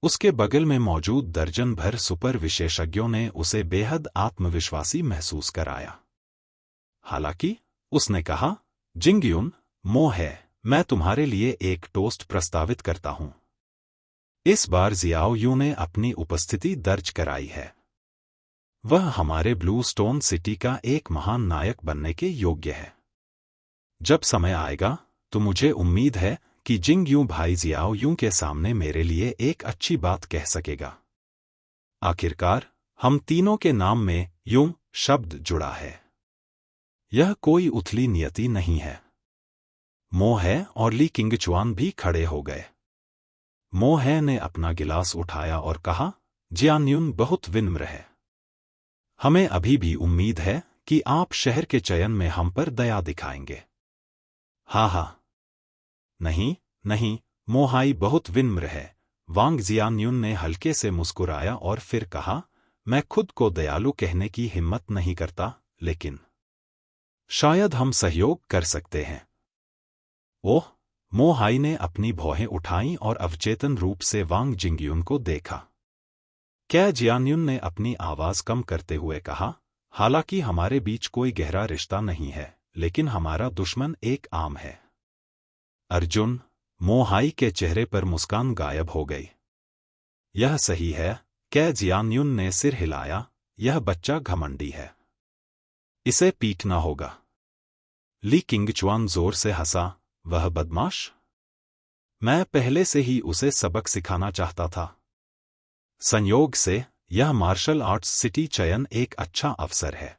उसके बगल में मौजूद दर्जन भर सुपर विशेषज्ञों ने उसे बेहद आत्मविश्वासी महसूस कराया। हालांकि उसने कहा, जिंगयुन, मोहे, मैं तुम्हारे लिए एक टोस्ट प्रस्तावित करता हूं। इस बार जियाओयू ने अपनी उपस्थिति दर्ज कराई है। वह हमारे ब्लूस्टोन सिटी का एक महान नायक बनने के योग्य है। जब समय आएगा तो मुझे उम्मीद है कि जिंगयू भाई जियाओयू के सामने मेरे लिए एक अच्छी बात कह सकेगा। आखिरकार हम तीनों के नाम में यूं शब्द जुड़ा है। यह कोई उथली नियति नहीं है। मोहे और ली किंगचुआन भी खड़े हो गए। मोहे ने अपना गिलास उठाया और कहा, जियान्युन बहुत विनम्र है। हमें अभी भी उम्मीद है कि आप शहर के चयन में हम पर दया दिखाएंगे। हाँ, नहीं, मोहाई बहुत विनम्र है। वांग जियान्युन ने हल्के से मुस्कुराया और फिर कहा, मैं खुद को दयालु कहने की हिम्मत नहीं करता, लेकिन शायद हम सहयोग कर सकते हैं। ओह, मोहाई ने अपनी भौहें उठाईं और अवचेतन रूप से वांग जिंगयुन को देखा। कै जियान्युन ने अपनी आवाज कम करते हुए कहा, हालांकि हमारे बीच कोई गहरा रिश्ता नहीं है, लेकिन हमारा दुश्मन एक आम है। अर्जुन। मोहाई के चेहरे पर मुस्कान गायब हो गई। यह सही है, कै जियान्युन ने सिर हिलाया, यह बच्चा घमंडी है। इसे पीटना होगा। ली किंगचुआन जोर से हंसा, वह बदमाश। मैं पहले से ही उसे सबक सिखाना चाहता था। संयोग से यह मार्शल आर्ट्स सिटी चयन एक अच्छा अवसर है।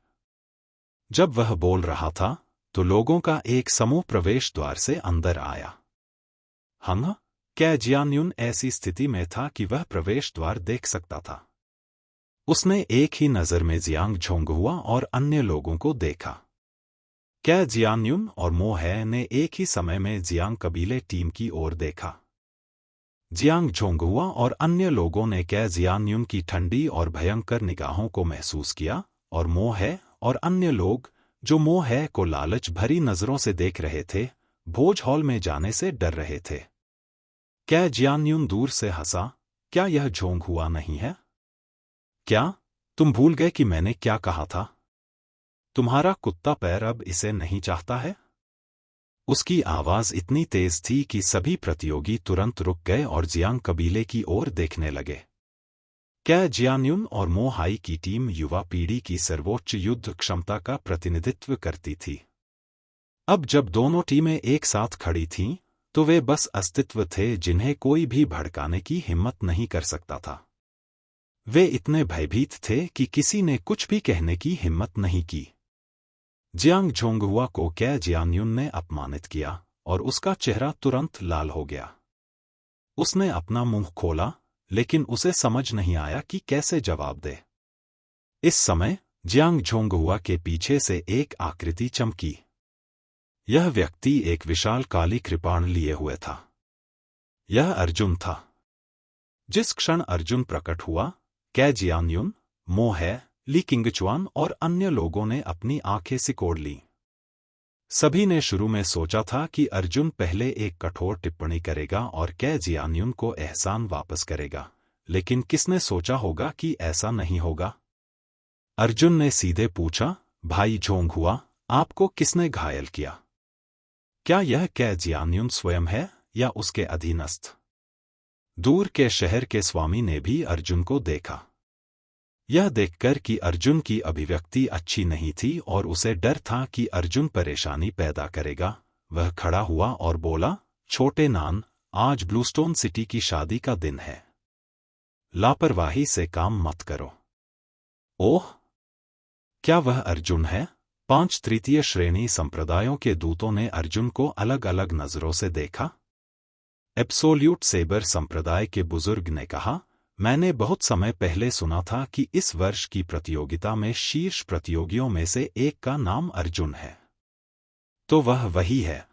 जब वह बोल रहा था तो लोगों का एक समूह प्रवेश द्वार से अंदर आया। हाँ, क्या जियान्युन ऐसी स्थिति में था कि वह प्रवेश द्वार देख सकता था। उसने एक ही नज़र में जियांग झोंगहुआ और अन्य लोगों को देखा। क्या जियान्युन और मो है ने एक ही समय में जियांग कबीले टीम की ओर देखा। जियांग झोंगहुआ और अन्य लोगों ने क्या जियान्युन की ठंडी और भयंकर निगाहों को महसूस किया, और मो है और अन्य लोग, जो मो है को लालच भरी नज़रों से देख रहे थे, भोज हॉल में जाने से डर रहे थे। क्या जियान्युन दूर से हंसा, क्या यह झोंगहुआ नहीं है? क्या तुम भूल गए कि मैंने क्या कहा था? तुम्हारा कुत्ता पैर अब इसे नहीं चाहता है? उसकी आवाज इतनी तेज थी कि सभी प्रतियोगी तुरंत रुक गए और जियांग कबीले की ओर देखने लगे। क्या जियान्युन और मो हाई की टीम युवा पीढ़ी की सर्वोच्च युद्ध क्षमता का प्रतिनिधित्व करती थी। अब जब दोनों टीमें एक साथ खड़ी थीं, तो वे बस अस्तित्व थे जिन्हें कोई भी भड़काने की हिम्मत नहीं कर सकता था। वे इतने भयभीत थे कि किसी ने कुछ भी कहने की हिम्मत नहीं की। जियांग झोंगहुआ को क्या जियान्युन ने अपमानित किया और उसका चेहरा तुरंत लाल हो गया। उसने अपना मुंह खोला, लेकिन उसे समझ नहीं आया कि कैसे जवाब दे। इस समय जियांग झोंगहुआ के पीछे से एक आकृति चमकी। यह व्यक्ति एक विशाल काली कृपाण लिए हुए था। यह अर्जुन था। जिस क्षण अर्जुन प्रकट हुआ, क्या जियान्युन, मो है, ली किंगचुआन और अन्य लोगों ने अपनी आंखें सिकोड़ लीं। सभी ने शुरू में सोचा था कि अर्जुन पहले एक कठोर टिप्पणी करेगा और क्या जियान्युन को एहसान वापस करेगा, लेकिन किसने सोचा होगा कि ऐसा नहीं होगा? अर्जुन ने सीधे पूछा, भाई झोंगहुआ, आपको किसने घायल किया? क्या यह क्या जियान्युन स्वयं है या उसके अधीनस्थ? दूर के शहर के स्वामी ने भी अर्जुन को देखा। यह देखकर कि अर्जुन की अभिव्यक्ति अच्छी नहीं थी और उसे डर था कि अर्जुन परेशानी पैदा करेगा, वह खड़ा हुआ और बोला, छोटे नान, आज ब्लूस्टोन सिटी की शादी का दिन है। लापरवाही से काम मत करो। ओह, क्या वह अर्जुन है? 5 तृतीय श्रेणी संप्रदायों के दूतों ने अर्जुन को अलग अलग नजरों से देखा। एब्सोल्यूट सेबर संप्रदाय के बुजुर्ग ने कहा, मैंने बहुत समय पहले सुना था कि इस वर्ष की प्रतियोगिता में शीर्ष प्रतियोगियों में से एक का नाम अर्जुन है। तो वह वही है।